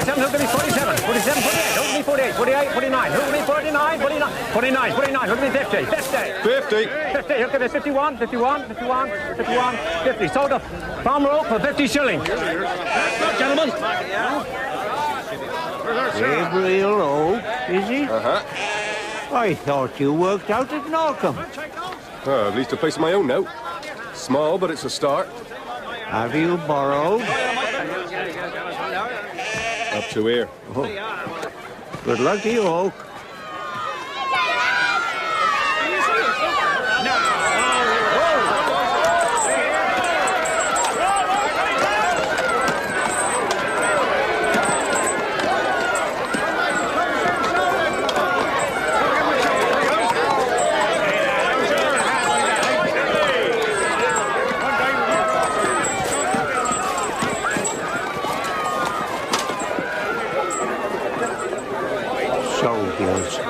47, who can be 47? 47, 48, who can be 48? 48, 49, who can be 49? 49, 49, 49, who can be 50? 50. 50, who can be 51, 51, 51, 51, 50. Sold the farm rope for 50 shillings. Gentlemen. Gabriel Oak, is he? Uh-huh. I thought you worked out at Norcombe. Oh, at least a place of my own now. Small, but it's a start. Have you borrowed? Up to here. Oh. Good luck to you, Oak. Soldiers.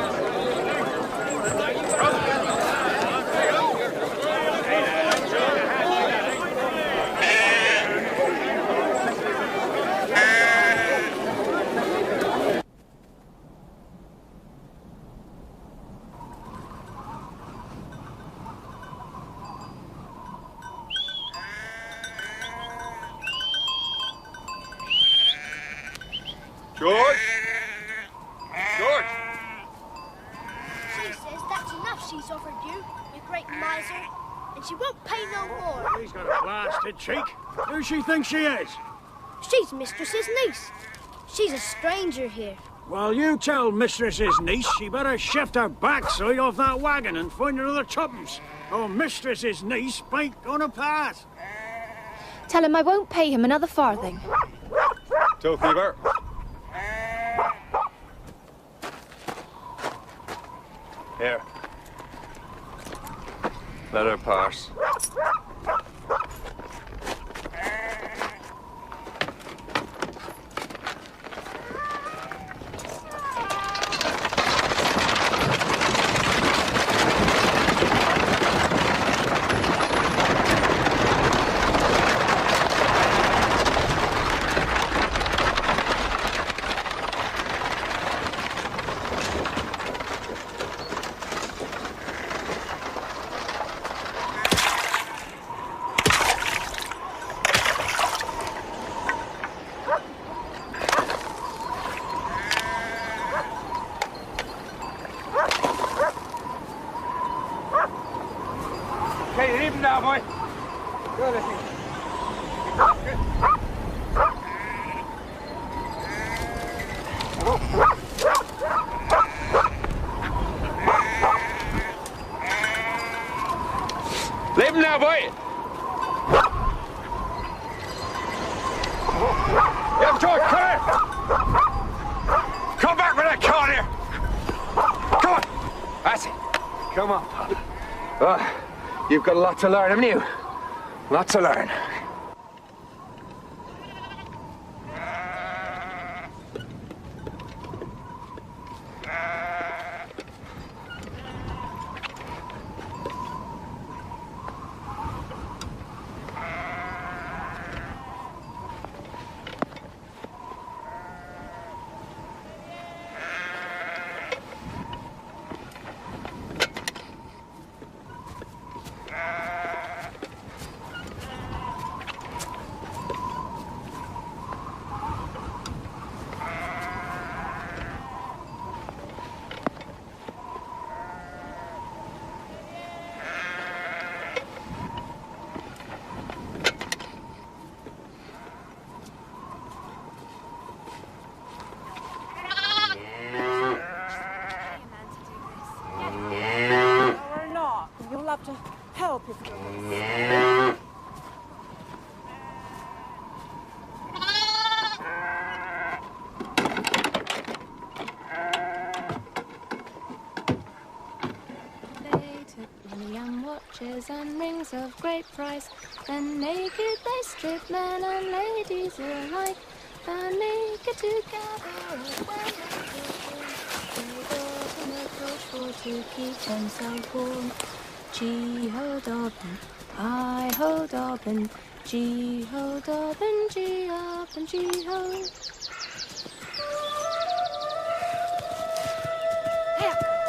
George? George? She says that's enough she's offered you, you great miser, and she won't pay no more. She's got a blasted cheek. Who she thinks she is? She's mistress's niece. She's a stranger here. Well, you tell mistress's niece she better shift her backside off that wagon and find her other tuppence. Or mistress's niece ain't gonna pass. Tell him I won't pay him another farthing. Toe fever. Here. Let her pass. Okay, leave him now, boy. Good, I think. Leave him now, boy. Yeah, George, come here. Come back with that car here. Come on. That's it. Come on, pal. You've got a lot to learn, haven't you? Lot to learn. To help if you They took money and watches and rings of great price. Then naked they stripped men and ladies alike. And naked together to keep themselves warm. Gee-ho, Dobbin, hi-ho, Dobbin, gee-ho, Dobbin, gee-up and gee-ho.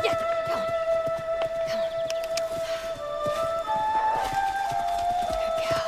Yeah, go on. Come on. Good girl.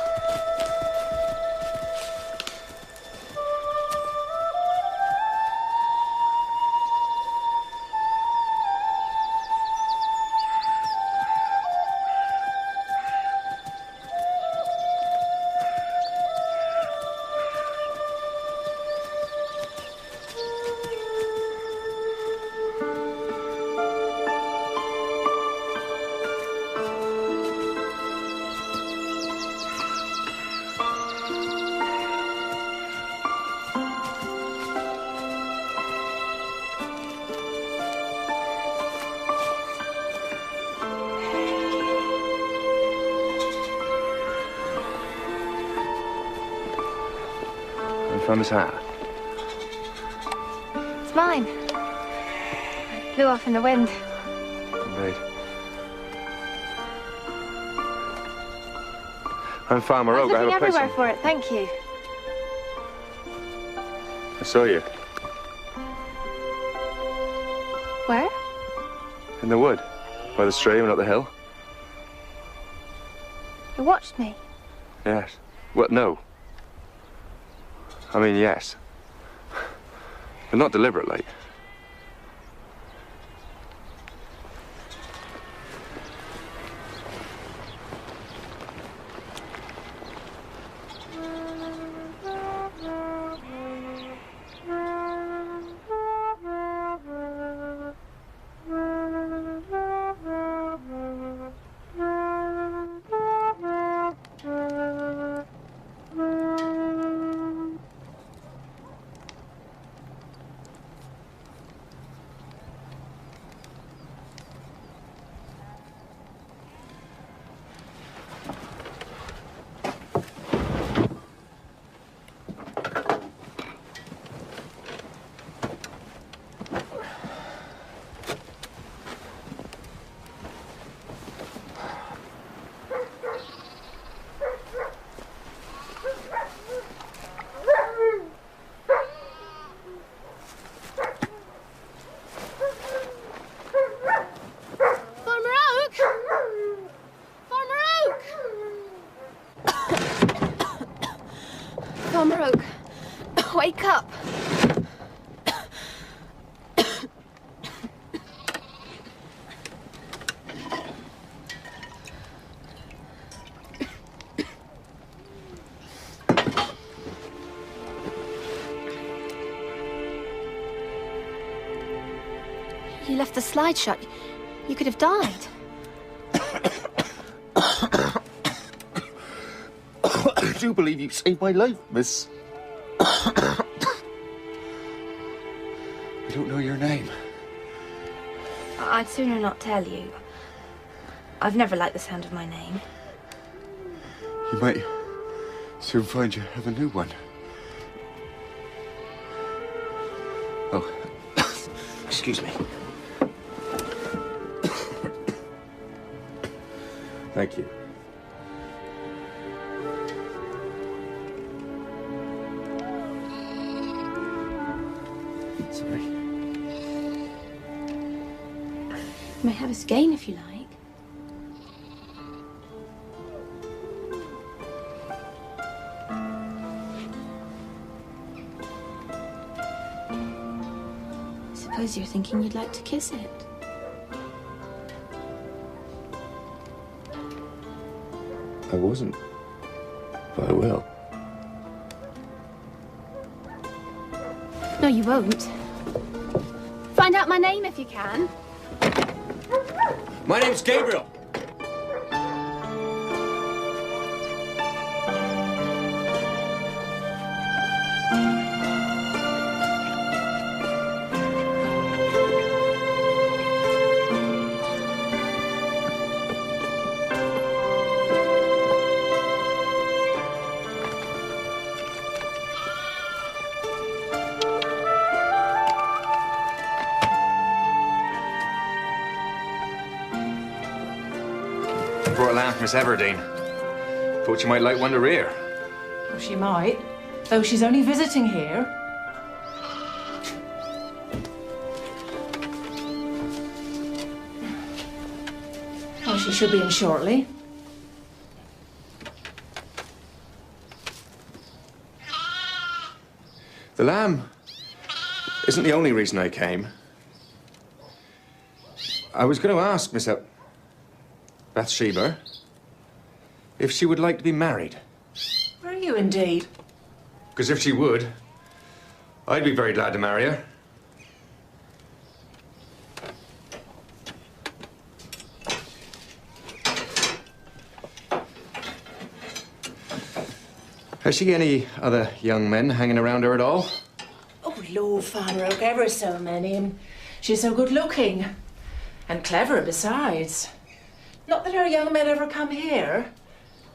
Found this hat. It's mine. It blew off in the wind. Indeed. I'm Farmer Oak. I have Looking a place. everywhere for it, thank you. I saw you Where? in the wood, by the stream and up the hill. You watched me. Yes. Well, no. I mean, yes. But not deliberately. Farmer Oak, wake up. You left the slide shut. You could have died. I do believe you saved my life, miss. I don't know your name. I'd sooner not tell you. I've never liked the sound of my name. You might soon find you have a new one. Oh, excuse me. Thank you. Sorry. You may have us again if you like. Suppose you're thinking you'd like to kiss it. I wasn't, but I will. No, you won't. Find out my name if you can. My name's Gabriel. Brought a lamb from Miss Everdeen. Thought you might like one to rear. Well, she might, though she's only visiting here. She should be in shortly. The lamb isn't the only reason I came. I was going to ask Miss Bathsheba if she would like to be married. Were you indeed? Because if she would, I'd be very glad to marry her. Has she any other young men hanging around her at all? Oh, Lord, Father Oak, ever so many. And she's so good looking. And clever besides. Not that her young men ever come here,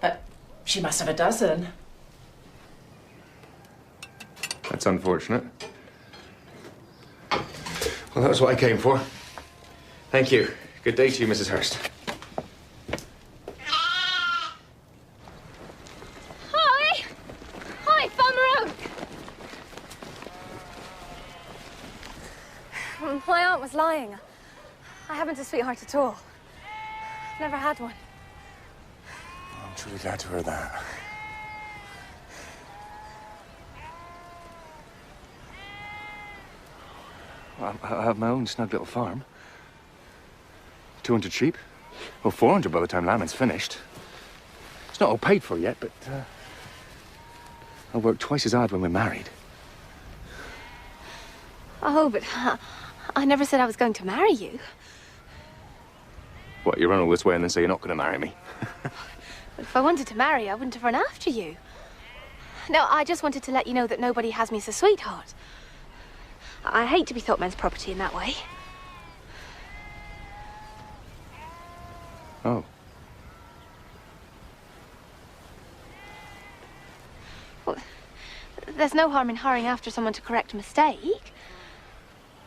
but she must have a dozen. That's unfortunate. Well, that was what I came for. Thank you. Good day to you, Mrs. Hurst. Hi! Hi, Farmer Oak! My aunt was lying. I haven't a sweetheart at all. Never had one. I'm truly glad to hear that. Well, I have my own snug little farm. 200 sheep. Well, 400 by the time lambing's finished. It's not all paid for yet, but I'll work twice as hard when we're married. Oh, but I never said I was going to marry you. What, you run all this way and then say you're not going to marry me? If I wanted to marry, I wouldn't have run after you. No, I just wanted to let you know that nobody has me as a sweetheart. I hate to be thought men's property in that way. Oh. Well, there's no harm in hurrying after someone to correct a mistake.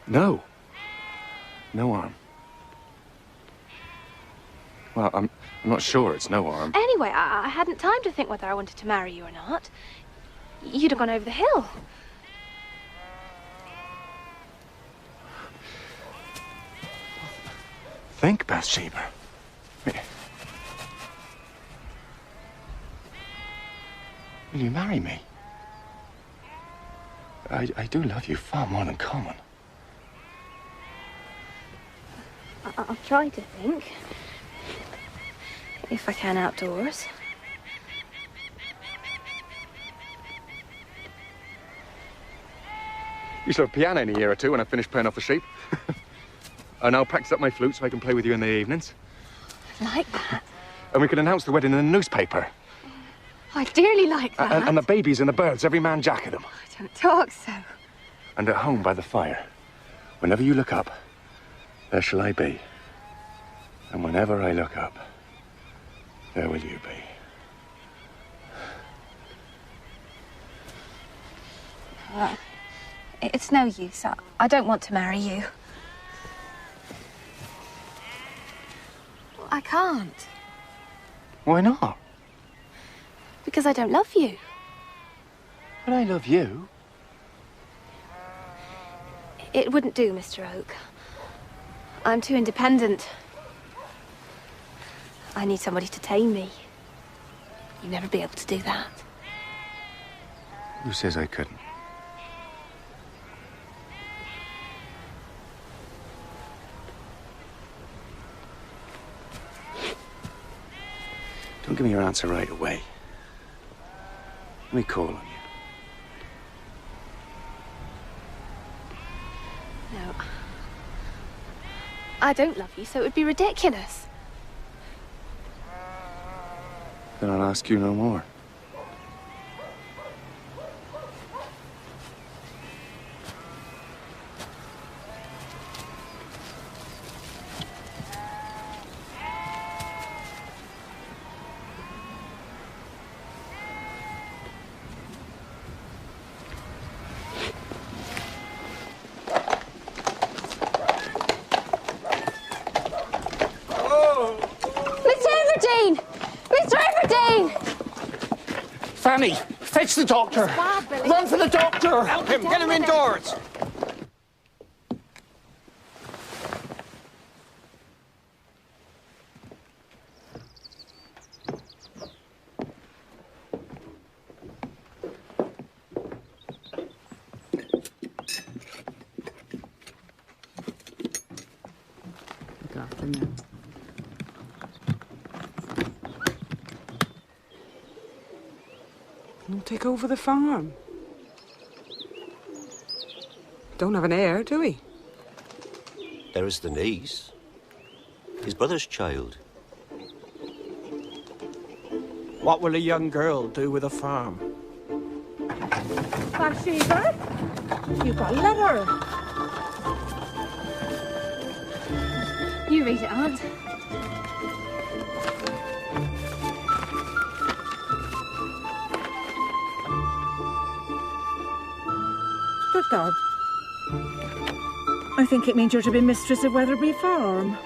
No. No harm. Well, I'm not sure it's no harm. Anyway, I hadn't time to think whether I wanted to marry you or not. You'd have gone over the hill. Think, Bathsheba. Will you marry me? I do love you far more than common. I'll try to think. If I can outdoors. You should have a piano in a year or two when I finish paying off the sheep. And I'll practice up my flute so I can play with you in the evenings. Like that? And we can announce the wedding in the newspaper. I dearly like that. And the babies and the birds, every man jack of them. Don't talk so. And at home by the fire, whenever you look up, there shall I be. And whenever I look up, there will you be. It's no use. I don't want to marry you. I can't. Why not? Because I don't love you. But I love you. It wouldn't do, Mr. Oak. I'm too independent. I need somebody to tame me. You'd never be able to do that. Who says I couldn't? Don't give me your answer right away. Let me call on you. No. I don't love you, so it would be ridiculous. Then I'll ask you no more. Fanny, fetch the doctor. Bad, Billy. Run for the doctor. Help him, get him indoors. him now. He'll take over the farm. Don't have an heir, do he? There is the niece. His brother's child. What will a young girl do with a farm? Bathsheba, you got a letter. You read it, Aunt. Good God. I think it means you're to be mistress of Weatherby Farm.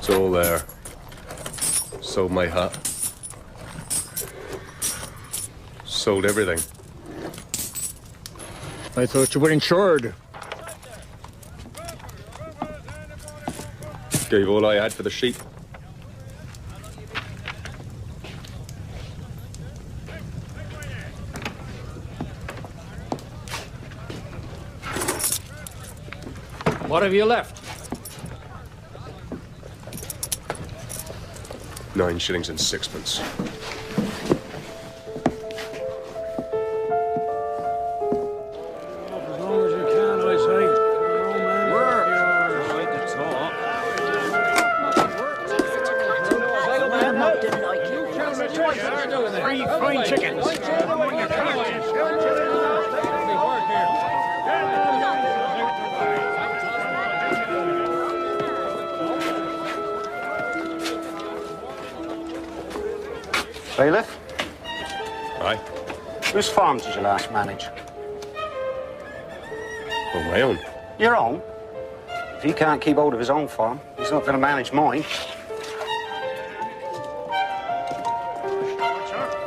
It's all there. Sold my hut. Sold everything. I thought you were insured. Gave all I had for the sheep. What have you left? 9 shillings and 6pence. As long as you can, I say. Work. Right to talk. three fine chickens. Bailiff? Aye. Whose farm did you last manage? Well, my own. Your own? If he can't keep hold of his own farm, he's not going to manage mine.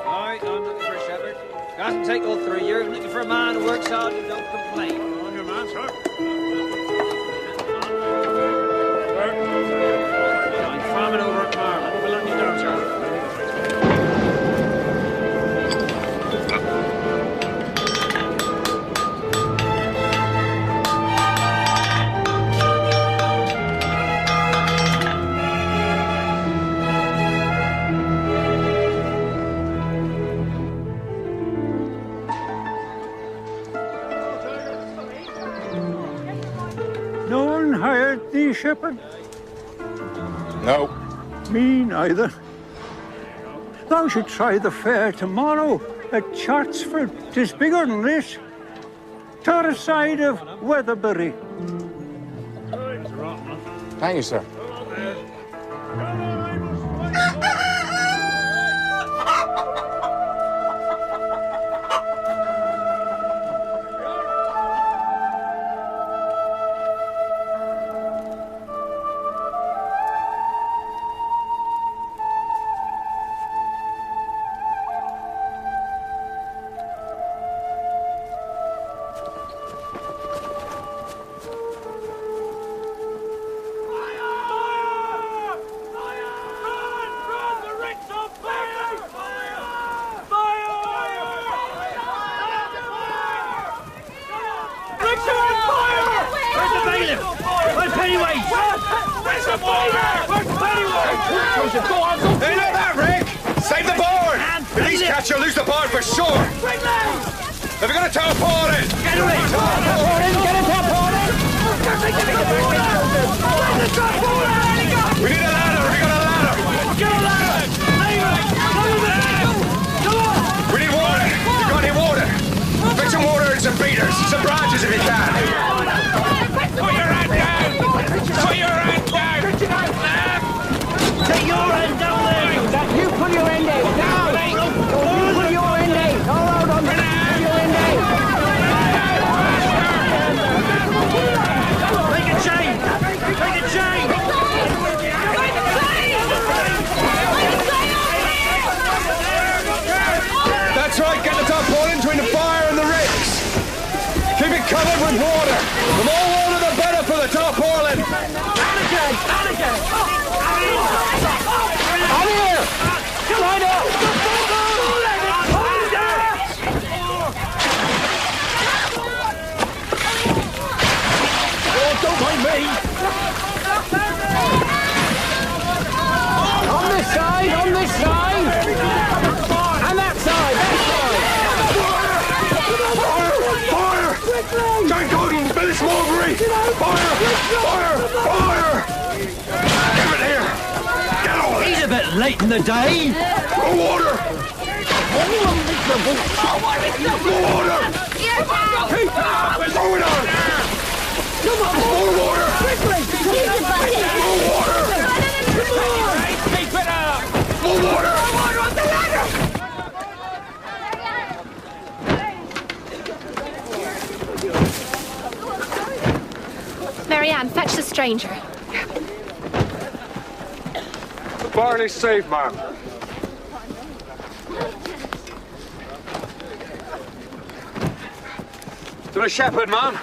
Aye, I'm looking for a shepherd. Doesn't take all 3 years. I'm looking for a man who works hard and don't complain. On your man, sir. I'm farming over at Marlin. We'll let you down, sir. No one hired thee, shepherd? No. Me neither. Thou should try the fair tomorrow at Chartsford. 'Tis bigger than this. T'other side of Weatherbury. Thank you, sir. Hey, look that, Rick! Save the board! If these cats, you'll lose the board for sure! Have you got a tarpaulin? Get away! Tarpaulin! Get a tarpaulin! We need a ladder! Have you got a ladder? Get a ladder! We need water! You got any water? Fix some water and some beaters! Some branches if you can! Put your hand down! Put your hand down! Take your hand down there! You put your hand down! Down! You put your hand down! All out on me! Put your hand down! Make a chain! Make a chain! That's right, get the tarpaulin between the fire and the ricks! Keep it covered with water! The more water, the better for the tarpaulin! Out here! Come on up! Oh, don't mind me! On this side! On this side! And that side! Fire! John Gordon, Billy Smallbury! Fire! Fire! Fire! Give it here! Get on it! He's a bit late in the day! More water! More water! Throw it on! Come on! More water! Quickly! More water! Keep it up! More water! More water on the ladder! Marianne, fetch the stranger. The barn is safe, ma'am. To the shepherd, ma'am.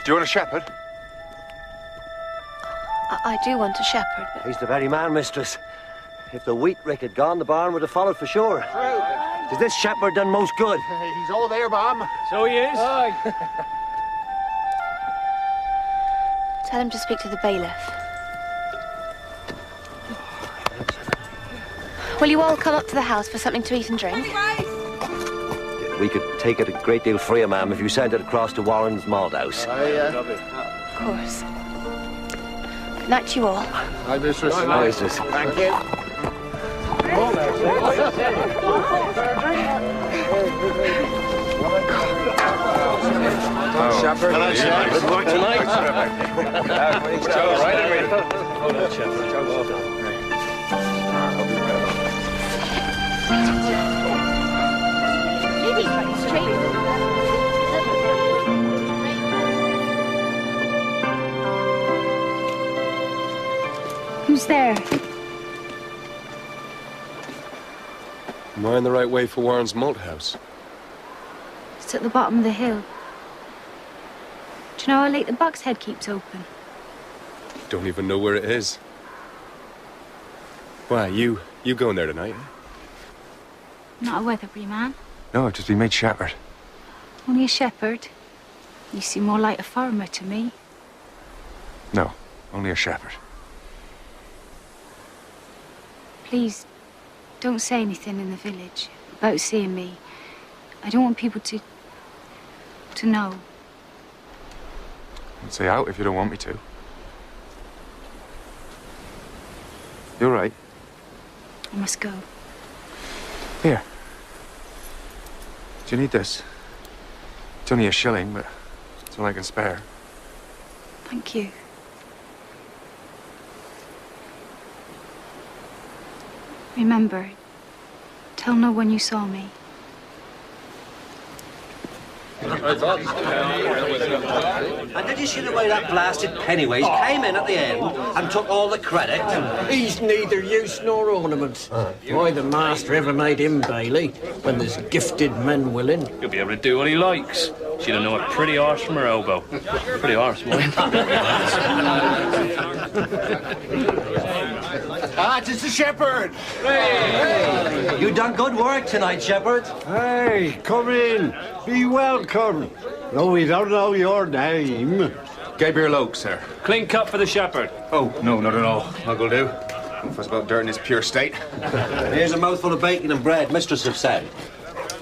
Do you want a shepherd? I do want a shepherd, but... He's the very man, mistress. If the wheat rick had gone, the barn would have followed for sure. Has this shepherd done most good? He's all there, ma'am. So he is? Tell him to speak to the bailiff. Will you all come up to the house for something to eat and drink? We could take it a great deal freer, ma'am, if you sent it across to Warren's Malt House. Of course. Good night to you all. Hi, mistress. Hi, mistress. Thank you. Shepherd. Hello, Shepherd. Good work tonight. Joe, right away. Hold on, Shepherd. Joe, well done. Livy's very straight. Who's there? Am I in the right way for Warren's Malt House? It's at the bottom of the hill. Do you know how late the Buck's Head keeps open? Don't even know where it is. Why, you going there tonight? Not a Weatherbury man. No, I've just been made shepherd. Only a shepherd. You seem more like a farmer to me. No, only a shepherd. Please, don't say anything in the village about seeing me. I don't want people to know. I'll say out if you don't want me to. You're right. I must go. Here. Do you need this? It's only a shilling, but it's all I can spare. Thank you. Remember, tell no one you saw me. And did you see the way that blasted Pennywise came in at the end and took all the credit? He's neither use nor ornament. Why the master ever made him Bailey when there's gifted men willing? He'll be able to do what he likes. She don't know a pretty horse from her elbow. Pretty horse, mine. It's the shepherd. Hey. You done good work tonight, shepherd. Hey, come in. Be welcome. No, we don't know your name. Gabriel Oak, sir. Clean cut for the shepherd. Oh, no, not at all. I'll do. Fuss about dirt in its pure state. Here's a mouthful of bacon and bread, mistress have said.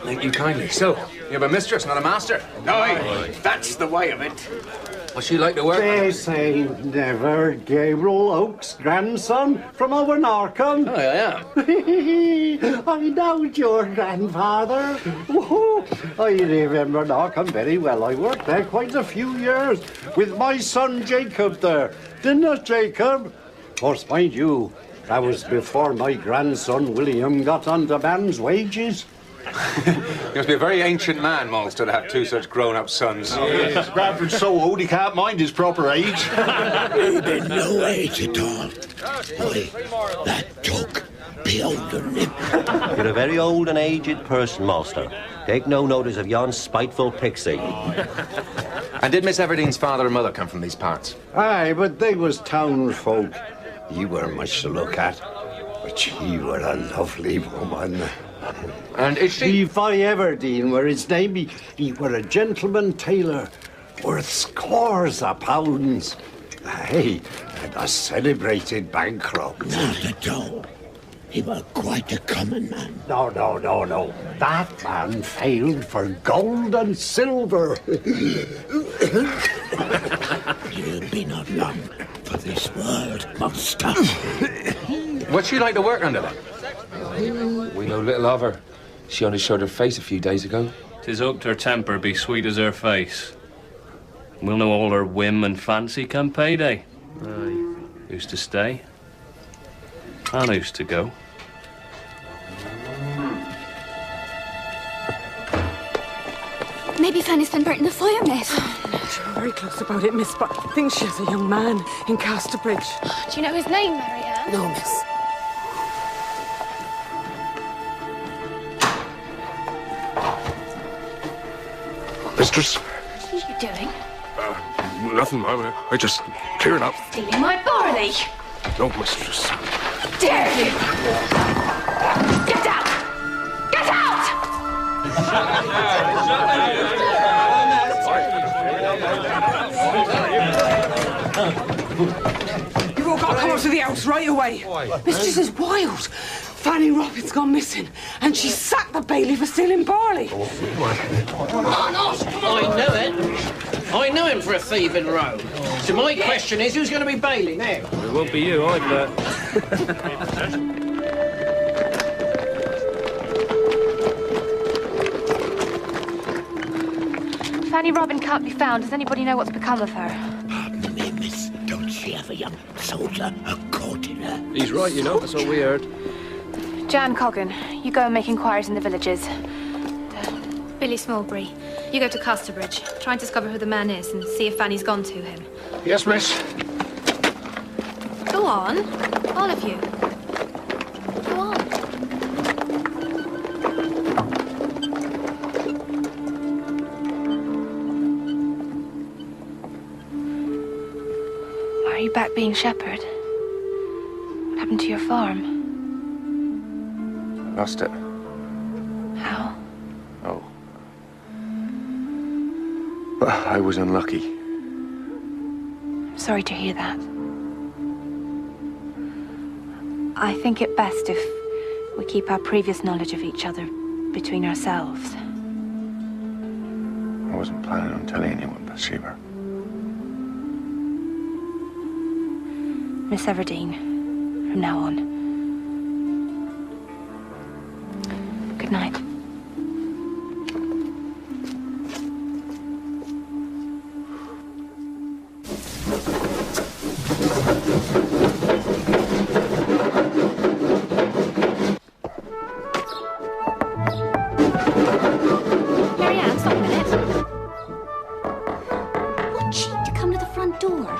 Thank you kindly. So, you have a mistress, not a master? Aye, that's the way of it. What's she like to work? They say never Gabriel Oak's grandson from over Narcombe. Oh, yeah. I know your grandfather. I remember Narcombe very well. I worked there quite a few years with my son Jacob there. Didn't it, Jacob? Of course, mind you, that was before my grandson William got under man's wages. You must be a very ancient man, Malster, to have two such grown-up sons. Oh, yes. Bradford's so old he can't mind his proper age. He'd been no age at all. Why, that joke be older than him. You're a very old and aged person, Malster. Take no notice of yon spiteful pixie. And did Miss Everdene's father and mother come from these parts? Aye, but they was town folk. Ye were much to look at, but she were a lovely woman. And is she? Levi Everdene were his name. He were a gentleman tailor, worth scores of pounds. Aye, and a celebrated bankrupt. Not at all. He was quite a common man. No. That man failed for gold and silver. You'll be not long for this world, monster. What's she like to work under then? We know little of her. She only showed her face a few days ago. 'Tis hoped her temper be sweet as her face. We'll know all her whim and fancy come payday. Aye. Who's to stay? And who's to go? Maybe Fanny's been burnt in the fire, miss. I'm very close about it, miss, but I think she has a young man in Casterbridge. Do you know his name, Marianne? No, miss. Mistress? What are you doing? Nothing, ma'am. I just clearing up. Stealing my barley. No, mistress. Dare you! Get out! Get out! You've all got to come up to the house right away. Why? Mistress is wild. Fanny Robin's gone missing, and she sacked the bailey for stealing barley. I knew it. I knew him for a thieving rogue. So my question is, who's going to be bailey now? It won't be you, I'd bet. Fanny Robin can't be found. Does anybody know what's become of her? Pardon me, miss. Don't she have a young soldier caught in her? He's right, you know. That's what we heard. Jan Coggan, you go and make inquiries in the villages. Billy Smallbury, you go to Casterbridge. Try and discover who the man is and see if Fanny's gone to him. Yes, miss. Go on, all of you. Go on. Why are you back being shepherd? What happened to your farm? Lost it. How? Oh. Well, I was unlucky. I'm sorry to hear that. I think it best if we keep our previous knowledge of each other between ourselves. I wasn't planning on telling anyone, Bathsheba. Miss Everdeen, from now on. Good night. Marianne, stop a minute. What cheek to come to the front door?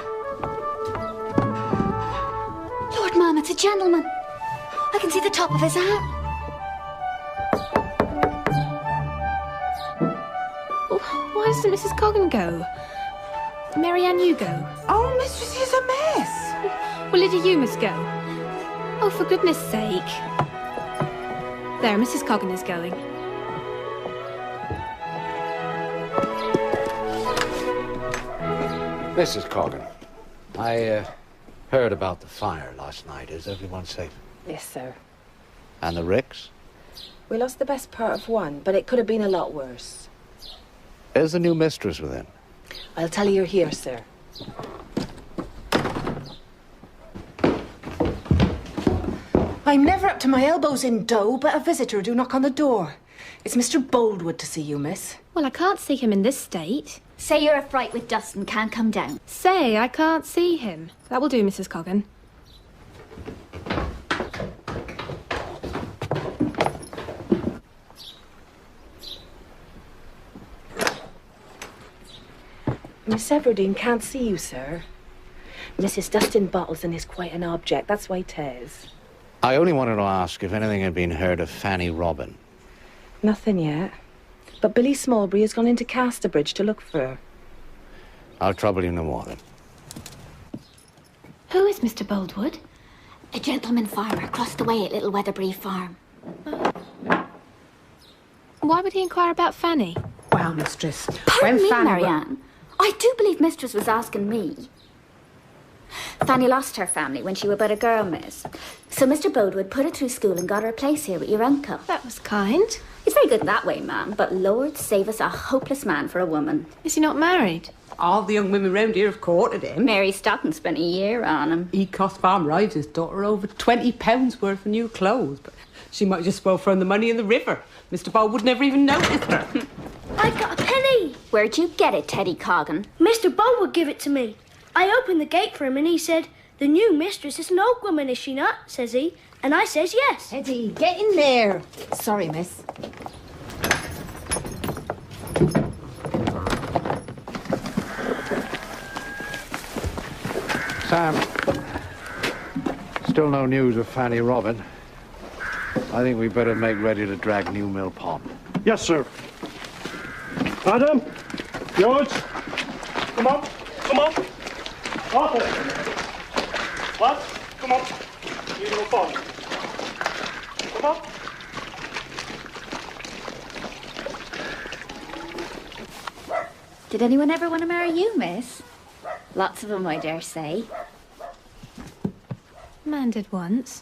Lord, Ma'am, it's a gentleman. I can see the top of his hat. Why doesn't Mrs. Coggan go? Marianne, you go. Oh, mistress, is a mess. Well, Lydia, you must go. Oh, for goodness sake. There, Mrs. Coggan is going. Mrs. Coggan, I heard about the fire last night. Is everyone safe? Yes, sir. And the Ricks? We lost the best part of one, but it could have been a lot worse. Is the new mistress within? I'll tell you you're here, sir. I'm never up to my elbows in dough, but a visitor do knock on the door. It's Mr. Boldwood to see you, miss. Well, I can't see him in this state. Say you're a fright with dust and can't come down. Say I can't see him. That will do, Mrs. Coggan. Miss Everdeen can't see you, sir. Mrs. Dustin Bottleson is quite an object. That's why 'tis. I only wanted to ask if anything had been heard of Fanny Robin. Nothing yet. But Billy Smallbury has gone into Casterbridge to look for her. I'll trouble you no more then. Who is Mr. Boldwood? A gentleman farmer across the way at Little Weatherbury Farm. Why would he inquire about Fanny? Well, mistress. Pardon me, Marianne. I do believe mistress was asking me. Fanny lost her family when she was but a girl, miss. So Mr. Boldwood put her through school and got her a place here with your uncle. That was kind. He's very good that way, ma'am, but Lord save us, a hopeless man for a woman. Is he not married? All the young women round here have courted him. Mary Stoughton spent a year on him. He cost Farm Rives his daughter over £20 worth of new clothes, but she might just well throw the money in the river. Mr. Bold would never even notice her. I got a penny. Where'd you get it, Teddy Coggan? Mr. Bold give it to me. I opened the gate for him and he said, "The new mistress is an old woman, is she not?" says he. And I says yes. Teddy, get in there. Sorry, miss. Sam, still no news of Fanny Robin. I think we better make ready to drag New Mill Pond. Yes, sir. Adam, George, come on, come on. Arthur, what? Come on. You go pond. Come on. Did anyone ever want to marry you, miss? Lots of them, I dare say. Man did once.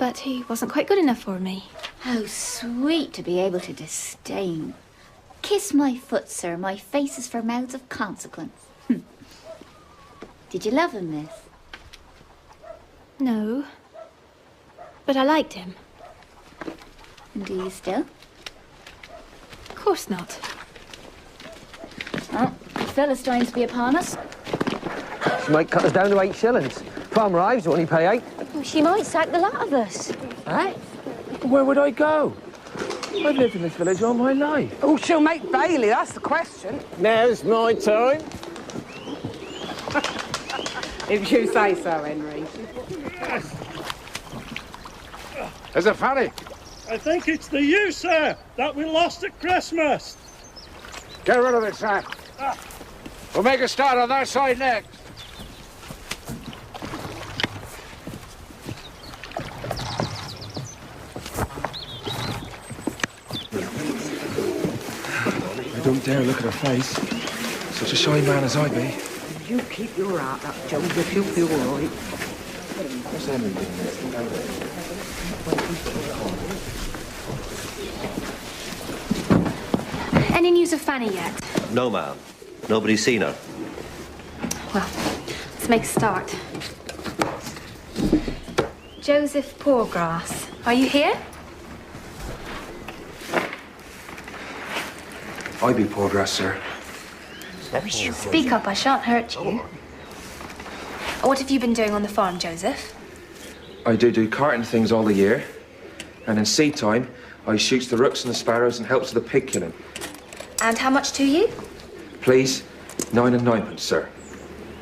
But he wasn't quite good enough for me. How sweet to be able to disdain. Kiss my foot, sir. My face is for mouths of consequence. Did you love him, miss? No. But I liked him. And do you still? Of course not. Oh, Philistines be upon us. She might cut us down to 8 shillings. Farmer Ives will only pay 8. Well, she might sack the lot of us. Eh? Where would I go? I've lived in this village all my life. Oh, she'll make Bailey, that's the question. Now's my time. If you say so, Henry. Is it Fanny? I think it's the you, sir, that we lost at Christmas. Get rid of it, sir. We'll make a start on that side next. I don't dare look at her face. Such a shy man as I be. You keep your heart up, Joseph. You'll be all right. What's Henry doing? Any news of Fanny yet? No, ma'am. Nobody's seen her. Well, let's make a start. Joseph Poorgrass, are you here? I be Poorgrass, sir. Speak up, I shan't hurt you. What have you been doing on the farm, Joseph? I do carting things all the year. And in seed time, I shoots the rooks and the sparrows and helps with the pig killing. And how much to you? Please, 9 and 9pence, sir.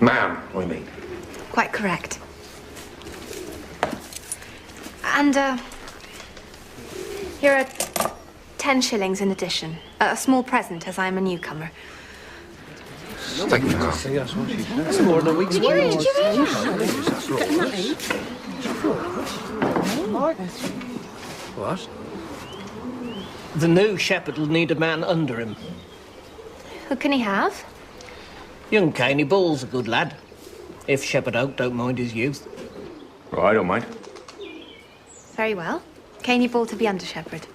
Ma'am, I mean. Quite correct. And, here are 10 shillings in addition. A small present, as I am a newcomer. Thank you, ma'am. That's more than a week's wage. What? The new shepherd will need a man under him. Who can he have? Young Caney Bull's a good lad. If Shepherd Oak don't mind his youth. Oh, I don't mind. Very well. Caney Bull to be under shepherd.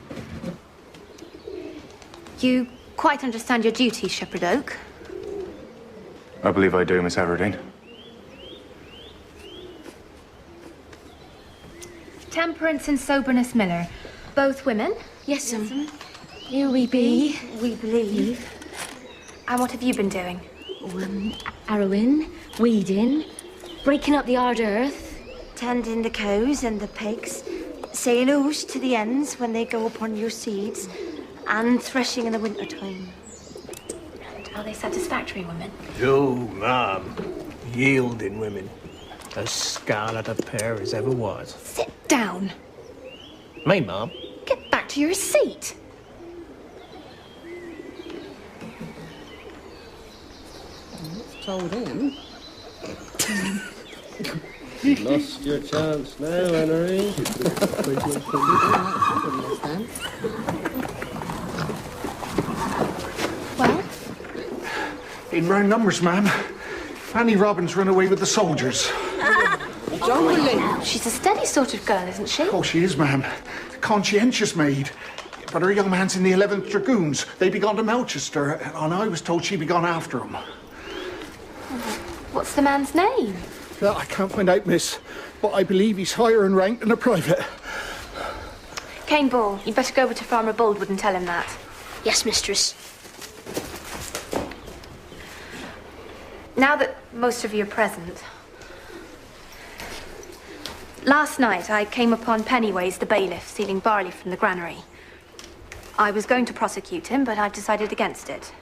You quite understand your duties, Shepherd Oak? I believe I do, Miss Everdeen. Temperance and Soberness Miller. Both women? Yes, Here we be, we believe. And what have you been doing? Harrowing, weeding, breaking up the hard earth, tending the cows and the pigs, saying oosh to the hens when they go upon your seeds, and threshing in the winter time. And are they satisfactory women? Oh, ma'am. Yielding women. As scarlet a pair as ever was. Sit down. Me, ma'am. Get back to your seat. Told him. You lost your chance now, Henry. Well? In round numbers, ma'am. Fanny Robbins run away with the soldiers. She's a steady sort of girl, isn't she? Oh, she is, ma'am. Conscientious maid. But her young man's in the 11th Dragoons. They be gone to Melchester, and I was told she be gone after him. What's the man's name? Well, I can't find out, miss. But I believe he's higher in rank than a private. Cane Bull, you'd better go over to Farmer Boldwood and tell him that. Yes, mistress. Now that most of you are present, last night I came upon Pennyways, the bailiff, stealing barley from the granary. I was going to prosecute him, but I've decided against it.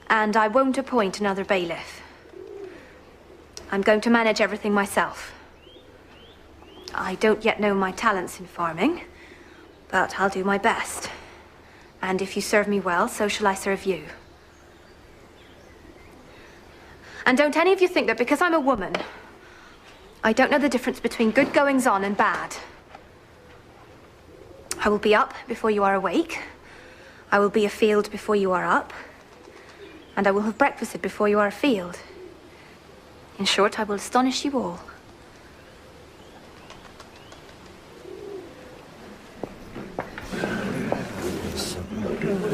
And I won't appoint another bailiff. I'm going to manage everything myself. I don't yet know my talents in farming, but I'll do my best. And if you serve me well, so shall I serve you. And don't any of you think that because I'm a woman, I don't know the difference between good goings-on and bad. I will be up before you are awake. I will be afield before you are up. And I will have breakfasted before you are afield. In short, I will astonish you all.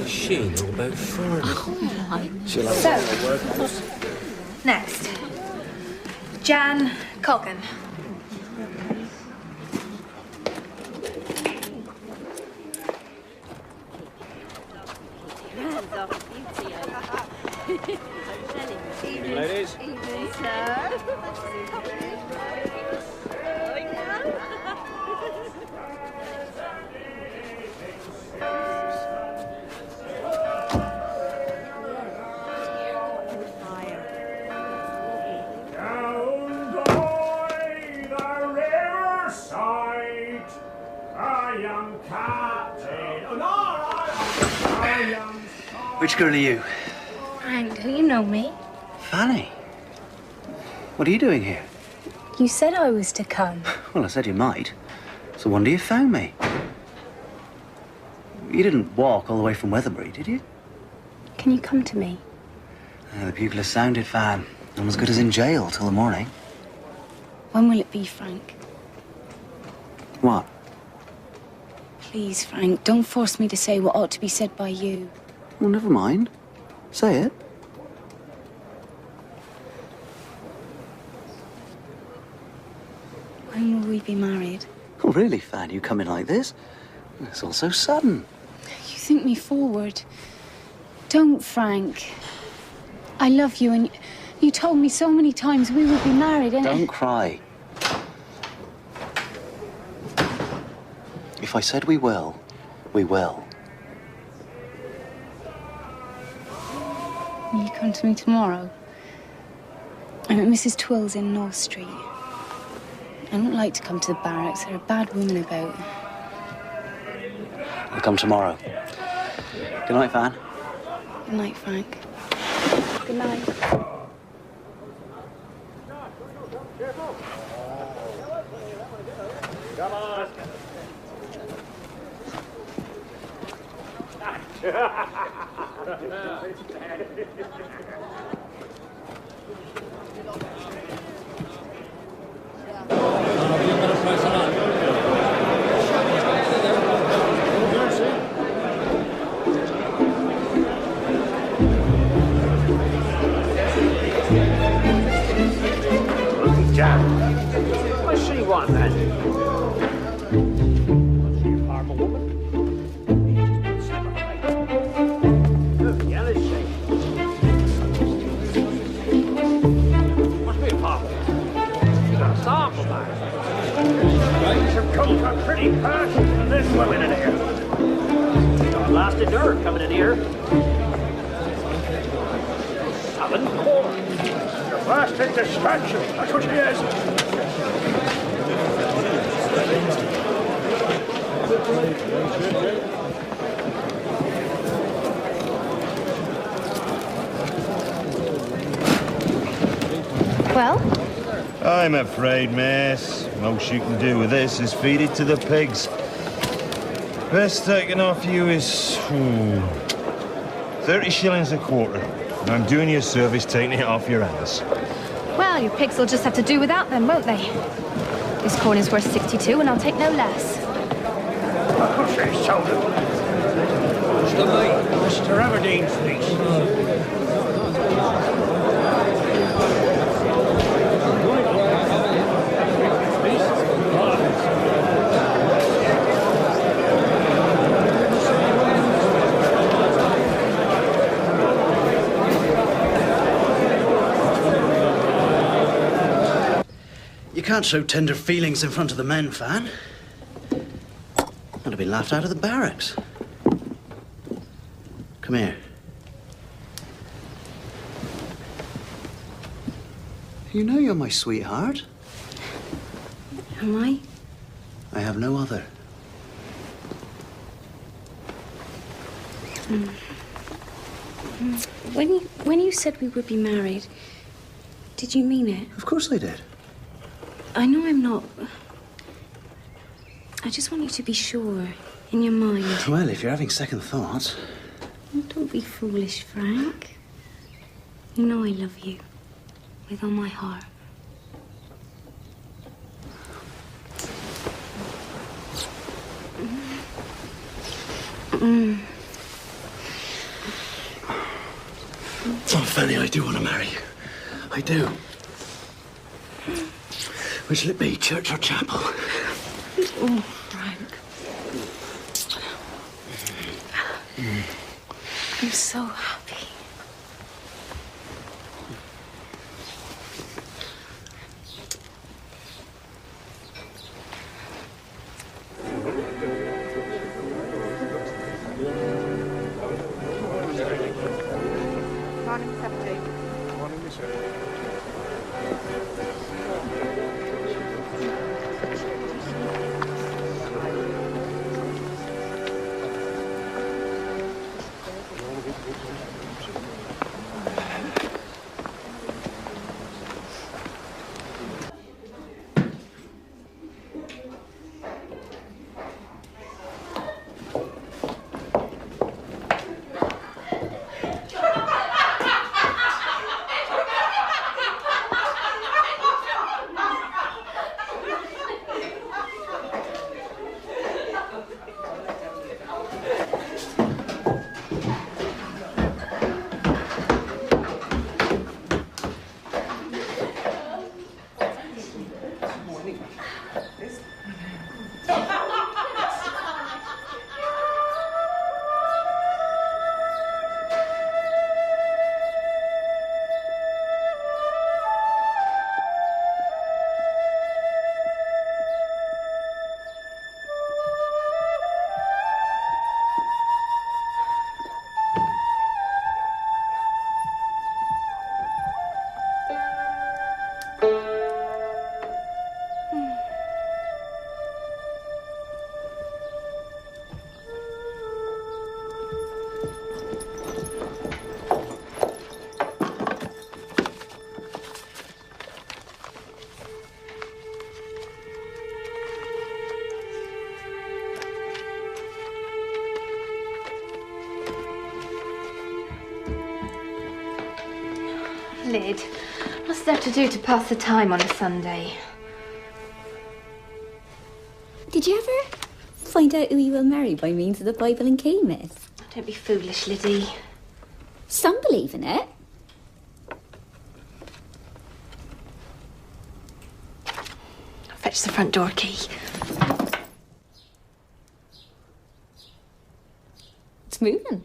She know about farming. She'll have So- a workhouse. Next. Jan Colgan. Ladies. Evening, sir. Which girl are you? Frank, do you know me? Fanny. What are you doing here? You said I was to come. Well, I said you might. So wonder you found me. You didn't walk all the way from Weatherbury, did you? Can you come to me? The bugle has sounded, Fan. I'm as good as in jail till the morning. When will it be, Frank? What? Please, Frank, don't force me to say what ought to be said by you. Well, never mind. Say it. When will we be married? Oh, really, Fan? You come in like this? It's all so sudden. You think me forward. Don't, Frank. I love you, and you told me so many times we would be married, and... Don't cry. If I said we will, we will. Will you come to me tomorrow? I'm at Mrs. Twill's in North Street. I don't like to come to the barracks. There are bad women about. I'll come tomorrow. Good night, Fan. Good night, Frank. Good night. Come on. Jack. What's she want, then? She a farmer woman? Good, yellow shape. Must be a farmer. You got a sample back. You have come from pretty parts from this woman in here. Got lasted nerve coming in here. 7 corn. Your blasted distraction. That's what she is. Well? I'm afraid, miss. Most you can do with this is feed it to the pigs. Best taken off you is 30 shillings a quarter. And I'm doing you a service taking it off your hands. Well, your pigs will just have to do without them, won't they? This corn is worth 62, and I'll take no less. Oh, she's sold it. Mr. Lee, Mr. Everdene's niece. You can't show tender feelings in front of the men, Fan. I'd have been laughed out of the barracks. Come here. You know you're my sweetheart. Am I? I have no other. When you said we would be married, did you mean it? Of course I did. I know I'm not. I just want you to be sure in your mind. Well, if you're having second thoughts. Don't be foolish, Frank. You know I love you with all my heart. Fanny, I do want to marry you. I do. Where shall it be, church or chapel? Oh, Frank. I'm so happy. Morning, 17. Morning, Miss Lyd, what's there to do to pass the time on a Sunday? Did you ever find out who you will marry by means of the Bible and key, miss? Don't be foolish, Liddy. Some believe in it. Fetch the front door key. It's moving.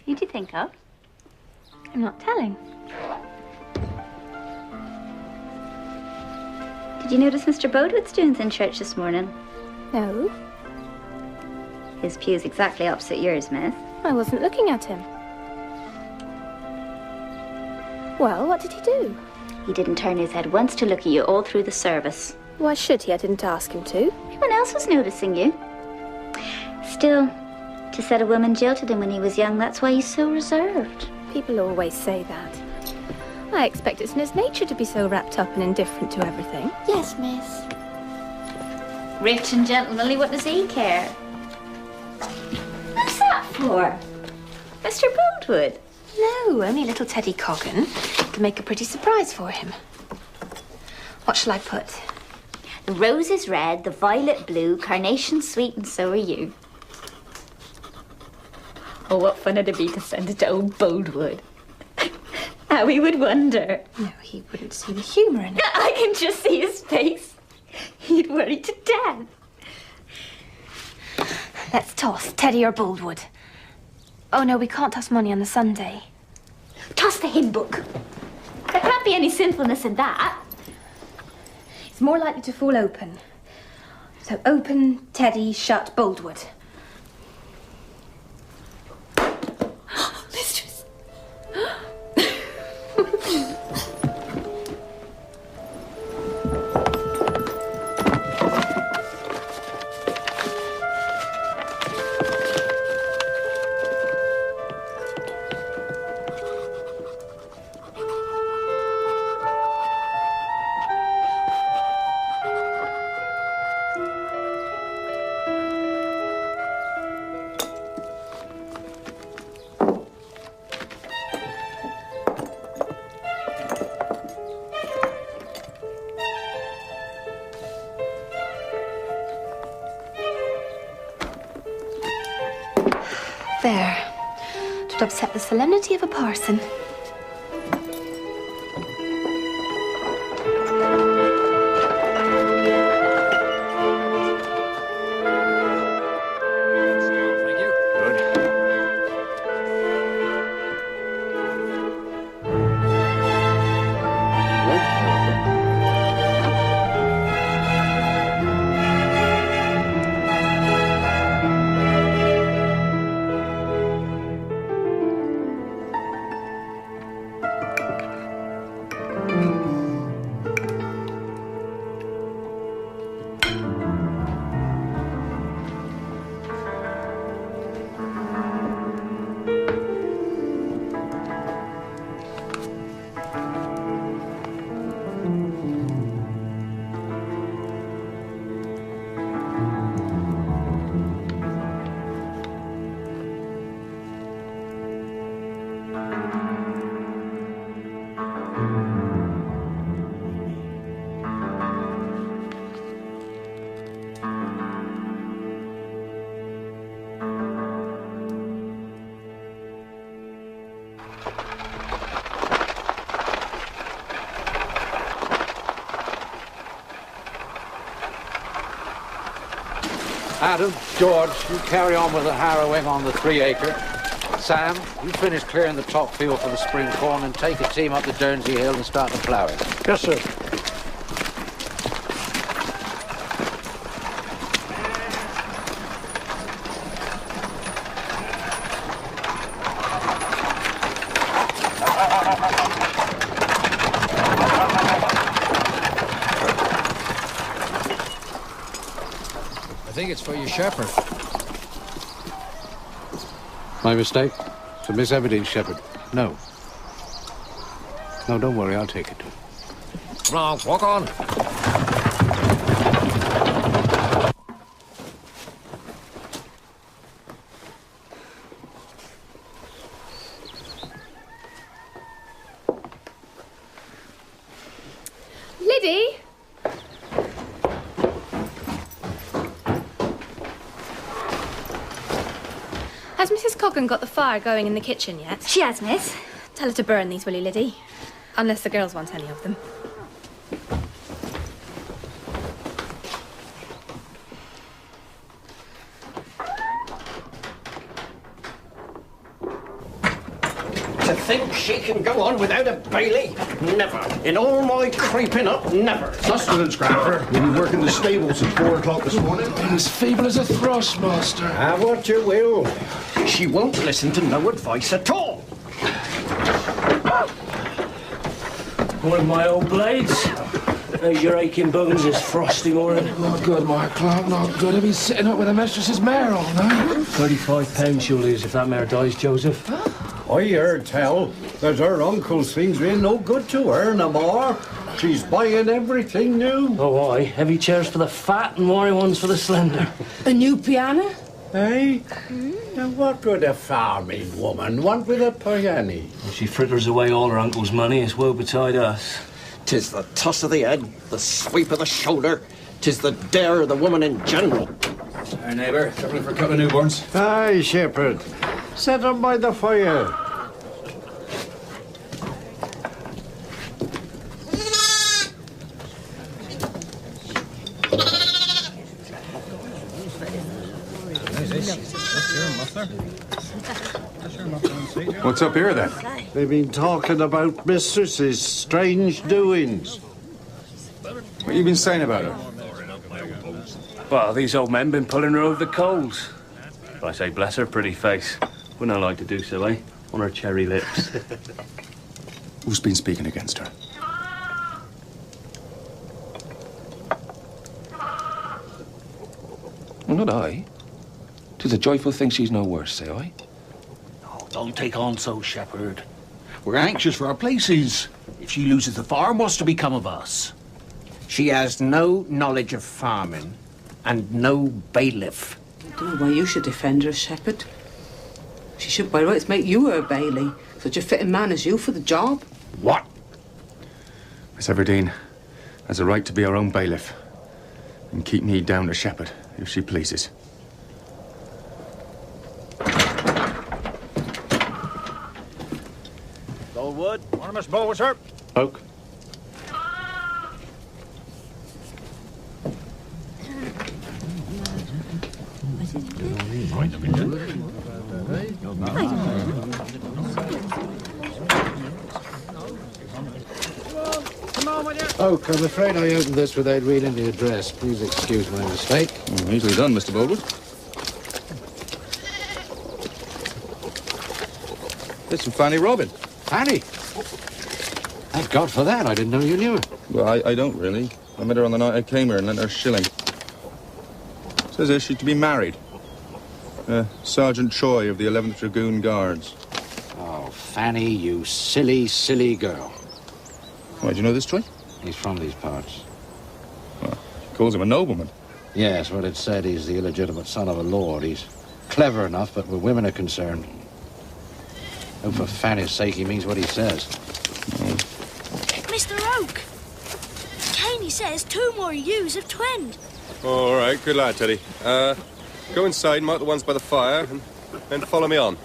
Who do you think of? I'm not telling. Did you notice Mr. Bodewood's doings in church this morning? No. His pew's exactly opposite yours, miss. I wasn't looking at him. Well, what did he do? He didn't turn his head once to look at you all through the service. Why should he? I didn't ask him to. Everyone else was noticing you. Still, to said a woman jilted him when he was young, that's why he's so reserved. People always say that. I expect it's in his nature to be so wrapped up and indifferent to everything. Yes, miss. Rich and gentlemanly, what does he care? What's that for? Mr. Boldwood? No, only little Teddy Coggan to make a pretty surprise for him. What shall I put? The rose is red, the violet blue, carnation sweet, and so are you. Oh, what fun it'd be to send it to old Boldwood. How he would wonder. No, he wouldn't see the humour in it. I can just see his face. He'd worry to death. Let's toss Teddy or Boldwood. Oh, no, we can't toss money on the Sunday. Toss the hymn book. There can't be any sinfulness in that. It's more likely to fall open. So open, Teddy, shut, Boldwood. Mistress. There. should upset the solemnity of a parson. Adam, George, you carry on with the harrowing on the 3-acre. Sam, you finish clearing the top field for the spring corn and take a team up the Dernsey Hill and start the ploughing. Yes, sir. I think it's for your shepherd. My mistake? So Miss Everdene's shepherd? No. No, don't worry, I'll take it to him. Come on, walk on. Liddy? Has Mrs. Coggan got the fire going in the kitchen yet? She has, miss. Tell her to burn these, will you, Liddy? Unless the girls want any of them. To think she can go on without a Bailey? Never. In all my creeping up, never. Sustenance, Grandfer. You'll be working the stables at 4 o'clock this morning. I'm as feeble as a thrush, master. Have what you will. She won't listen to no advice at all. One of my old blades. Your aching bones is frosty morning. Not good, Mark Clark, not good. He'll be sitting up with the mistress's mare all night. £35 she'll lose if that mare dies, Joseph. I heard tell that her uncle's things ain't no good to her no more. She's buying everything new. Oh, aye. Heavy chairs for the fat and worry ones for the slender. A new piano? Hey? And what would a farming woman want with a piano? She fritters away all her uncle's money. It's woe betide us. 'Tis the toss of the head, the sweep of the shoulder. 'Tis the dare of the woman in general. Our neighbour, trouble for a couple of newborns. Aye, shepherd. Set them by the fire. What's up here, then? They've been talking about Mistress's strange doings. What you been saying about her? Well, these old men been pulling her over the coals. But I say, bless her pretty face. Wouldn't I like to do so, eh? On her cherry lips. Who's been speaking against her? Well, not I. 'Tis a joyful thing she's no worse, say I. Oh, don't take on so, shepherd. We're anxious for our places. If she loses the farm, what's to become of us? She has no knowledge of farming and no bailiff. I don't know why you should defend her, shepherd. She should by rights make you her bailey. Such a fitting man as you for the job. What? Miss Everdene has a right to be her own bailiff and keep me down to shepherd if she pleases. Mr. Baldwin, sir. Oak. Oak, I'm afraid I opened this without reading the address. Please excuse my mistake. Easily done, Mr. Baldwin. It's from Fanny Robin. Fanny? Thank God for that. I didn't know you knew her. Well, I don't really. I met her on the night I came here and lent her a shilling. Says here she's to be married. Sergeant Troy of the 11th Dragoon Guards. Oh, Fanny, you silly, silly girl. Why, do you know this Troy? He's from these parts. Well, she calls him a nobleman. Yes, well, it's said he's the illegitimate son of a lord. He's clever enough, but where women are concerned. Oh, for Fanny's sake, he means what he says. Mr. Oak, Caney says 2 more ewes have twenned. All right, good lad, Teddy. Go inside, mark the ones by the fire, and then follow me on.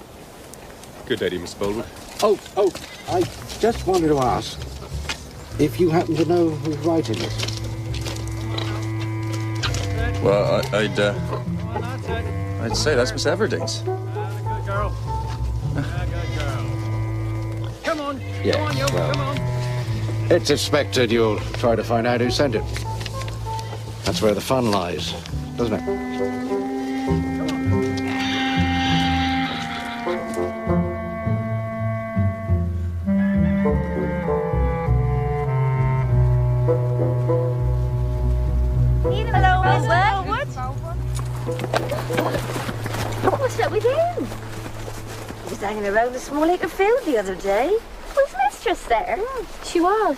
Good day to you, Mr. Baldwin. Oh, I just wanted to ask if you happen to know who's writing this. Well, I'd say that's Miss Everding's. Good girl. Good girl. Come on. Yeah, Come on, you. well. Come on. It's expected you'll try to find out who sent it. That's where the fun lies, doesn't it? What's up with him? He was hanging around the small acre field the other day. Was Mistress there? She was.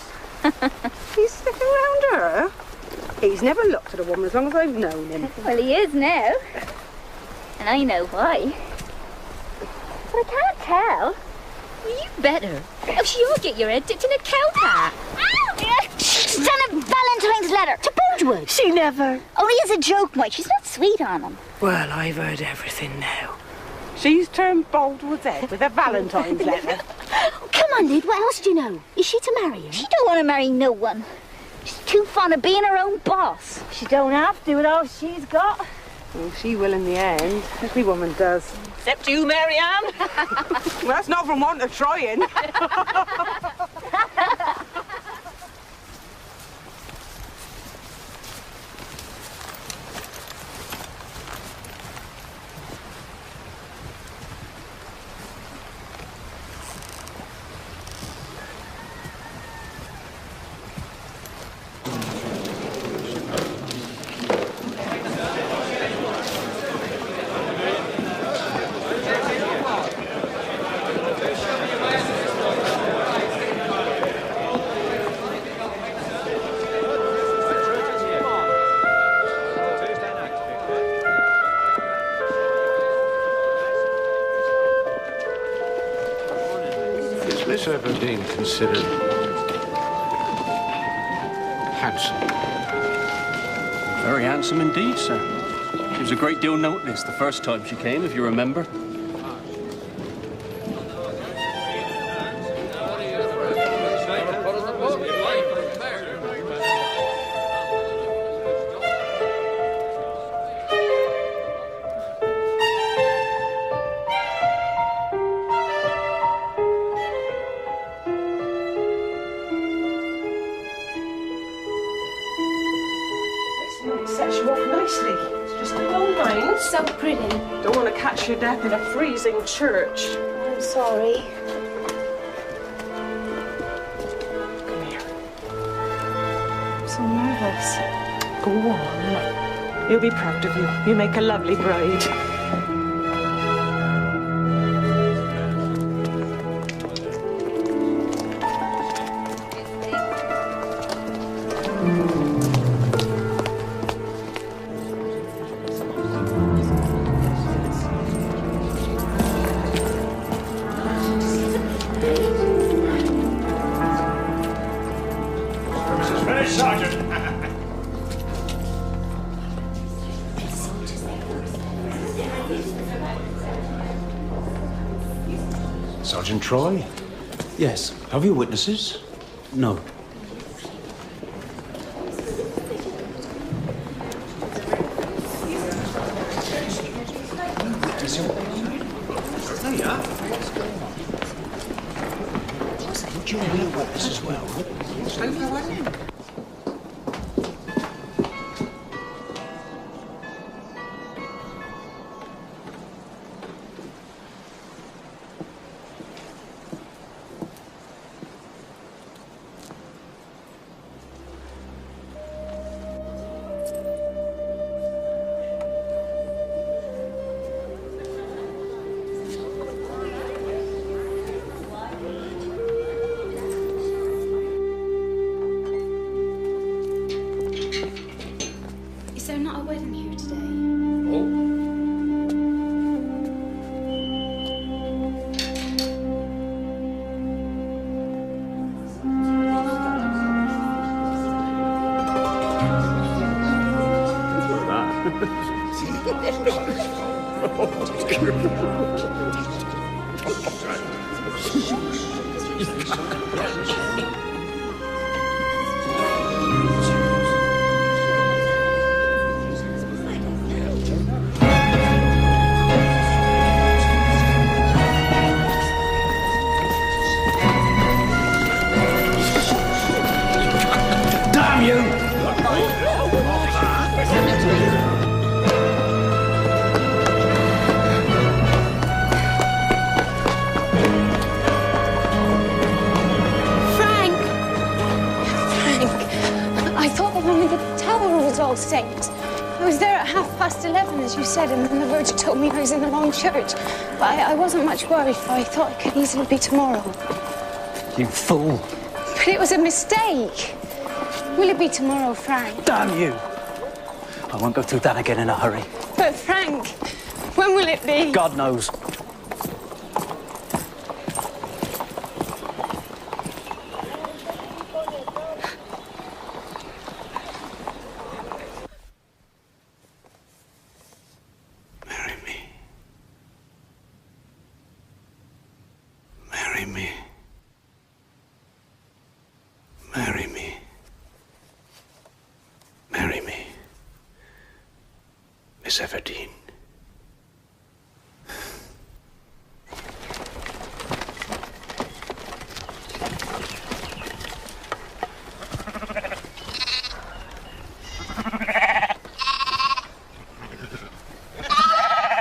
He's sticking around her? He's never looked at a woman as long as I've known him. Well, he is now. And I know why. But I can't tell. You better. Oh, she'll get your head dipped in a cow pat. She's done a Valentine's letter to Boldwood. She never. Only as a joke, Mike. She's not sweet on him. Well, I've heard everything now. She's turned Boldwood's head with a Valentine's letter. Come on, Lyd. What else do you know? Is she to marry him? She don't want to marry no one. She's too fond of being her own boss. She don't have to with all she's got. Well, she will in the end. Every woman does. Except you, Marianne. Well, that's not from want of trying. Miss Everdeen considered handsome? Very handsome indeed, sir. She was a great deal noticed the first time she came, if you remember. Sets you off nicely. It's just a gold mine. So pretty. Don't want to catch your death in a freezing church. I'm sorry. Come here. I'm so nervous. Go on. You'll be proud of you. You make a lovely bride. Sergeant Troy, Yes. Have you witnesses? No. There you are. Would you be a witness as well? Stay for the wedding. Is there not a wedding here today? Damn you! Frank! I thought only the tower was all saints. I was there at 11:30, as you said, and then the Verger told me I was in the wrong church. But I wasn't much worried, for I thought it could easily be tomorrow. You fool! But it was a mistake. Will it be tomorrow, Frank? Damn you! I won't go through that again in a hurry. But Frank, when will it be? God knows. Marry me. Marry me. Marry me. Marry me. Miss Everdeen.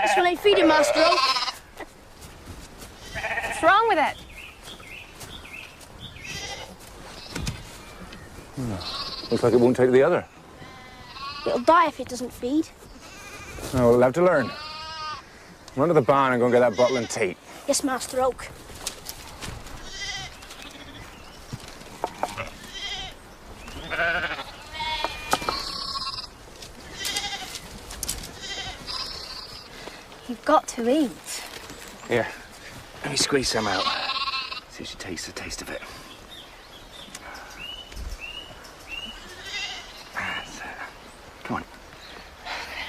This one ain't feeding, Master Oak. What's wrong with it? Looks like it won't take the other. It'll die if it doesn't feed. Oh, we'll have to learn. Run to the barn and go and get that bottle and tea. Yes, Master Oak. You've got to eat. Here, let me squeeze some out. See if she tastes the taste of it. Come on.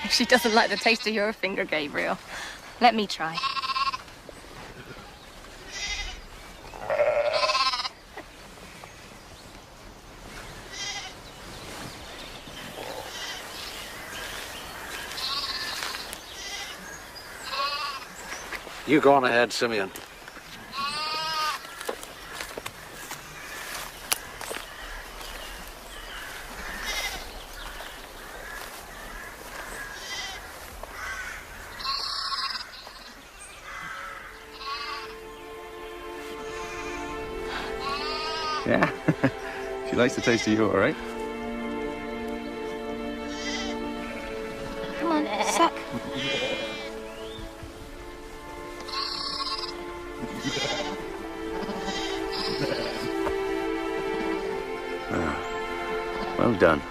If she doesn't like the taste of your finger, Gabriel, let me try. You go on ahead, Simeon. Yeah. She likes the taste of you, all right? Come on, suck. Well done.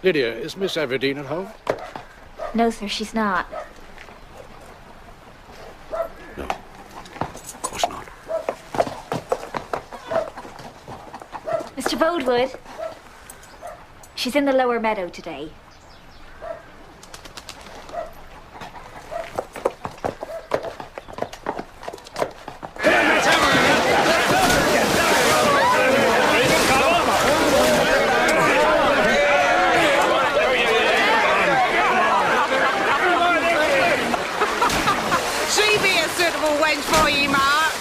Lydia, is Miss Everdeen at home? No, sir, she's not. Of course not. Mr. Boldwood. She's in the lower meadow today. She be a suitable wench for you, Mark.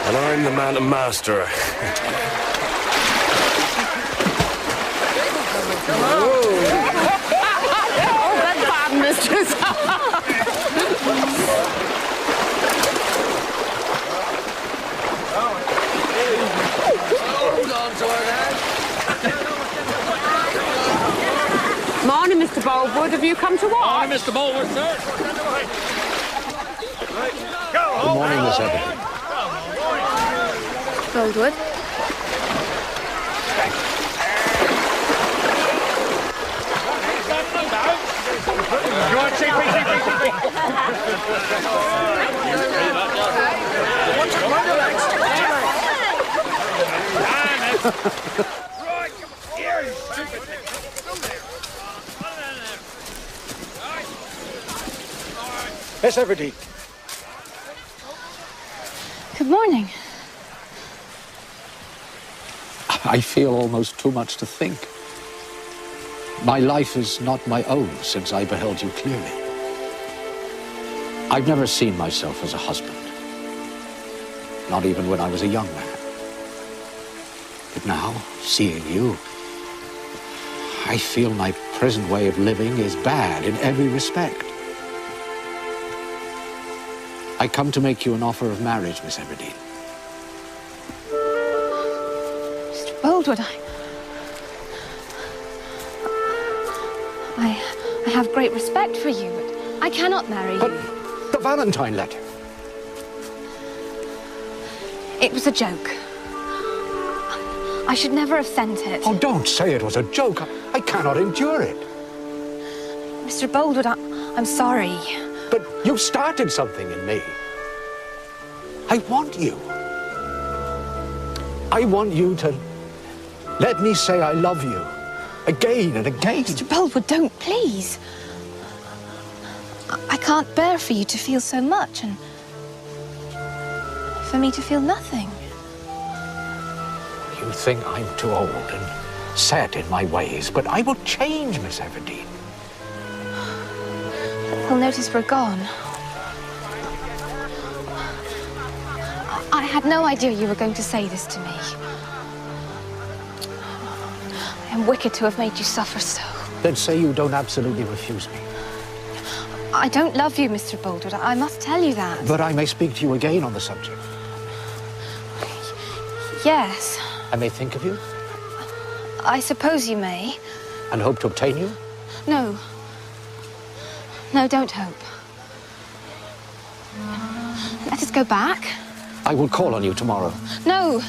And I'm the man to master her. Oh, beg pardon, mistress. Hold on to her, Morning, Mr. Boldwood. Have you come to watch? Morning, Mr. Boldwood, sir. Good morning, Miss Everdeen. Boldwood. Miss Everdeen. Good morning. I feel almost too much to think. My life is not my own since I beheld you clearly. I've never seen myself as a husband, not even when I was a young man. But now, seeing you, I feel my present way of living is bad in every respect. I come to make you an offer of marriage, Miss Everdeen. Mr. Boldwood, I have great respect for you, but I cannot marry you. The Valentine letter. It was a joke. I should never have sent it. Oh, don't say it was a joke. I cannot endure it. Mr. Boldwood, I'm sorry. But you started something in me. I want you. I want you to let me say I love you again and again. Mr. Boldwood, don't, please. I can't bear for you to feel so much and for me to feel nothing. You think I'm too old and set in my ways, but I will change, Miss Everdeen. They'll notice we're gone. I had no idea you were going to say this to me. I am wicked to have made you suffer so. Then say you don't absolutely refuse me. I don't love you, Mr. Boldwood. I must tell you that. But I may speak to you again on the subject. Yes. I may think of you I suppose you may. and hope to obtain you. No. No, don't hope. Let us go back. I will call on you tomorrow. No.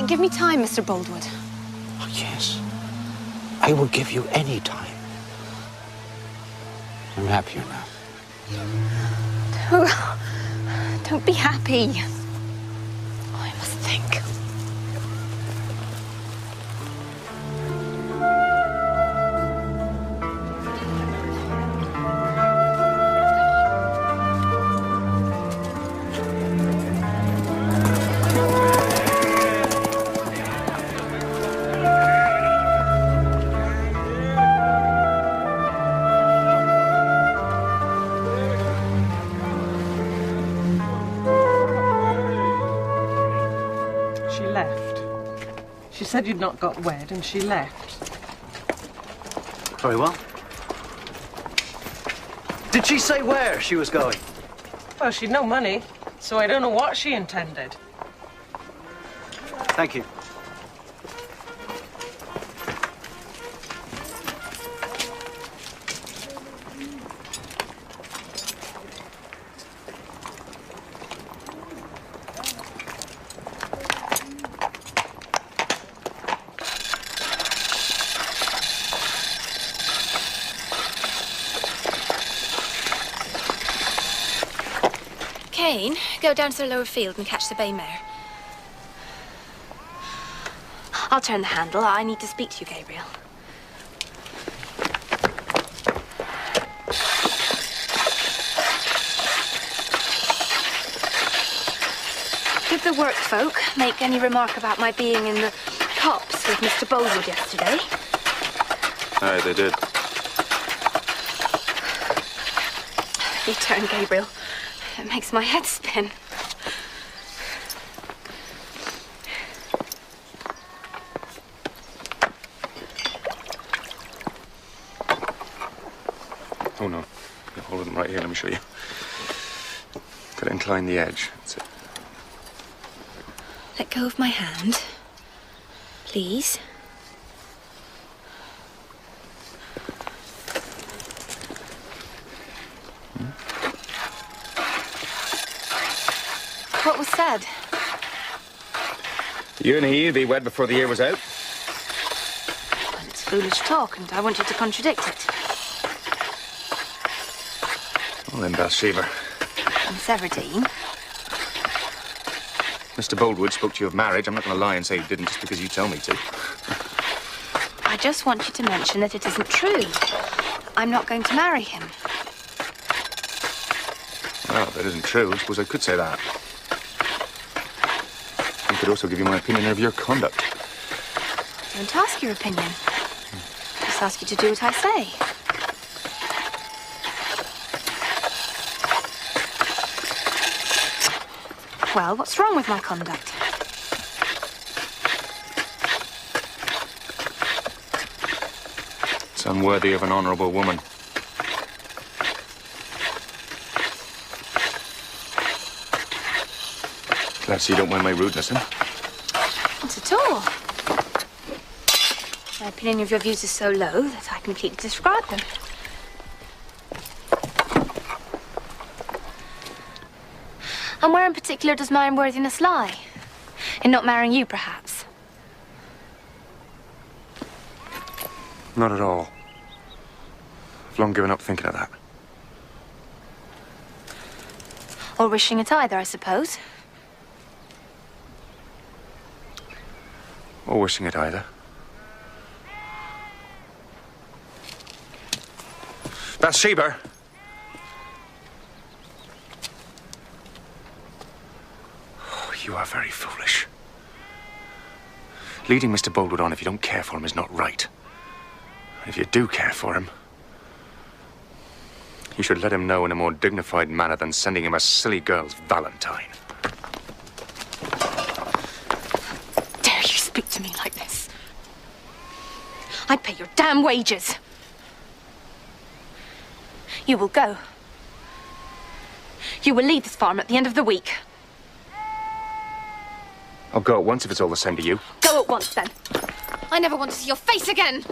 Give me time, Mr. Boldwood. Oh, yes. I will give you any time. I'm happier now. Don't be happy. Oh, I must think. She left. She said you'd not got wed, and she left. Very well. Did she say where she was going? Well, she'd no money, so I don't know what she intended. Thank you. Kane, go down to the lower field and catch the bay mare. I'll turn the handle. I need to speak to you, Gabriel. Did the work folk make any remark about my being in the copse with Mr. Boldwood yesterday? Aye, they did. You turn, Gabriel. It makes my head spin. Oh, no. Get hold of them right here. Let me show you. Gotta incline the edge. That's it. Let go of my hand, please. What was said? You and he'd be wed before the year was out. Well, it's foolish talk, and I want you to contradict it. Well, then, Bathsheba. Miss Everdeen. Mr. Boldwood spoke to you of marriage. I'm not going to lie and say he didn't just because you tell me to. I just want you to mention that it isn't true. I'm not going to marry him. Well, if it isn't true, I suppose I could say that. I could also give you my opinion of your conduct. Don't ask your opinion. Just ask you to do what I say. Well, what's wrong with my conduct? It's unworthy of an honourable woman. Glad you don't mind my rudeness, huh? Not at all. My opinion of your views is so low that I completely disregard them. And where in particular does my unworthiness lie? In not marrying you, perhaps? Not at all. I've long given up thinking of that. Or wishing it either, I suppose. Or wishing it either. Bathsheba! Oh, you are very foolish. Leading Mr. Boldwood on if you don't care for him is not right. And if you do care for him, you should let him know in a more dignified manner than sending him a silly girl's valentine. Dare you speak to me like this? I'd pay your damn wages. You will go. You will leave this farm at the end of the week. I'll go at once if it's all the same to you. Go at once, then. I never want to see your face again.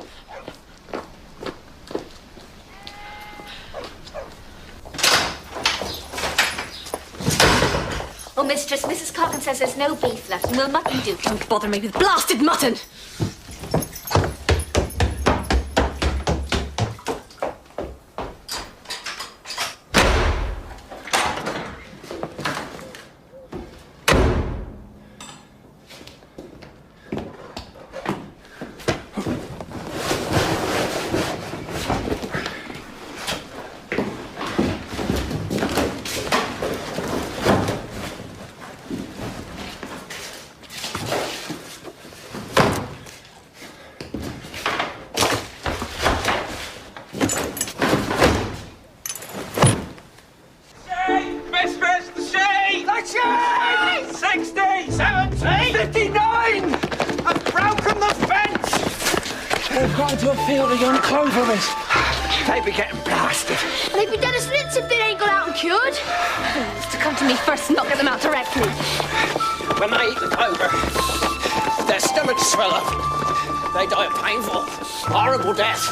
Oh, Mistress, Mrs. Cocken says there's no beef left, and will mutton do? Don't bother me with blasted mutton. To a field of young clover, miss. They'd be getting blasted. They'd be dead as nits if they ain't got out and cured. It's to come to me first and not get them out directly. When they eat the clover, their stomachs swell up. They die a painful, horrible death.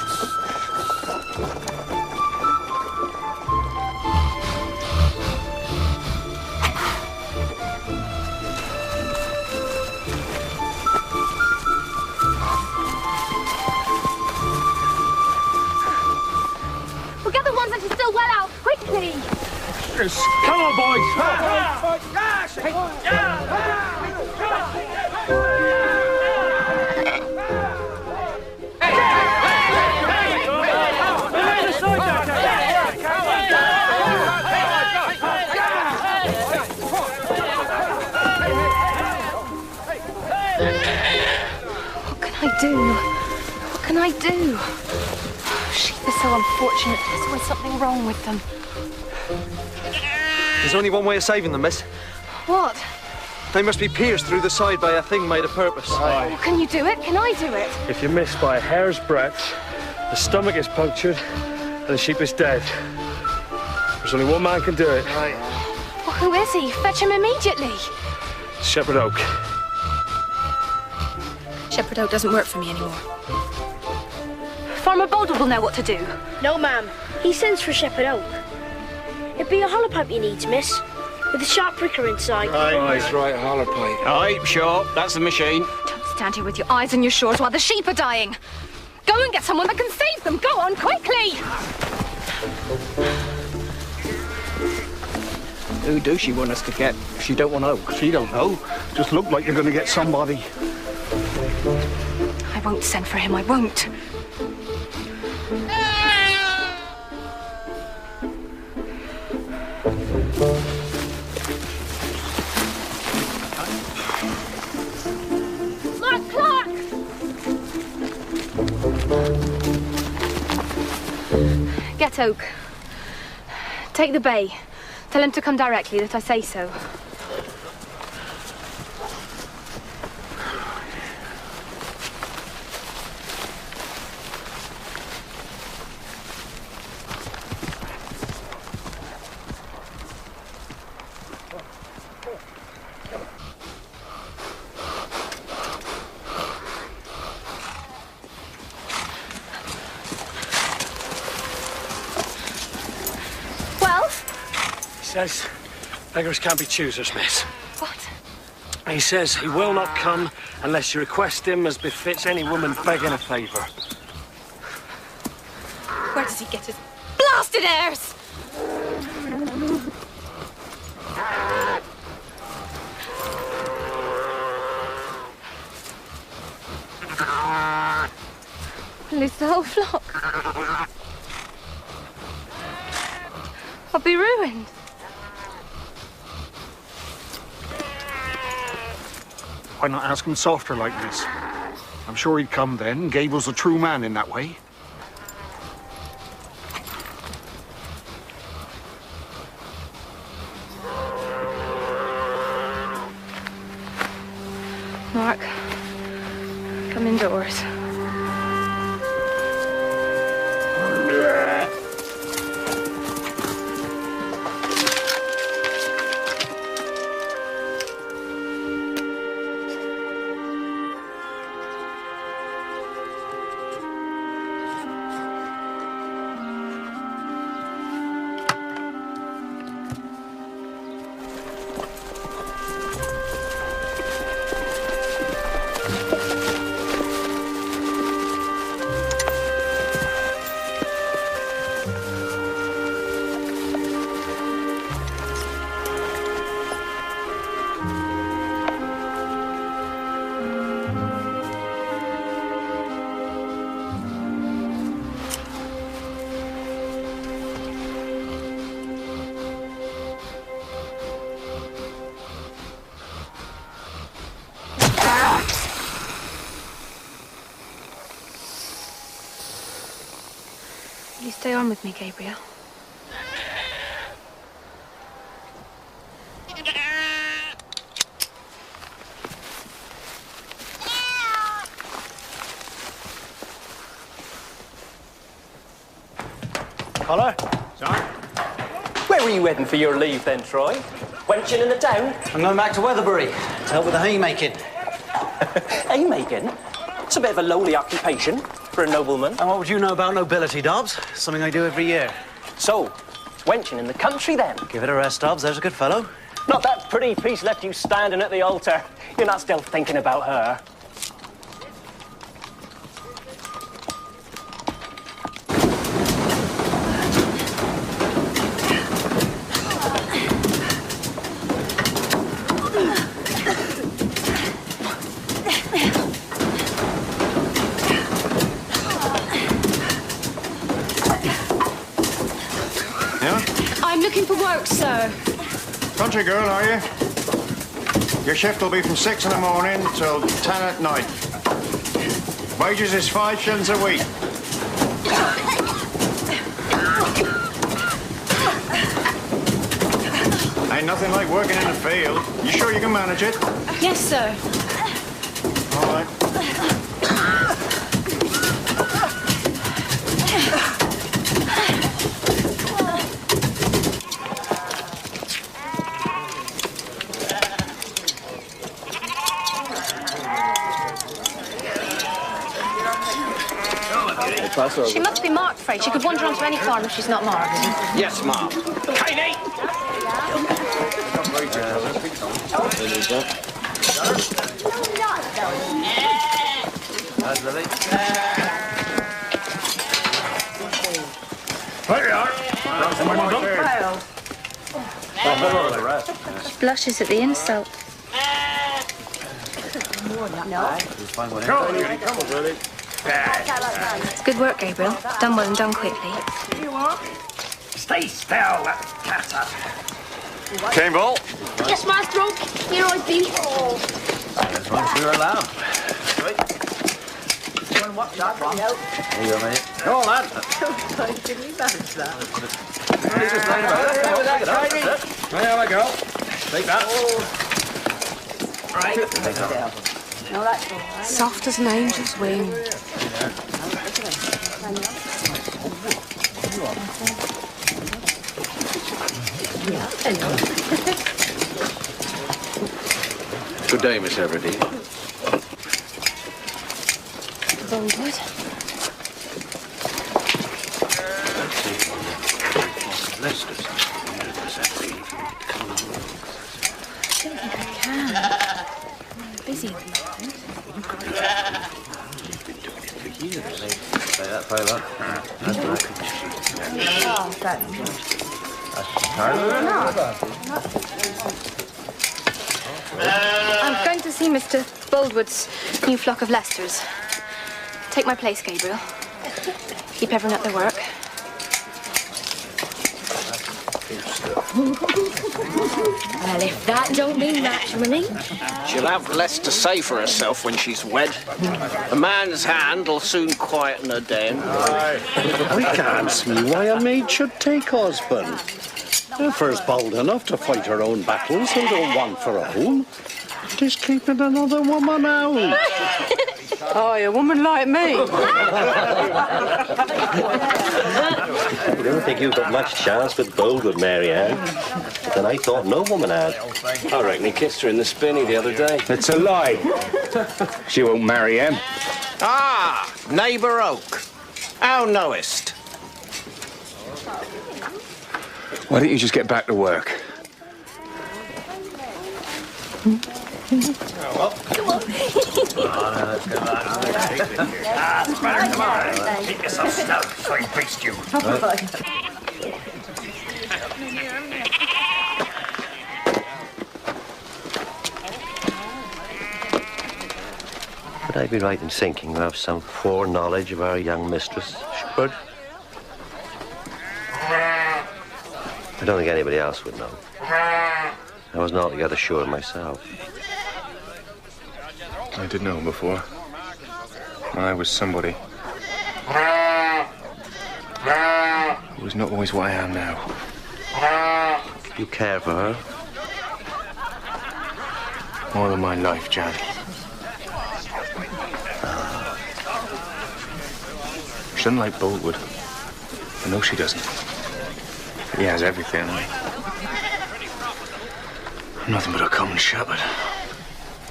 Come on, boys! What can I do? Sheep are so unfortunate. There's always something wrong with them. There's only one way of saving them, miss. What? They must be pierced through the side by a thing made of purpose. Oh, can you do it? Can I do it? If you miss by a hair's breadth, the stomach is punctured and the sheep is dead. There's only one man can do it. Well, who is he? Fetch him immediately. Shepherd Oak. Shepherd Oak doesn't work for me anymore. Farmer Boulder will know what to do. No, ma'am. He sends for Shepherd Oak. It'd be a hollow pipe you need, miss, with a sharp pricker inside. That's right, hollow pipe. Aye, sure. That's the machine. Don't stand here with your eyes on your shores while the sheep are dying. Go and get someone that can save them. Go on, quickly! Who do she want us to get if she don't want Oak? She don't know. Just look like you're going to get somebody. I won't send for him, I won't. Clark! Get Oak. Take the bay. Tell him to come directly, that I say so. Says beggars can't be choosers, miss. What? He says he will not come unless you request him as befits any woman begging a favour. Where does he get his blasted airs? Lose the whole flock. I'll be ruined. Why not ask him softer like this? I'm sure he'd come then. Gable's a true man in that way. Mark, come indoors. You stay on with me, Gabriel. Hello? John? Where were you heading for your leave then, Troy? Wenching in the town? I'm going back to Weatherbury to help with the haymaking. Haymaking? It's a bit of a lowly occupation for a nobleman. And what would you know about nobility, Dobbs? Something I do every year. So, wenching in the country then? Give it a rest, Dobbs. There's a good fellow. Not that pretty piece left you standing at the altar. You're not still thinking about her. Yeah? I'm looking for work, sir. Country girl, are you? Your shift will be from 6 in the morning till 10 at night. Wages is 5 shillings a week. Ain't nothing like working in the field. You sure you can manage it? Yes, sir. All right. She must be marked, Frey. She could wander onto any farm if she's not marked. Yes, ma'am. Katie! There you are. She blushes at the insult. It's good work, Gabriel. Done well and done quickly. Stay still, that catter. Campbell. Yes, Master Oak. Here I be. As long as you're allowed. Right. What's that from? Here you go, mate. Go on, lad. Can you manage that? There we go. Take that. Right. No, that's all right. Soft as an angel's wing. Good day, Miss Everdeen. Boldwood. I don't think I can. I'm busy at the moment. Say that fella. That's right. Oh, thanks. I'm going to see Mr. Boldwood's new flock of Leicesters. Take my place, Gabriel. Keep everyone at their work. Well, if that don't mean matrimony. She'll have less to say for herself when she's wed. A man's hand will soon quieten her down. I can't see why a maid should take husband. If her's bold enough to fight her own battles and don't want for a home, just keeping another woman out. Oh, a woman like me. I don't think you've got much chance with Boldwood, Mary Ann. Than I thought no woman had. I reckon he kissed her in the spinney the other day. It's a lie. She won't marry him. Ah, neighbour Oak. How knowest? Why don't you just get back to work? It's better tomorrow. Keep yourself stout so I beast you. Would I be right in thinking you have some foreknowledge of our young mistress, Shepherd? I don't think anybody else would know. I wasn't altogether sure myself. I did know before. I was somebody. It was not always what I am now. You care for her? More than my life, Jan. She doesn't like Boldwood. I know she doesn't. He has everything. I'm nothing but a common shepherd.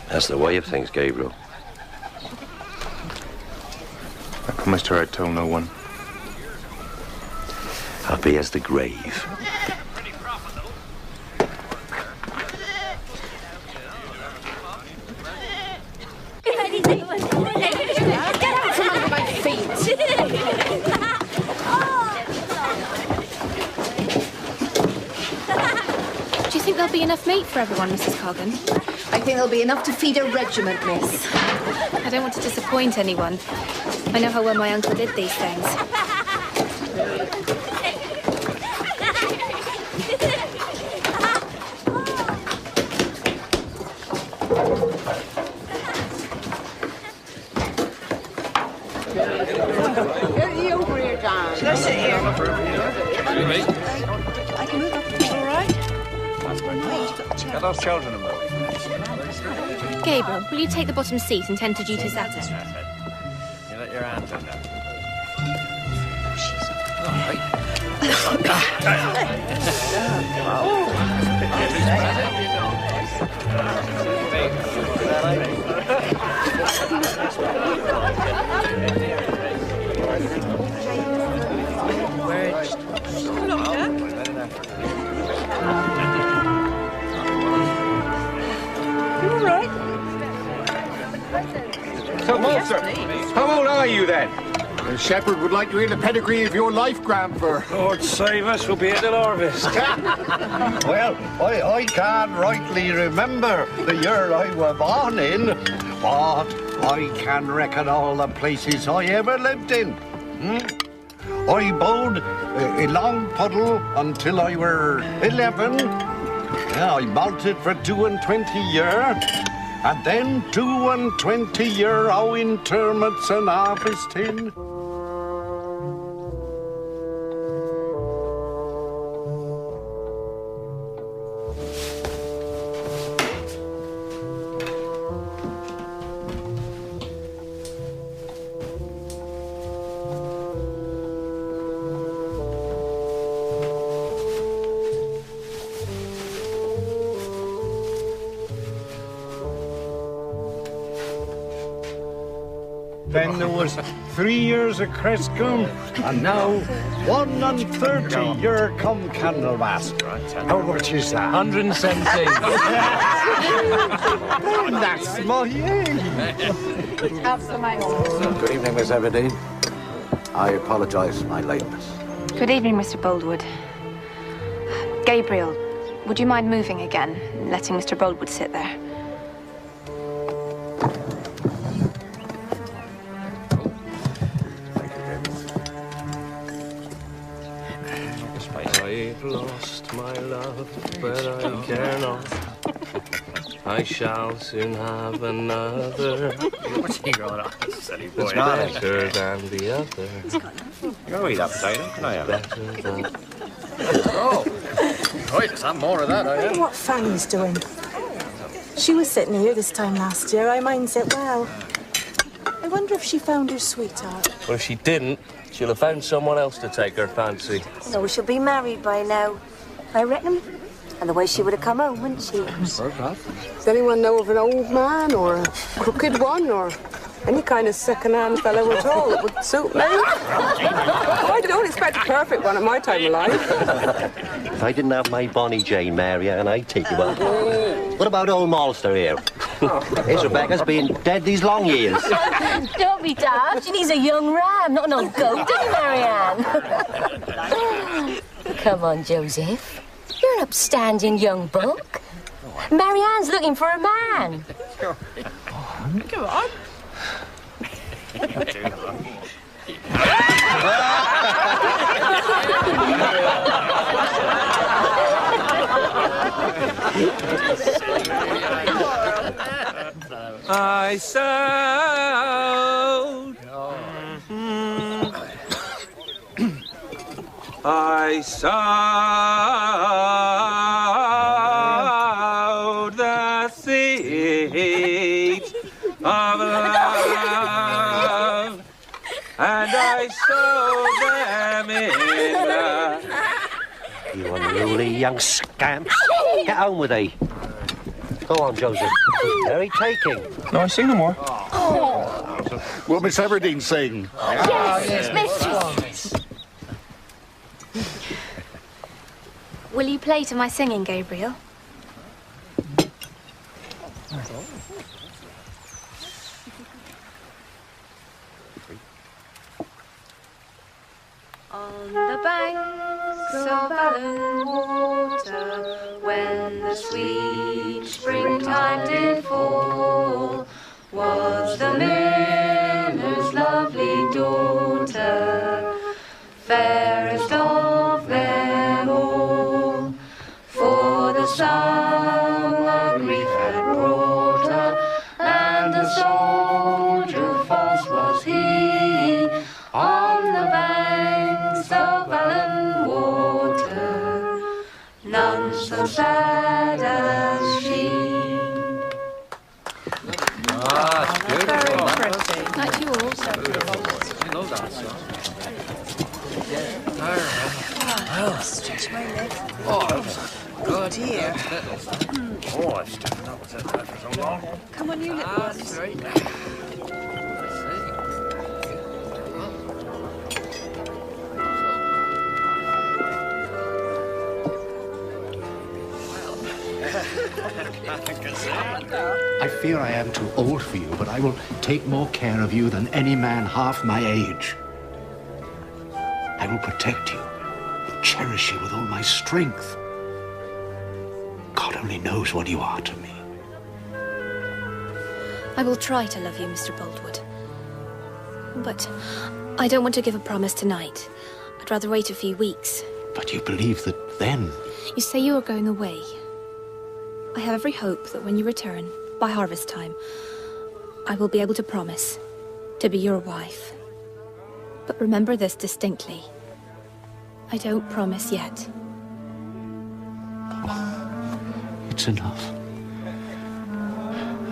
That's the way of things, Gabriel. I promised her I'd tell no one. Happy as the grave. Get out from under my feet! Do you think there'll be enough meat for everyone, Mrs. Coggan? I think there'll be enough to feed a regiment, miss. I don't want to disappoint anyone. I know how well my uncle did these things. Let's sit here. I can move up. All right. Get those children a move. Gabriel, will you take the bottom seat and tend to duties at it? You let your hands on that. So, Master, how old are you then? The shepherd would like to hear the pedigree of your life, Grandfer. Lord save us, we'll be at the harvest. Well, I can't rightly remember the year I was born in, but I can reckon all the places I ever lived in. I bode in Longpuddle until I were 11. Yeah, I malted for 22 years. And then 22 year out interments and harvesting. Then there was 3 years of Crescombe, and now 130 year come Candlemas. How much is that? 117. That's my age. Have some ice. Good evening, Miss Everdeen. I apologise for my lateness. Good evening, Mr. Boldwood. Gabriel, would you mind moving again, letting Mr. Boldwood sit there? I've lost my love, but I care not. I shall soon have another. What's he going on, silly boy? It's better than the other. You gonna eat that potato? Can I have it? Oh, Right, let's have more of that, I wonder what Fanny's doing. She was sitting here this time last year. I minds it well. I wonder if she found her sweetheart. Well, if she didn't, she'll have found someone else to take her fancy. So she'll be married by now, I reckon. And the way she would have come home, wouldn't she? Does anyone know of an old man or a crooked one or any kind of second-hand fellow at all that would suit me? I don't expect a perfect one at my time of life. If I didn't have my Bonnie Jane, Marianne, I'd take you up. What about old Malster here? His Rebecca's been dead these long years. Don't be daft. She needs a young ram, not an old goat, do you, Marianne? Come on, Joseph. You're an upstanding young buck. Marianne's looking for a man. Come on. I sowed. I sowed the seeds of love, and I sowed them in the... You unruly young scamps. Get on with thee. Go on, Joseph. Very taking. No, I sing no more. Will Miss Everdeen sing? Yes, mistress. Will you play to my singing, Gabriel? On the banks of Allen Water, when the sweet springtime did fall, was the miller's lovely daughter, fairest of them all. For the summer grief had brought her, and a soldier false was he, on the bank so sad as she. Ah, it's beautiful. Very pretty. Like yours. I love that song. Oh, stretch my legs. Good. Dear. Oh, I've stiffened up with that for so long. Come on, you little ones. I fear I am too old for you, but I will take more care of you than any man half my age. I will protect you, cherish you with all my strength. God only knows what you are to me. I will try to love you, Mr. Boldwood. But I don't want to give a promise tonight. I'd rather wait a few weeks. But you believe that then... You say you are going away. I have every hope that when you return, by harvest time, I will be able to promise to be your wife. But remember this distinctly. I don't promise yet. It's enough.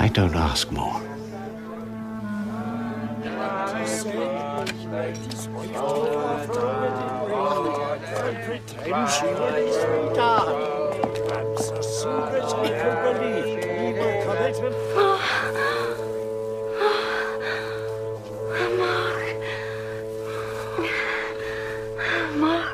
I don't ask more. Pretend she was dark. Perhaps as soon as I could believe we were committed. Mark.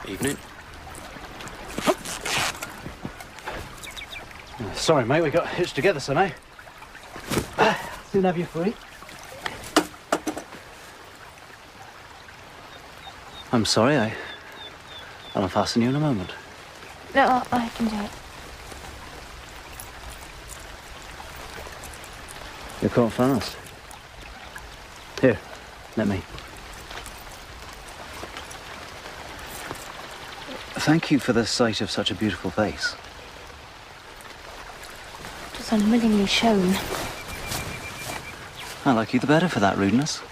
Evening. Sorry, mate, we got hitched together somehow. Soon have you free. I'm sorry, I'll unfasten you in a moment. No, I can do it. You're caught fast. Here, let me. Thank you for the sight of such a beautiful face. It was unwillingly shown. I like you the better for that rudeness.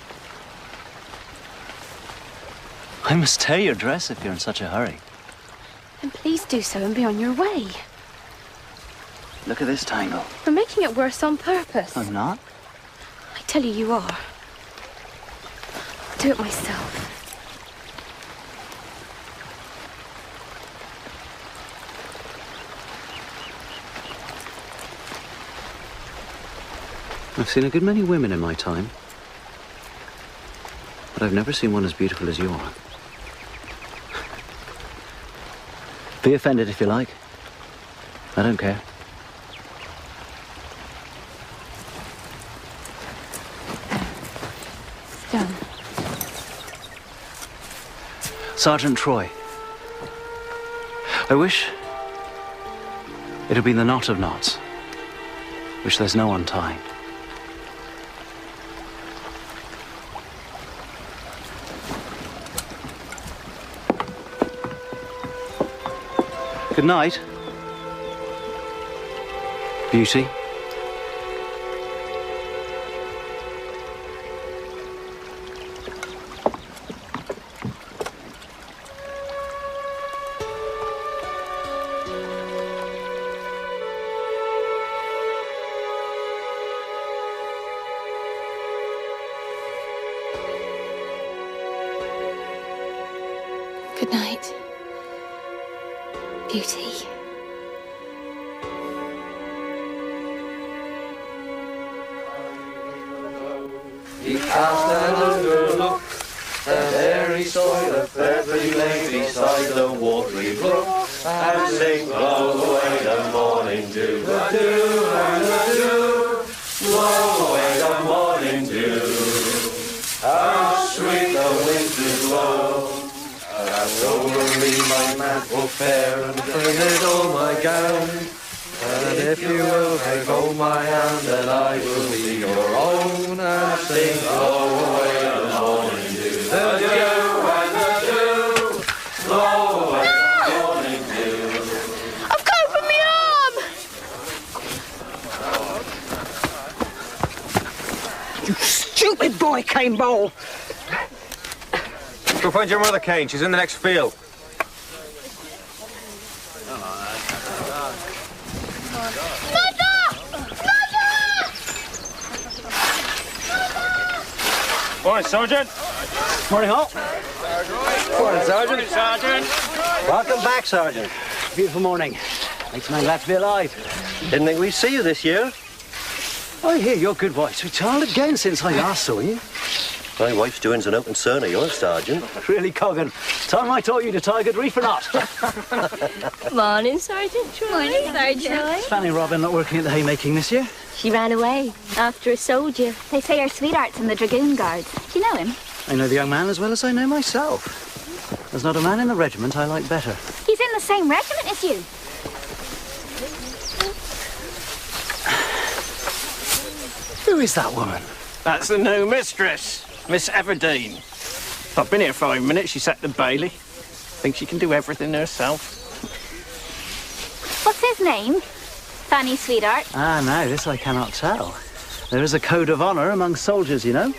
I must tear your dress if you're in such a hurry. Then please do so and be on your way. Look at this tangle. You're making it worse on purpose. I'm not. I tell you, you are. I'll do it myself. I've seen a good many women in my time, but I've never seen one as beautiful as you are. Be offended if you like. I don't care. Done. Sergeant Troy. I wish it had been the knot of knots, which there's no untying. Good night, Beauty. Good night, Beauty. He cast an underlook, and there he saw the fair pretty lady beside the watery brook. and sing, blow away the morning dew. A dew and a dew, blow away the morning dew. How sweet the wind to blow. Pass over me my mantle fair and bring it on my gown. And if you will take hold my hand, then I will be your own and sing, blow away the morning dew. The dew and the dew, blow away the morning dew. I've cut open my arm! You stupid boy, Cane Bowl! Go find your mother, Kane. She's in the next field. Morning, Sergeant. Morning, Hall. Morning, Sergeant. Sergeant. Welcome back, Sergeant. Beautiful morning. Makes a man glad to be alive. Didn't think we'd see you this year. I hear your good voice retired again since I last saw you. My wife's doing's an open son of yours, Sergeant. Really, Coggan. Time I taught you to tie a good reef or not. Morning, Sergeant Troy. Morning, Sergeant. Is Fanny Robin not working at the haymaking this year? She ran away after a soldier. They say her sweetheart's in the Dragoon Guards. Do you know him? I know the young man as well as I know myself. There's not a man in the regiment I like better. He's in the same regiment as you. Who is that woman? That's the new mistress, Miss Everdeen. I've been here 5 minutes. She set the bailey. Thinks she can do everything herself. What's his name? Fanny Sweetheart. Ah, now, this I cannot tell. There is a code of honour among soldiers, you know.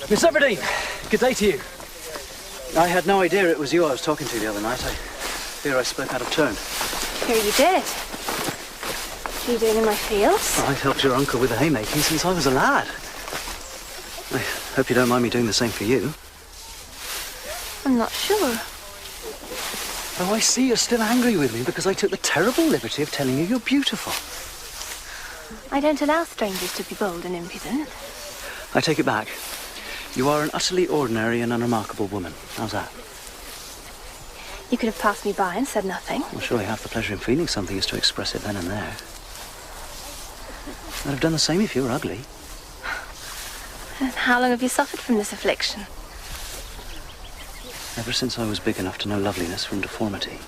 Miss Everdeen, good day to you. I had no idea it was you I was talking to the other night. I fear I spoke out of turn. Here you did. What are you doing in my fields? Well, I've helped your uncle with the haymaking since I was a lad. I hope you don't mind me doing the same for you. I'm not sure. Oh, I see you're still angry with me because I took the terrible liberty of telling you you're beautiful. I don't allow strangers to be bold and impudent. I take it back. You are an utterly ordinary and unremarkable woman. How's that? You could have passed me by and said nothing. Well, surely half the pleasure in feeling something is to express it then and there. I'd have done the same if you were ugly. And how long have you suffered from this affliction? Ever since I was big enough to know loveliness from deformity.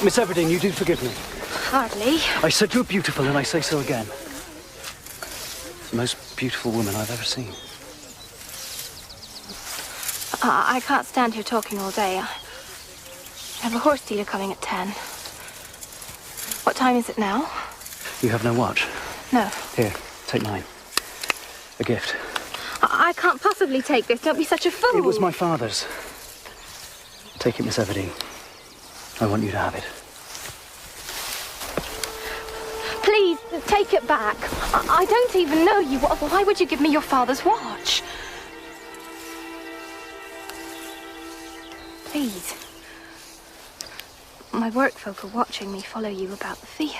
Miss Everdeen, you do forgive me. Hardly. I said you're beautiful, and I say so again. The most beautiful woman I've ever seen. I can't stand here talking all day. I have a horse dealer coming at 10. What time is it now? You have no watch? No. Here, take mine. A gift. I can't possibly take this. Don't be such a fool. It was my father's. Take it, Miss Everdeen. I want you to have it. Please, take it back. I don't even know you. Why would you give me your father's watch? Please. My work folk are watching me follow you about the field.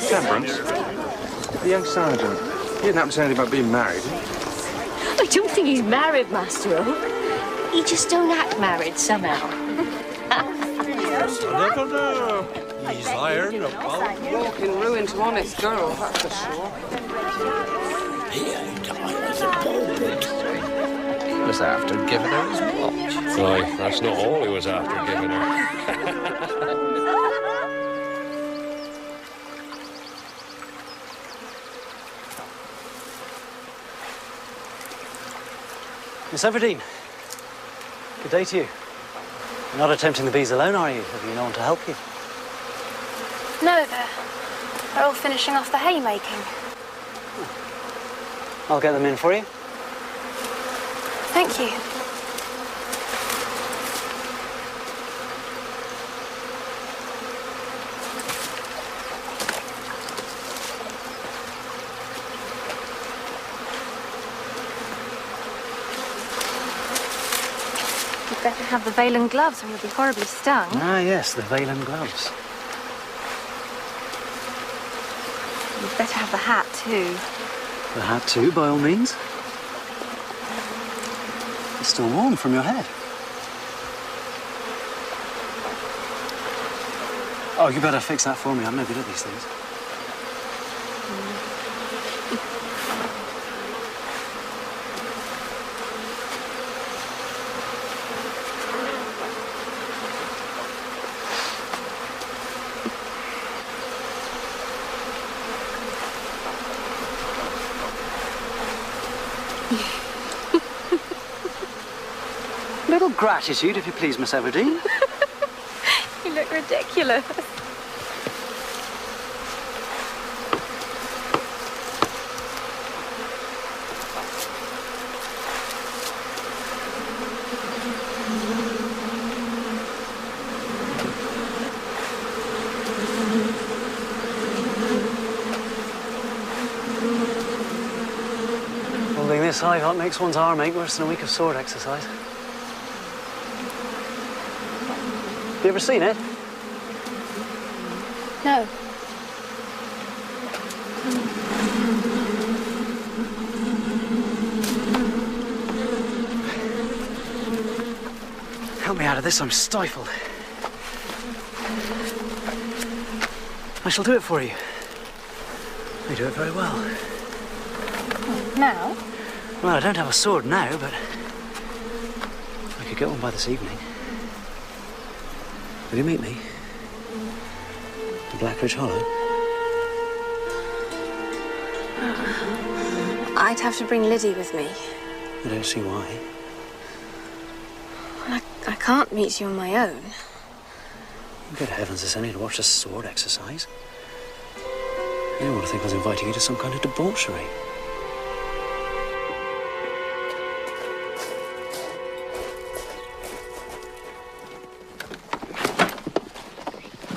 Temperance, the young sergeant, he didn't happen to say anything about being married. I don't think he's married, Master O. He just don't act married somehow. He's iron about. Walking ruin to honest girl, that's for sure. He ain't dying as a pulpit. He was after giving her his watch. Aye, that's not all he was after giving her. Miss Everdeen, good day to you. You're not attempting the bees alone, are you? Have you no one to help you? No, They're all finishing off the haymaking. I'll get them in for you. Thank you. You'd better have the Valen gloves or you'll be horribly stung. Ah, yes, the Valen gloves. You'd better have the hat, too. The hat too, by all means. It's still warm from your head. Oh, you better fix that for me. I'm no good at these things. Little gratitude, if you please, Miss Everdeen. You look ridiculous. Holding this high up makes one's arm ache worse than a week of sword exercise. You ever seen it? No. Help me out of this, I'm stifled. I shall do it for you. You do it very well. Now? Well, I don't have a sword now, but I could get one by this evening. Will you meet me? In Blackridge Hollow? I'd have to bring Liddy with me. I don't see why. Well, I can't meet you on my own. Good heavens, there's only to watch a sword exercise. You don't want to think I was inviting you to some kind of debauchery.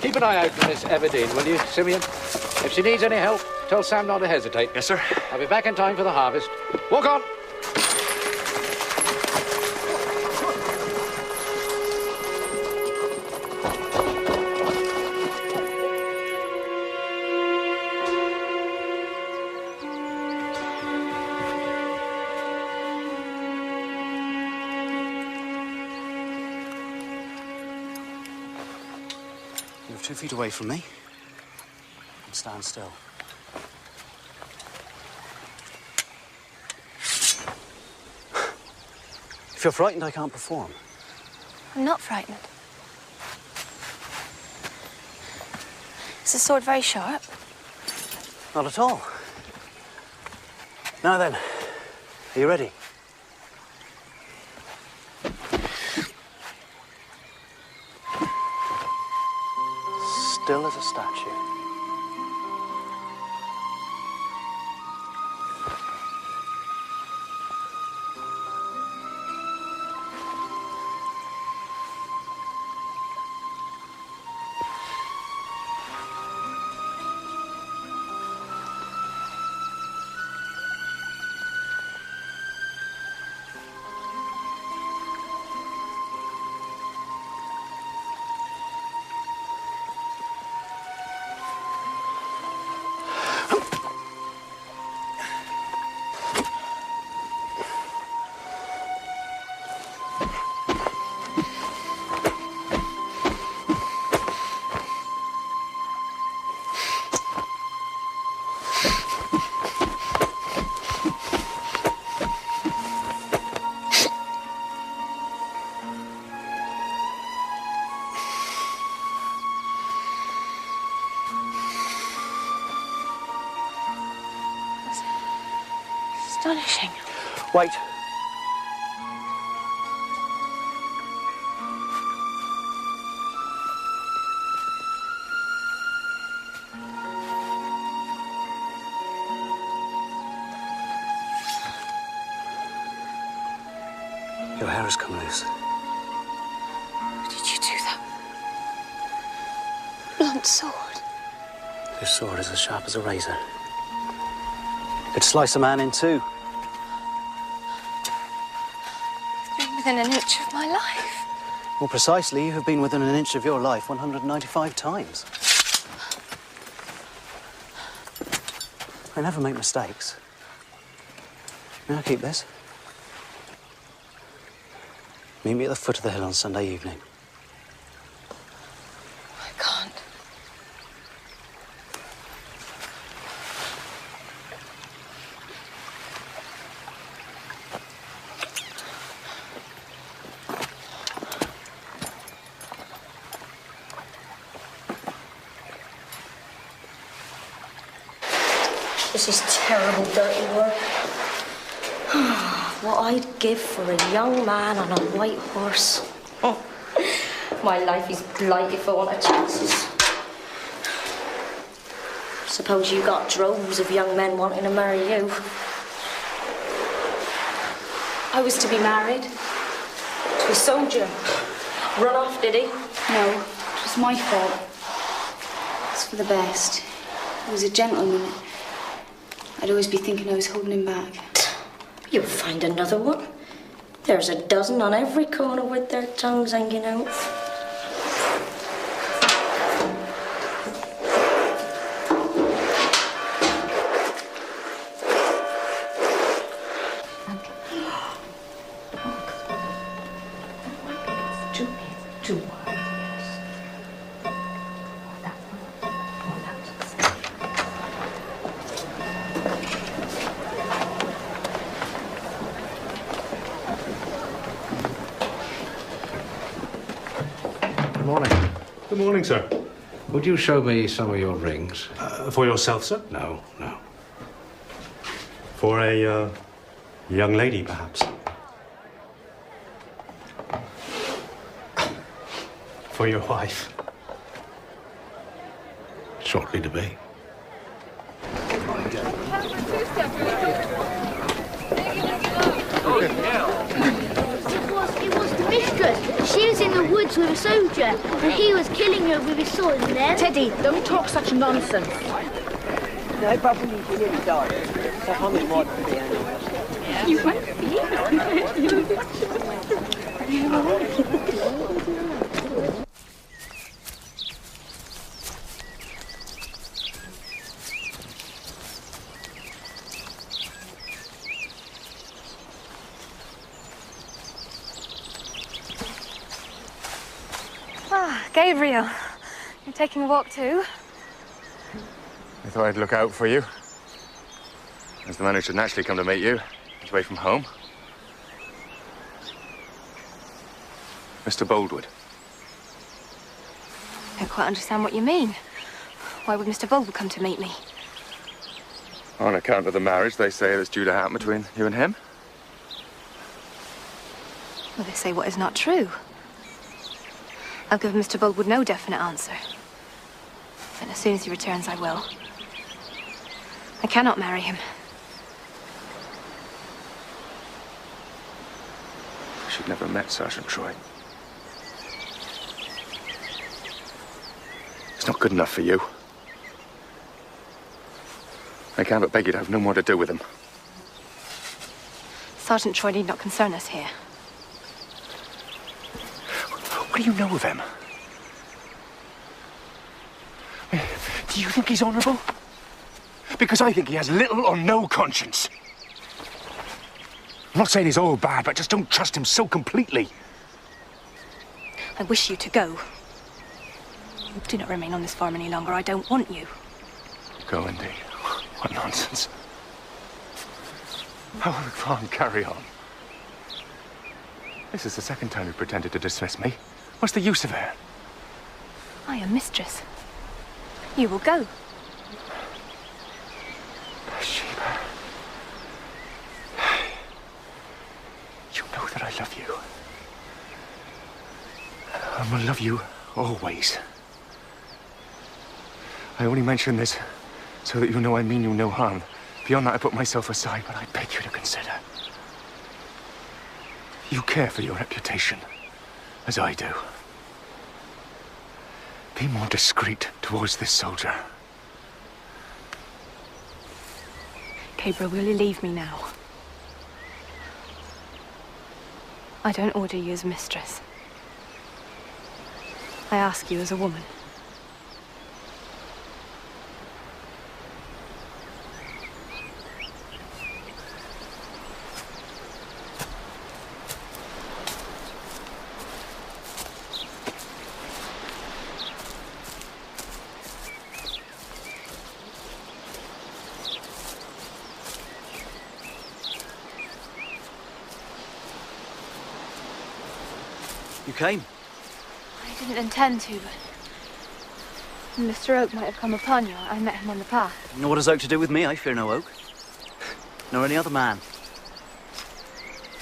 Keep an eye out for Miss Everdeen, will you, Simeon? If she needs any help, tell Sam not to hesitate. Yes, sir. I'll be back in time for the harvest. Walk on! Move 2 feet away from me and stand still. If you're frightened, I can't perform. I'm not frightened. Is the sword very sharp? Not at all. Now then, are you ready? Still as a statue. Astonishing. Wait. Your hair has come loose. Did you do that? Blunt sword. Your sword is as sharp as a razor. It could slice a man in two. It's been within an inch of my life. More precisely, you have been within an inch of your life 195 times. I never make mistakes. May I keep this? Meet me at the foot of the hill on Sunday evening. I can't. This is terrible, dirty work. What I'd give for a young man on a white horse. My life is blighted for want of chances. Suppose you got droves of young men wanting to marry you. I was to be married to a soldier. Run off, did he? No, it was my fault. It's for the best. He was a gentleman. I'd always be thinking I was holding him back. You'll find another one. There's a dozen on every corner with their tongues hanging out. Too wide, yes. That one. Good morning. Good morning, sir. Would you show me some of your rings? For yourself, sir? No, no. For a young lady, perhaps? For your wife? Shortly to be. It was the mistress. She was in the woods with a soldier, and he was killing her with his sword, and then... Teddy, don't talk such nonsense. No problem, you nearly died. So how many more to be anyway? You won't Ah, Gabriel. You're taking a walk too? I thought I'd look out for you. As the man who should naturally come to meet you, is away from home. Mr. Boldwood. I don't quite understand what you mean. Why would Mr. Boldwood come to meet me? On account of the marriage they say that's due to happen between you and him. Well, they say what is not true. I'll give Mr. Boldwood no definite answer. And as soon as he returns, I will. I cannot marry him. She'd never met Sergeant Troy. It's not good enough for you. I can't but beg you to have no more to do with him. Sergeant Troy need not concern us here. What do you know of him? Do you think he's honourable? Because I think he has little or no conscience. I'm not saying he's all bad, but just don't trust him so completely. I wish you to go. Do not remain on this farm any longer. I don't want you. Go indeed. What nonsense. How will the farm carry on? This is the second time you pretended to dismiss me. What's the use of it? I am mistress. You will go. Bathsheba. You know that I love you. I will love you always. I only mention this so that you know I mean you no harm. Beyond that, I put myself aside, but I beg you to consider. You care for your reputation, as I do. Be more discreet towards this soldier. Gabriel, will you leave me now? I don't order you as mistress. I ask you as a woman. You came? I didn't intend to, but Mr. Oak might have come upon you. I met him on the path. You know what has Oak to do with me? I fear no Oak. Nor any other man.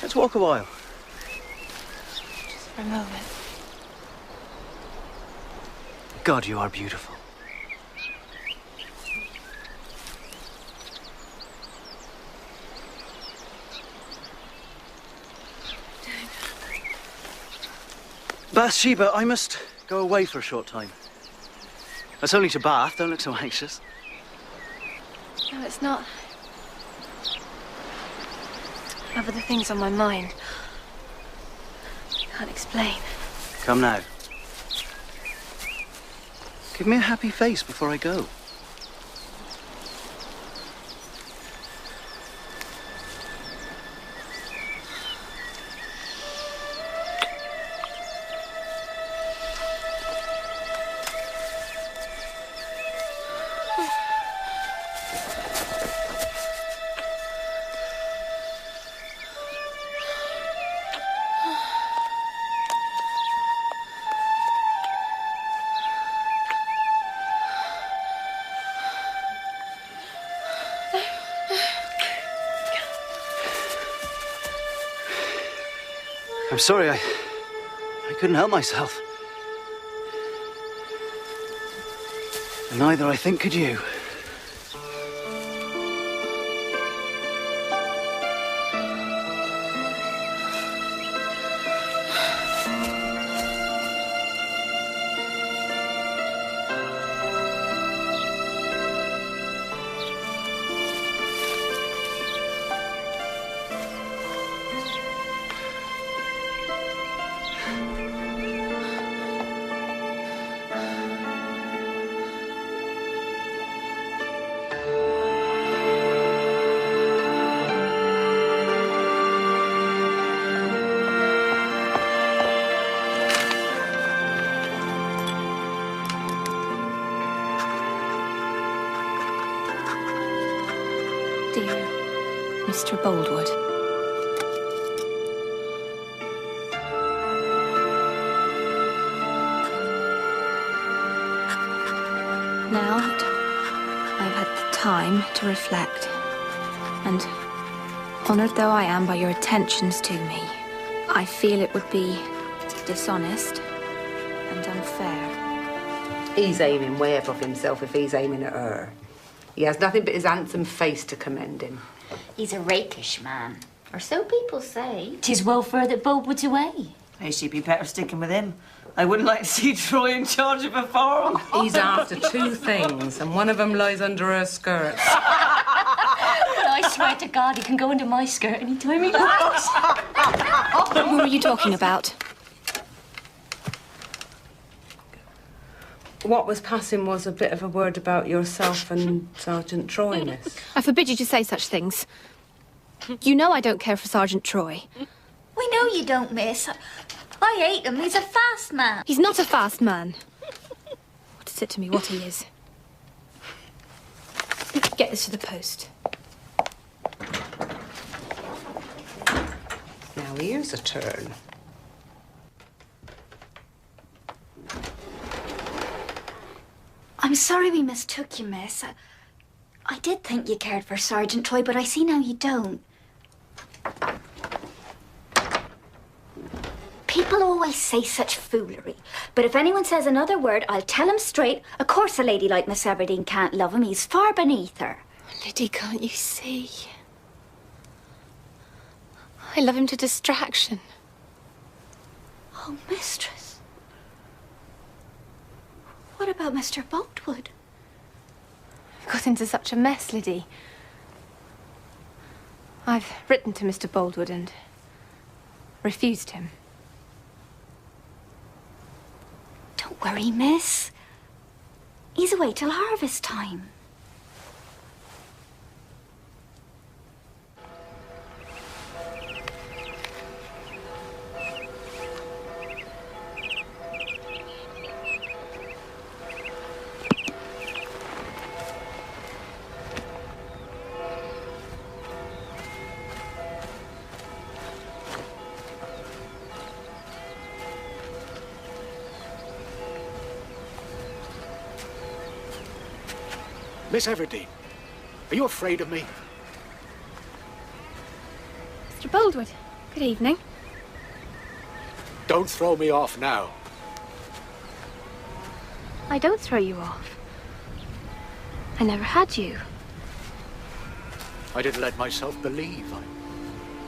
Let's walk a while. Just for a moment. God, you are beautiful. Bathsheba, I must go away for a short time. It's only to Bath, don't look so anxious. No, it's not. I have other things on my mind. I can't explain. Come now. Give me a happy face before I go. I'm sorry, I couldn't help myself. And neither, I think, could you. Dear Mr. Boldwood. Now that I've had the time to reflect, and honoured though I am by your attentions to me, I feel it would be dishonest and unfair. He's aiming way above himself if he's aiming at her. He has nothing but his handsome face to commend him. He's a rakish man, or so people say. 'Tis well further Boldwood's away. Hey, she'd be better sticking with him. I wouldn't like to see Troy in charge of a farm. He's after two things, and one of them lies under her skirt. Well, I swear to God, he can go into my skirt any time he likes. Who were you talking about? What was passing was a bit of a word about yourself and Sergeant Troy, miss. I forbid you to say such things. You know I don't care for Sergeant Troy. We know you don't, miss. I hate him. He's a fast man. He's not a fast man. What is it to me what he is? Get this to the post. Now here's a turn. I'm sorry we mistook you, miss. I did think you cared for Sergeant Troy, but I see now you don't. People always say such foolery, but if anyone says another word, I'll tell him straight. Of course a lady like Miss Everdeen can't love him. He's far beneath her. Liddy, can't you see? I love him to distraction. Oh, mistress. What about Mr. Boltwood? I've got into such a mess, Liddy. I've written to Mr. Boltwood and refused him. Don't worry, miss. He's away till harvest time. Miss Everdeen, are you afraid of me? Mr. Boltwood, good evening. Don't throw me off now. I don't throw you off. I never had you. I didn't let myself believe.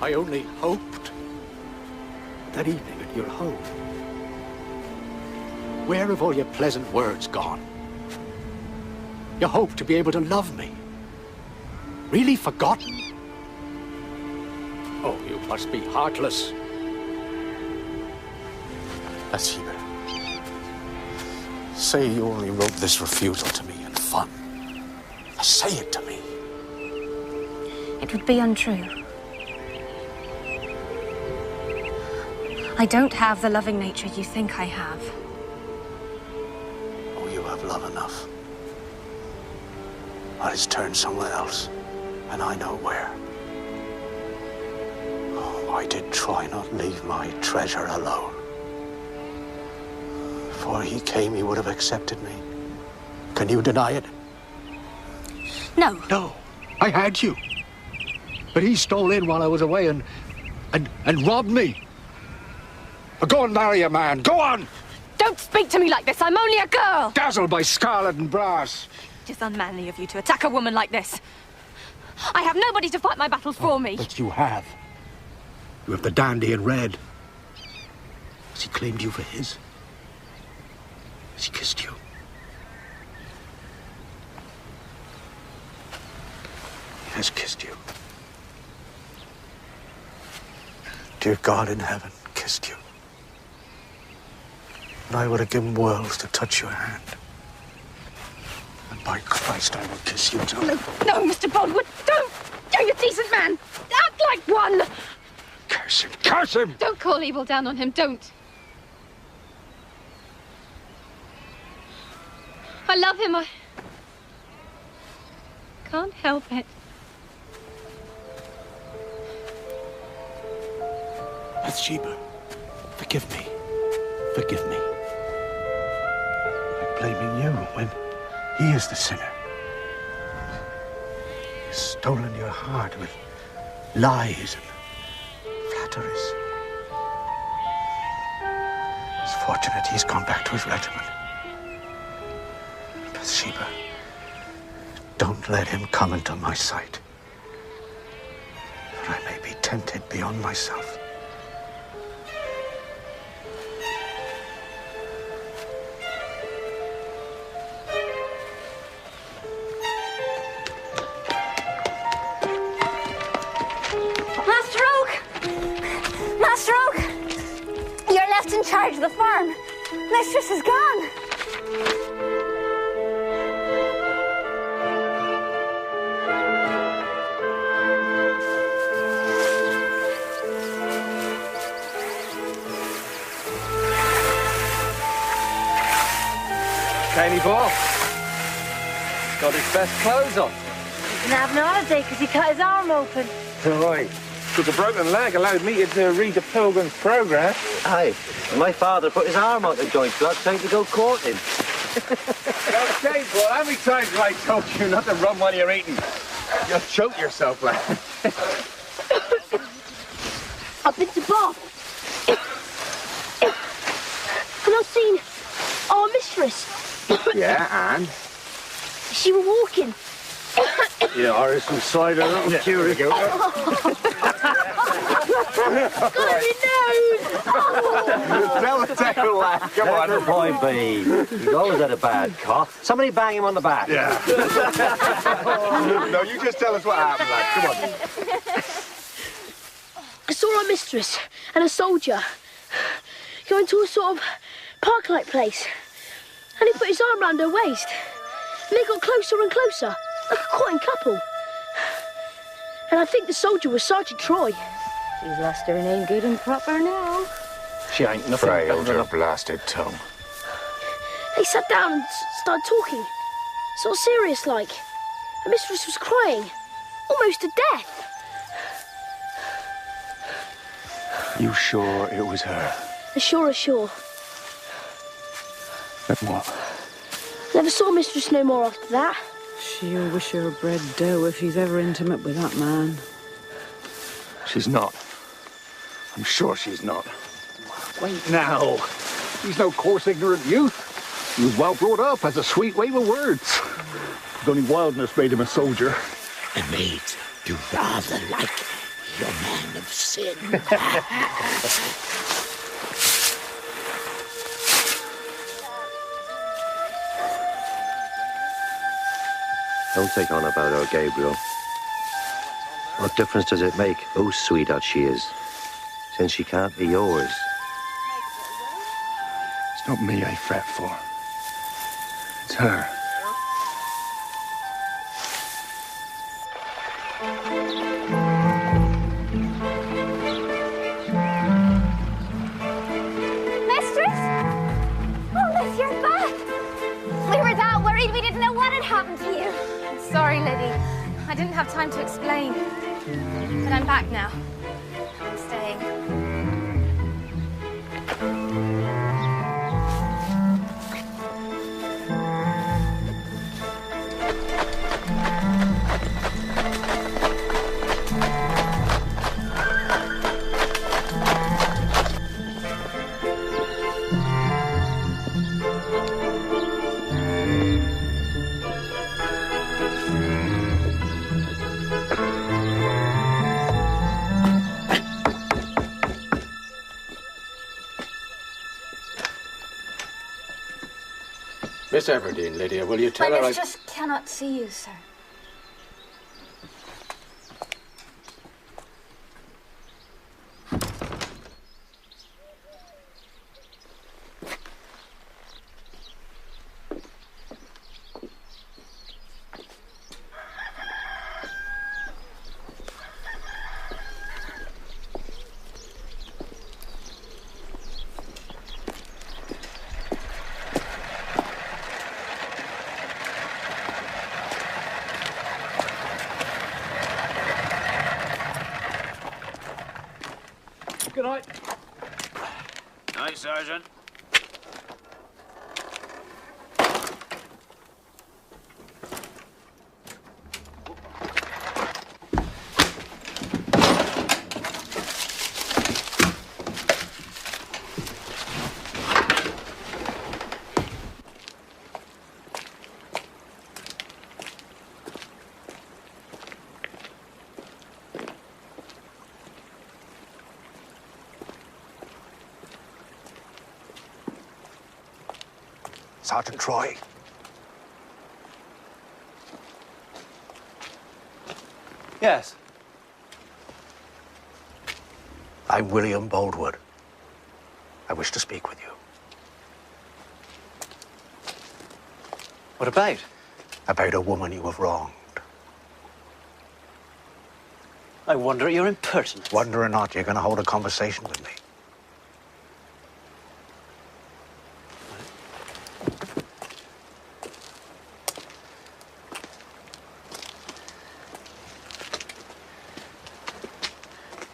I only hoped. That evening at your home. Where have all your pleasant words gone? You hope to be able to love me. Really forgotten? Oh, you must be heartless. Bathsheba, say you only wrote this refusal to me in fun. Say it to me. It would be untrue. I don't have the loving nature you think I have. Oh, you have love enough. But it's turned somewhere else, and I know where. Oh, I did try not leave my treasure alone. Before he came, he would have accepted me. Can you deny it? No. No, I had you. But he stole in while I was away and robbed me. Go and marry a man, go on! Don't speak to me like this, I'm only a girl! Dazzled by scarlet and brass. It is unmanly of you to attack a woman like this. I have nobody to fight my battles for me. But you have. You have the dandy in red. Has he claimed you for his? Has he kissed you? He has kissed you. Dear God in heaven, kissed you. And I would have given worlds to touch your hand. And by Christ, I will kiss you too. No, Mr. Boltwood, don't! You're a decent man! Act like one! Curse him! Curse him! Don't call evil down on him, don't. I love him, I can't help it. Bathsheba, forgive me. Forgive me. I'm blaming you when he is the sinner. He's stolen your heart with lies and flatteries. It's fortunate he's gone back to his regiment. Bathsheba, don't let him come into my sight. For I may be tempted beyond myself. In charge of the farm. Mistress is gone. Caney Boss. Got his best clothes on. He can have no holiday because he cut his arm open. Right. Because a broken leg allowed me to read the Pilgrim's Progress. Aye. My father put his arm out the joint so that's time to go courting. Okay, Paul, how many times have I told you not to run while you're eating? You'll choke yourself, lad. I've been to Bath. And I've seen our mistress. Yeah, and? She was walking. Yeah, there's some cider. Here we go. Tell the tackle, lad. Come on. Let the boy be. He's always had a bad cough. Somebody bang him on the back. Yeah. No, you just tell us what happened, lad. Come on. I saw our mistress and a soldier going to a sort of park-like place. And he put his arm round her waist. And they got closer and closer, like a courting couple. And I think the soldier was Sergeant Troy. She's lost her name good and proper now. She ain't nothing Pray better hold than your a... blasted tongue. They sat down and started talking, sort of serious-like. The mistress was crying, almost to death. You sure it was her? As sure as sure. Then what? Never saw mistress no more after that. She'll wish her bread dough if she's ever intimate with that man. She's not. I'm sure she's not. Wait now. He's no coarse, ignorant youth. He was well brought up, has a sweet way with words. His only wildness made him a soldier. And made you rather like your man of sin. Don't take on about her, Gabriel. What difference does it make whose sweetheart she is, since she can't be yours? It's not me I fret for. It's her. Mistress? Oh, miss, you're back. We were that worried we didn't know what had happened to you. Sorry, Liddy. I didn't have time to explain. But I'm back now. I'm staying. Miss Everdeen, Lydia, will you tell My her mistress cannot see you, sir. Good night. Night, Sergeant. Sergeant Troy. Yes. I'm William Boldwood. I wish to speak with you. What about? About a woman you have wronged. I wonder at your impertinence. Wonder or not, you're going to hold a conversation with me.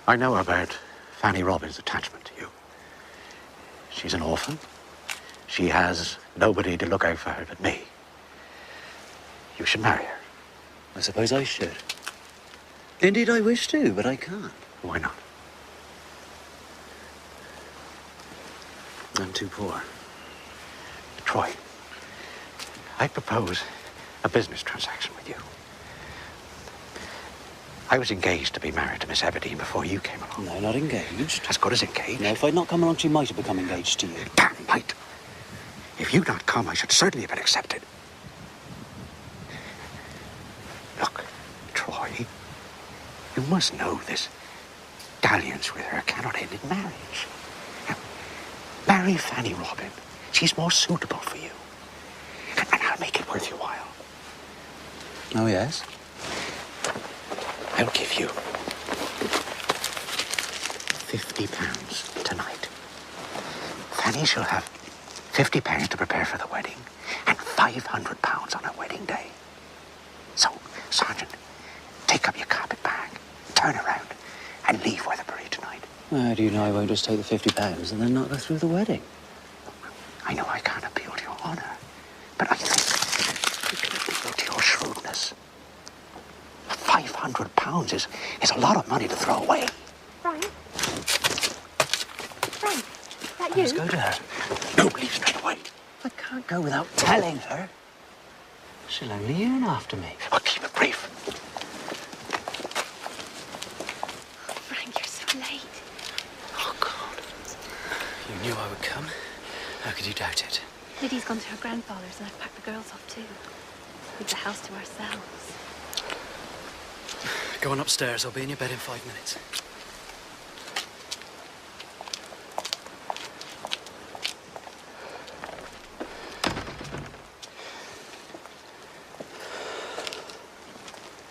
I know about Fanny Robbins' attachment to you. She's an orphan. She has nobody to look out for her but me. You should marry her. I suppose I should. Indeed, I wish to, but I can't. Why not? I'm too poor. Troy, I propose a business transaction with you. I was engaged to be married to Miss Everdeen before you came along. No, not engaged. As good as engaged. No, if I'd not come along, she might have become engaged to you. Damn right. If you'd not come, I should certainly have been accepted. Look, Troy, you must know this dalliance with her cannot end in marriage. Now, marry Fanny Robin. She's more suitable for you. And I'll make it worth your while. Oh, yes? I'll give you £50 tonight. Fanny shall have £50 to prepare for the wedding and £500 on her wedding day. So, Sergeant, take up your carpet bag, turn around, and leave Weatherbury tonight. How do you know I won't just take the £50 and then not go through the wedding? I know I can't appeal to your honour, but I think you can appeal to your shrewdness. £500 is a lot of money to throw away. Frank? Frank, is that you? Let's go to her. No, leave straight away. I can't go without telling her. She'll only yearn after me. I'll keep it brief. Frank, you're so late. Oh, God. You knew I would come. How could you doubt it? Lydia's gone to her grandfather's and I've packed the girls off too. With the house to ourselves. Go on upstairs. I'll be in your bed in 5 minutes.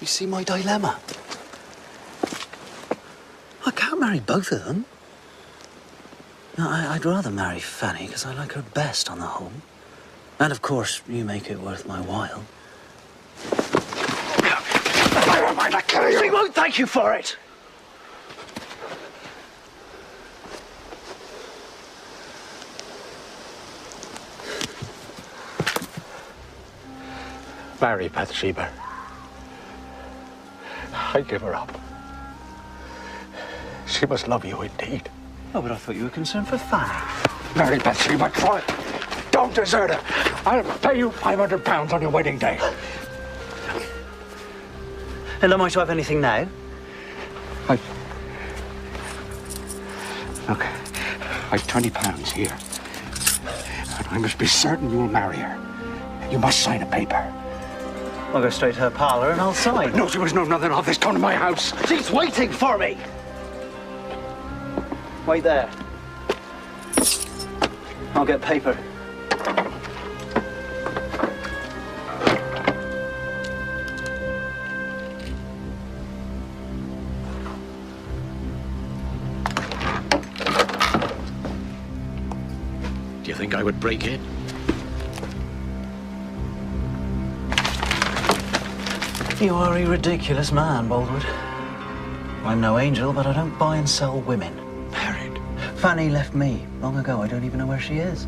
You see my dilemma? I can't marry both of them. No, I'd rather marry Fanny, because I like her best on the whole. And, of course, you make it worth my while. I don't mind, I kill you. She won't thank you for it. Marry Bathsheba. I give her up. She must love you indeed. Oh, but I thought you were concerned for Fanny. Marry Bathsheba, Troy. Don't desert her. I'll pay you £500 on your wedding day. And am I to have anything now? Look, I've £20 here. And I must be certain you'll marry her. You must sign a paper. I'll go straight to her parlour and I'll sign. No, she must know nothing of this. Come to my house. She's waiting for me. Wait there. I'll get paper. Do you think I would break in? You are a ridiculous man, Baldwood. I'm no angel, but I don't buy and sell women. Married? Fanny left me long ago. I don't even know where she is.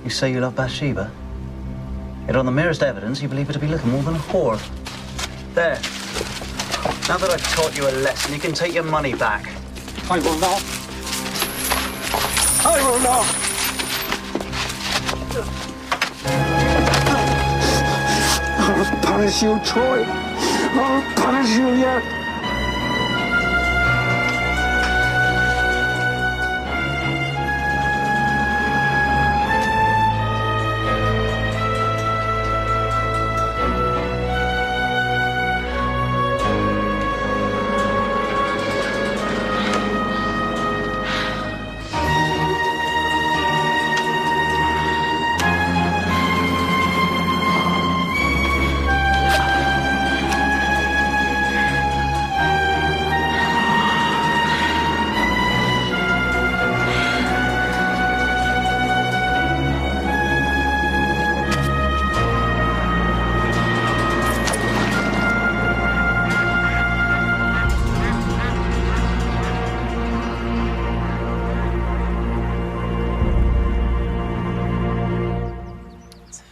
You say you love Bathsheba? Yet on the merest evidence, you believe her to be little more than a whore. There. Now that I've taught you a lesson, you can take your money back. I will not. I will not. I'll punish you, Troy. I'll punish you yet.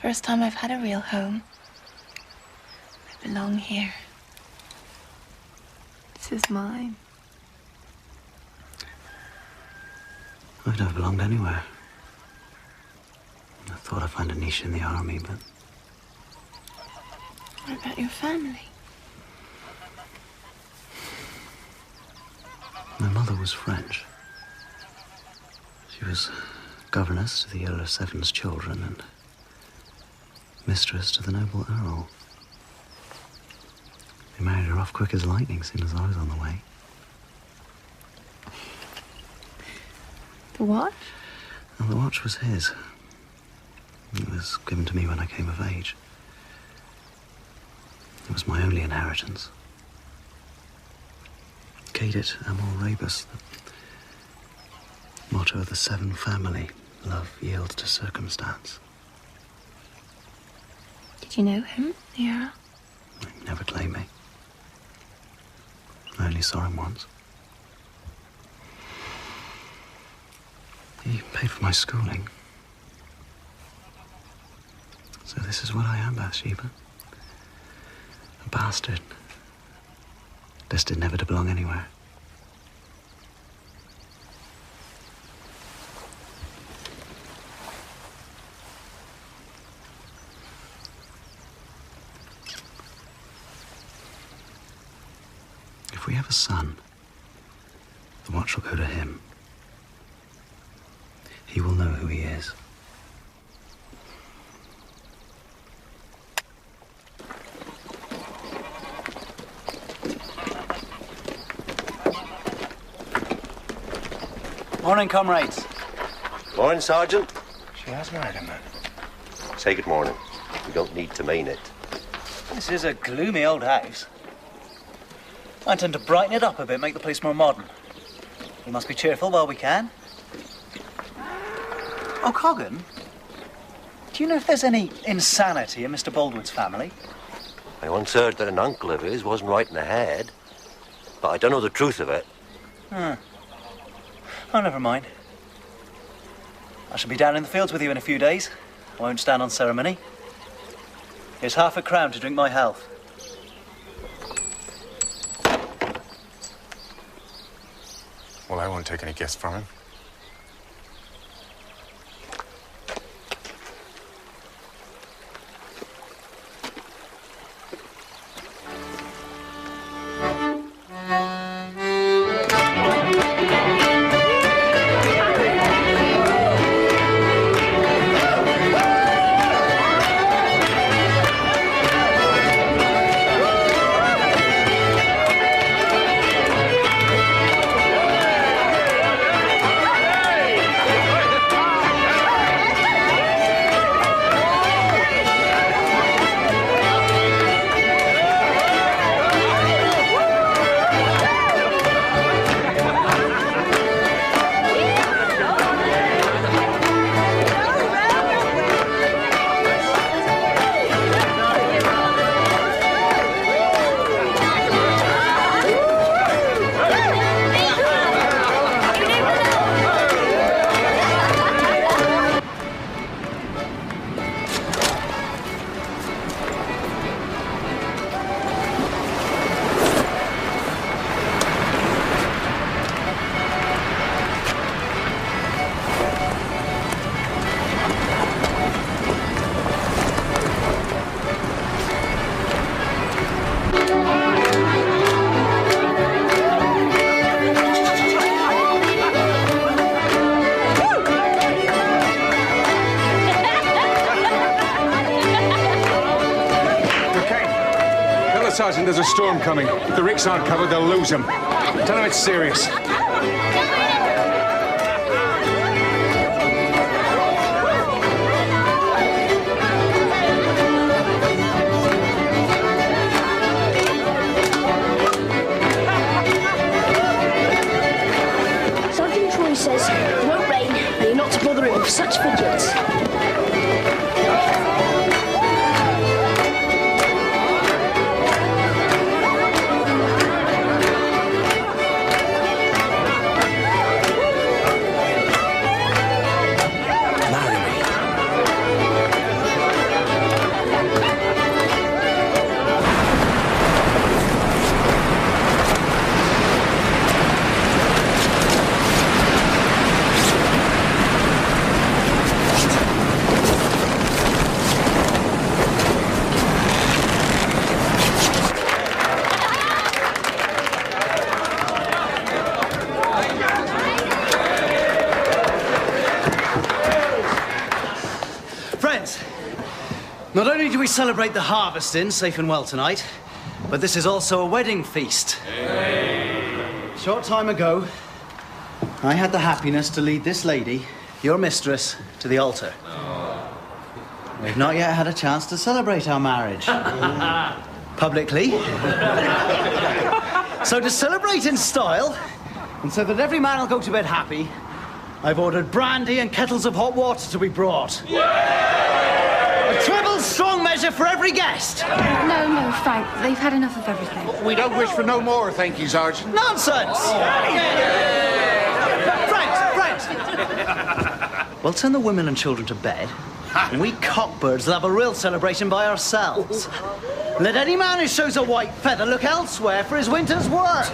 First time I've had a real home. I belong here. This is mine. I've never belonged anywhere. I thought I'd find a niche in the army, but... What about your family? My mother was French. She was governess to the Earl of Seven's children and mistress to the noble Earl. They married her off quick as lightning, soon as I was on the way. The watch? And the watch was his. It was given to me when I came of age. It was my only inheritance. Cadit amor rebus, the motto of the Seven family. Love yields to circumstance. Did you know him, the Earl? He never claimed me. I only saw him once. He paid for my schooling. So this is what I am, Bathsheba. A bastard. Destined never to belong anywhere. If we have a son, the watch will go to him. He will know who he is. Morning, comrades. Morning, Sergeant. She has married a man. Say good morning. We don't need to mean it. This is a gloomy old house. I intend to brighten it up a bit, make the place more modern. We must be cheerful while we can. Oh, Coggan, do you know if there's any insanity in Mr. Baldwood's family? I once heard that an uncle of his wasn't right in the head, but I don't know the truth of it. Oh, never mind. I shall be down in the fields with you in a few days. I won't stand on ceremony. Here's £50 to drink my health. Well, I won't take any gifts from him. Sergeant, there's a storm coming. If the ricks aren't covered, they'll lose them. Tell them it's serious. Sergeant Troy says it won't rain and you're not to bother him with such fidgets. do we celebrate the harvest in safe and well tonight, but this is also a wedding feast. A short time ago, I had the happiness to lead this lady, your mistress, to the altar. We've not yet had a chance to celebrate our marriage. Publicly. So to celebrate in style, and so that every man will go to bed happy, I've ordered brandy and kettles of hot water to be brought. A treble strong measure for every guest. No, Frank. They've had enough of everything. We don't wish for no more, thank you, Sergeant. Nonsense! Frank! We'll send the women and children to bed, and we cockbirds will have a real celebration by ourselves. Let any man who shows a white feather look elsewhere for his winter's work.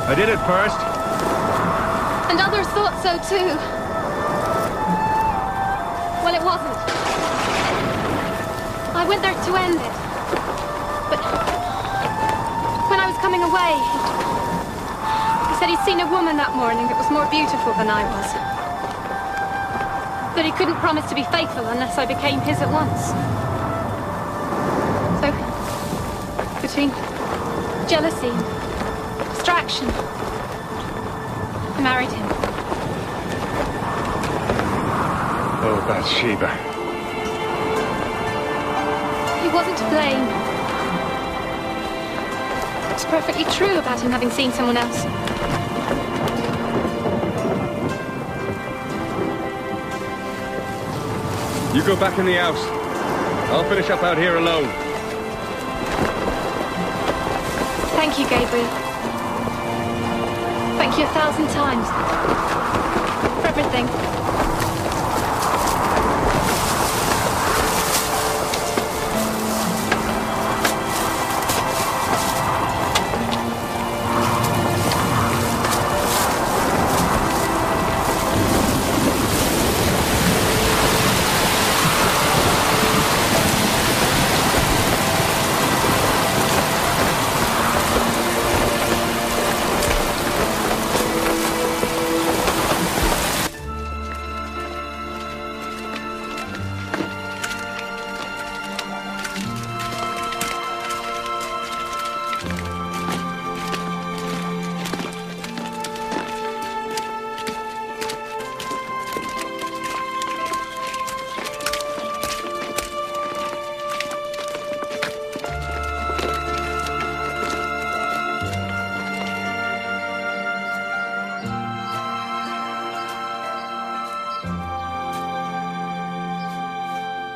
I did it first. And others thought so too. Well, it wasn't. I went there to end it. But when I was coming away, he said he'd seen a woman that morning that was more beautiful than I was. That he couldn't promise to be faithful unless I became his at once. So, between jealousy and distraction, I married him. Oh, Bathsheba. He wasn't to blame. It's perfectly true about him having seen someone else. You go back in the house. I'll finish up out here alone. Thank you, Gabriel. Thank you 1,000 times. For everything.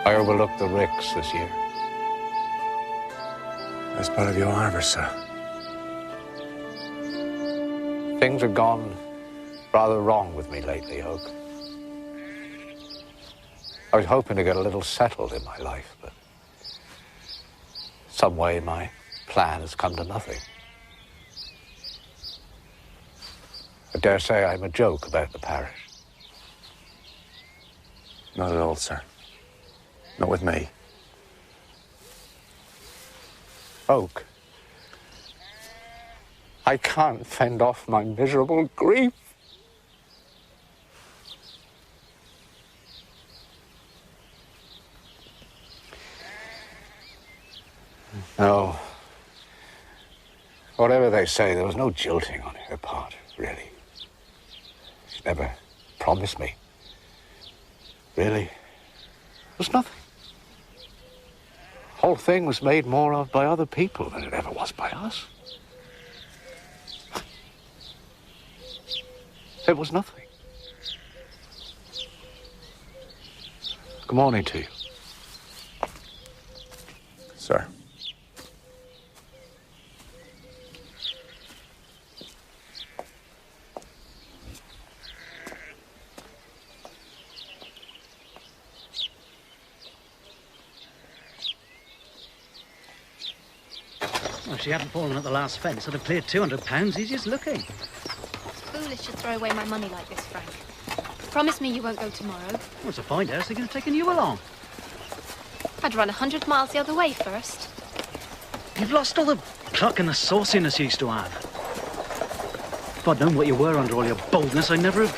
I overlooked the ricks this year. That's part of your harvest, sir. Things have gone rather wrong with me lately, Oak. I was hoping to get a little settled in my life, but some way my plan has come to nothing. I dare say I'm a joke about the parish. Not at all, sir. Not with me. Oak, I can't fend off my miserable grief. No. Whatever they say, there was no jilting on her part, really. She never promised me. Really. There was nothing. The whole thing was made more of by other people than it ever was by us. There was nothing. Good morning to you. Sir. Well, if she hadn't fallen at the last fence, I'd have cleared £200 easy as looking. Foolish to throw away my money like this, Frank. Promise me you won't go tomorrow. Well, it's a fine house. They're going to take you along. I'd run 100 miles the other way first. You've lost all the pluck and the sauciness you used to have. If I'd known what you were under all your boldness, I'd never have...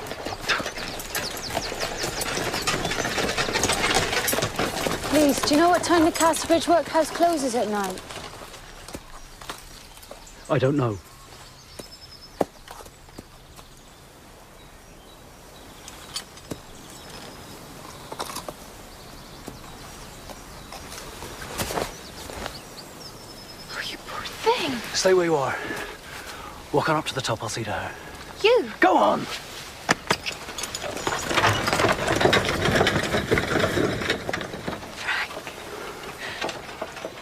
Please, do you know what time the Casterbridge workhouse closes at night? I don't know. Oh, you poor thing. Stay where you are. Walk on up to the top, I'll see to her. You! Go on!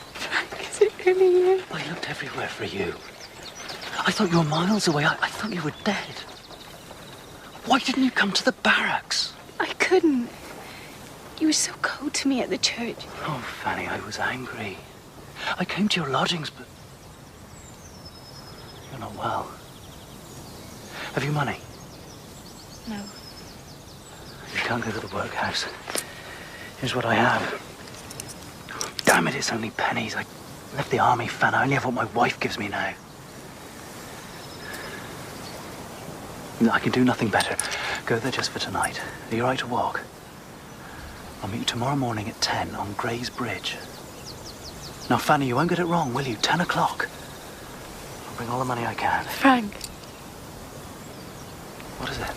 Frank, is it really you? I looked everywhere for you. I thought you were miles away. I thought you were dead. Why didn't you come to the barracks? I couldn't. You were so cold to me at the church. Oh, Fanny, I was angry. I came to your lodgings, but... You're not well. Have you money? No. You can't go to the workhouse. Here's what I have. Damn it, it's only pennies. I left the army, Fan. I only have what my wife gives me now. I can do nothing better. Go there just for tonight. Are you all right to walk? I'll meet you tomorrow morning at 10 on Gray's Bridge. Now, Fanny, you won't get it wrong, will you? 10 o'clock. I'll bring all the money I can. Frank. What is it?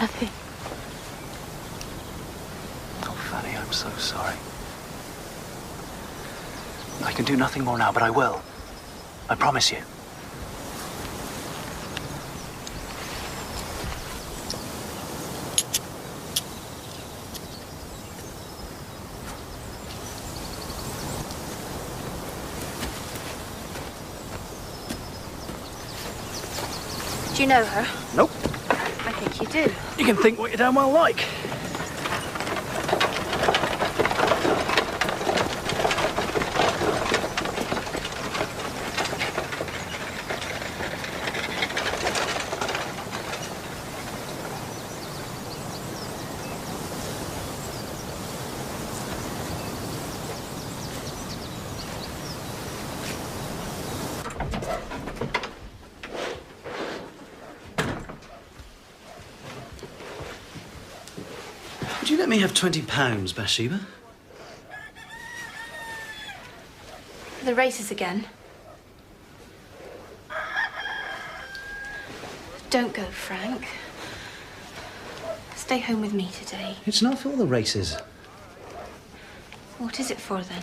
Nothing. Oh, Fanny, I'm so sorry. I can do nothing more now, but I will. I promise you. Do you know her? Nope. I think you do. You can think what you damn well like. Would you let me have £20, Bathsheba? The races again. Don't go, Frank. Stay home with me today. It's not for the races. What is it for, then?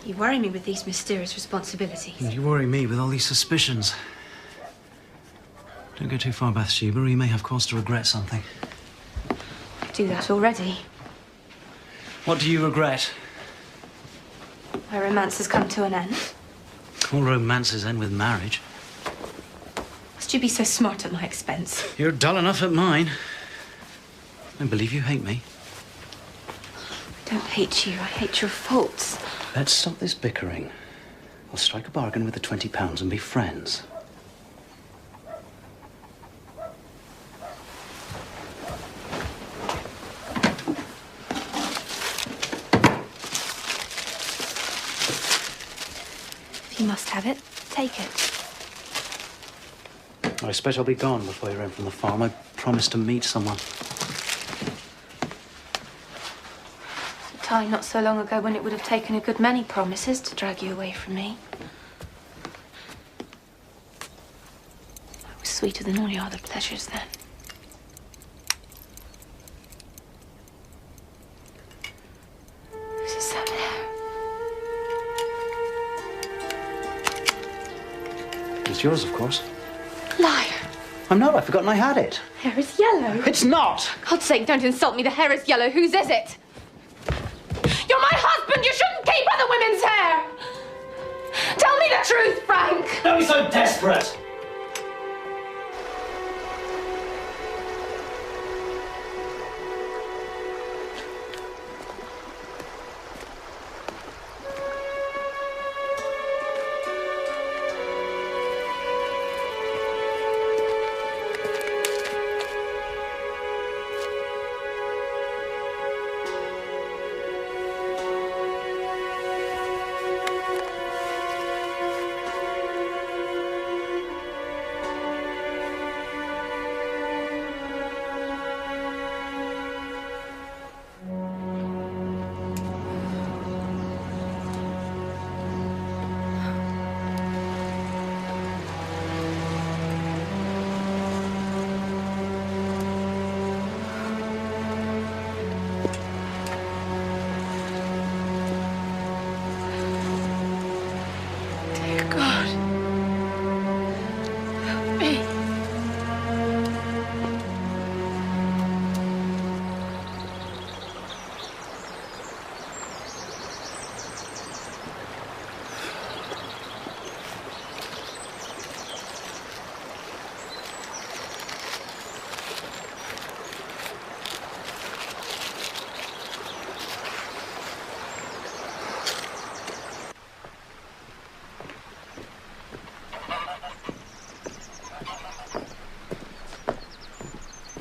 You worry me with these mysterious responsibilities. You worry me with all these suspicions. Don't go too far, Bathsheba, or you may have cause to regret something. I do that already. What do you regret? My romance has come to an end. All romances end with marriage. Must you be so smart at my expense? You're dull enough at mine. I believe you hate me. I don't hate you. I hate your faults. Let's stop this bickering. I'll strike a bargain with the £20 and be friends. If you must have it, take it. I expect I'll be gone before you're in from the farm. I promised to meet someone. A time not so long ago when it would have taken a good many promises to drag you away from me. I was sweeter than all your other pleasures then. Whose is that hair? It's yours, of course. Liar! I'm not. I've forgotten I had it. Hair is yellow. It's not! God's sake, don't insult me. The hair is yellow. Whose is it? You're my husband. You shouldn't keep other women's hair. Tell me the truth, Frank. Don't be so desperate.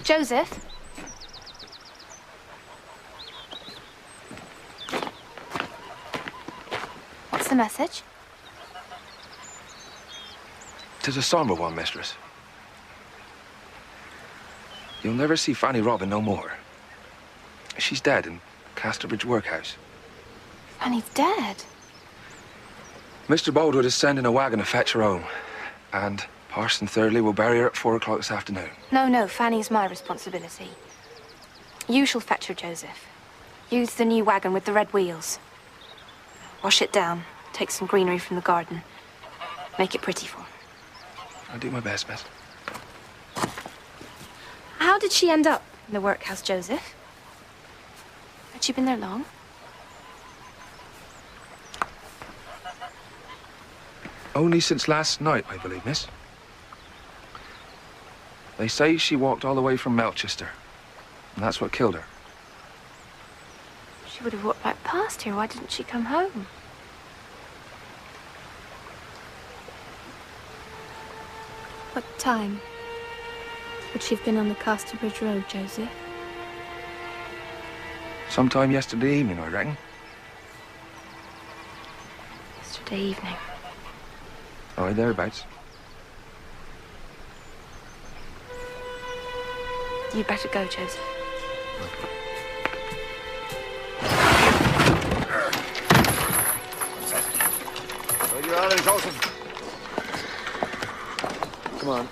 Joseph? What's the message? 'Tis a somber one, mistress. You'll never see Fanny Robin no more. She's dead in Casterbridge workhouse. Fanny's dead. Mr. Boldwood is sending a wagon to fetch her home, and Parson Thirdly will bury her at 4 o'clock this afternoon. No, Fanny's my responsibility. You shall fetch her, Joseph. Use the new wagon with the red wheels. Wash it down. Take some greenery from the garden. Make it pretty for her. I'll do my best, miss. How did she end up in the workhouse, Joseph? Had she been there long? Only since last night, I believe, miss. They say she walked all the way from Melchester, and that's what killed her. She would have walked right past here. Why didn't she come home? What time would she have been on the Casterbridge Road, Joseph? Sometime yesterday evening, I reckon. Yesterday evening. Aye, thereabouts. You'd better go, Joseph. Well, you're on, Joseph. Come on.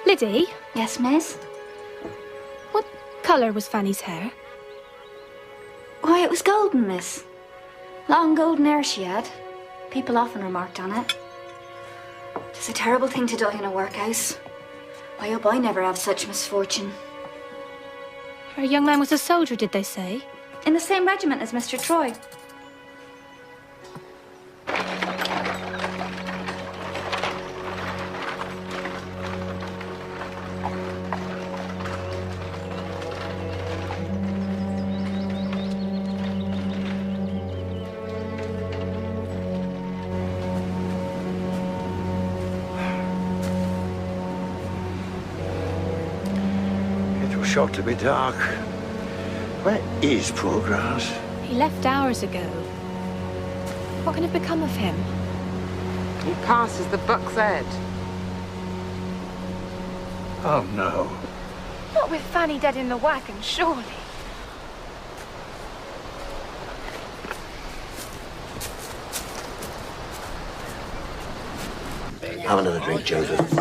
Liddy? Yes, miss? What colour was Fanny's hair? Why, it was golden, miss. Long golden hair she had. People often remarked on it. It's a terrible thing to die in a workhouse. I hope I never have such misfortune. Her young man was a soldier, did they say? In the same regiment as Mr. Troy. Sure to be dark. Where is poor Grass? He left hours ago. What can have become of him? He passes the Buck's Head. Oh, no. Not with Fanny dead in the wagon, surely. Have another drink, Joseph.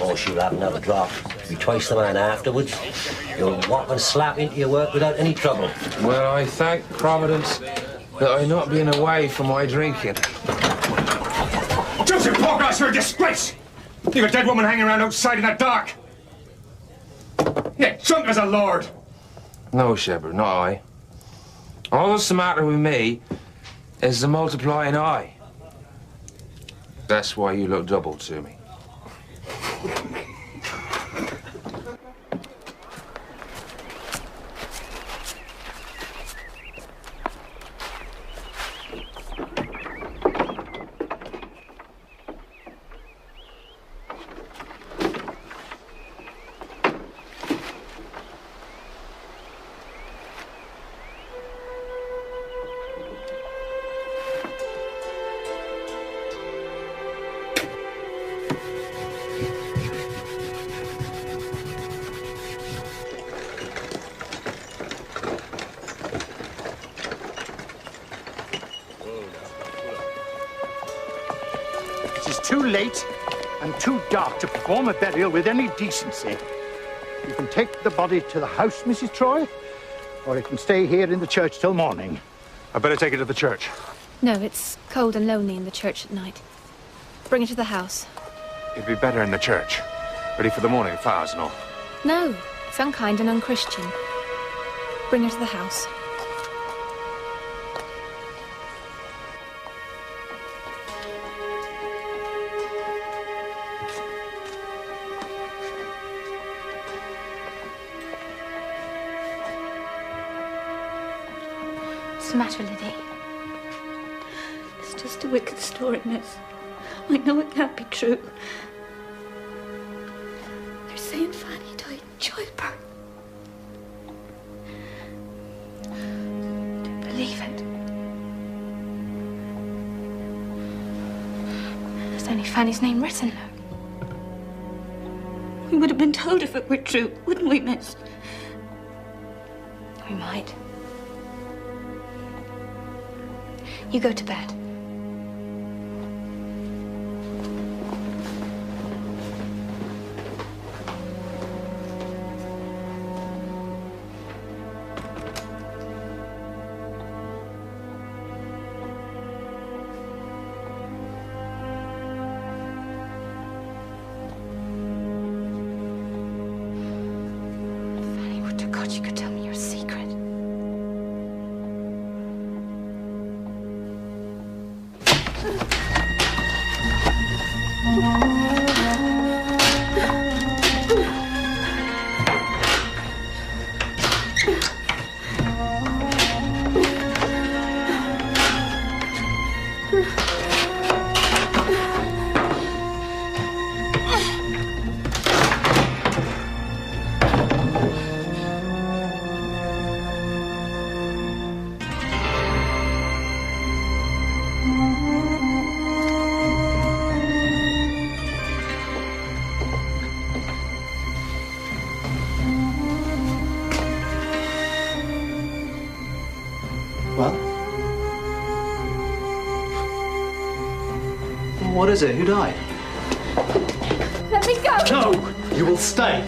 Or she'll have another drop. Be twice the man afterwards. You'll walk and slap into your work without any trouble. Well, I thank Providence that I've not been away from my drinking. Joseph Poorgrass, you're a disgrace! You've a dead woman hanging around outside in the dark. Yeah, drunk as a lord. No, Shepherd, not I. All that's the matter with me is the multiplying eye. That's why you look double to me. Too late and too dark to perform a burial with any decency. You can take the body to the house, Mrs. Troy, or it can stay here in the church till morning. I better take it to the church. No, it's cold and lonely in the church at night. Bring it to the house. It'd be better in the church. Ready for the morning flowers and all. No, it's unkind and unchristian. Bring her to the house. What's the matter, Liddy? It's just a wicked story, miss. I know it can't be true. They're saying Fanny died in childbirth. Do you believe it? There's only Fanny's name written, look. We would have been told if it were true, wouldn't we, miss? We might. You go to bed. Fanny, would to God you could tell me your secret. What is it? Who died? Let me go! No! You will stay.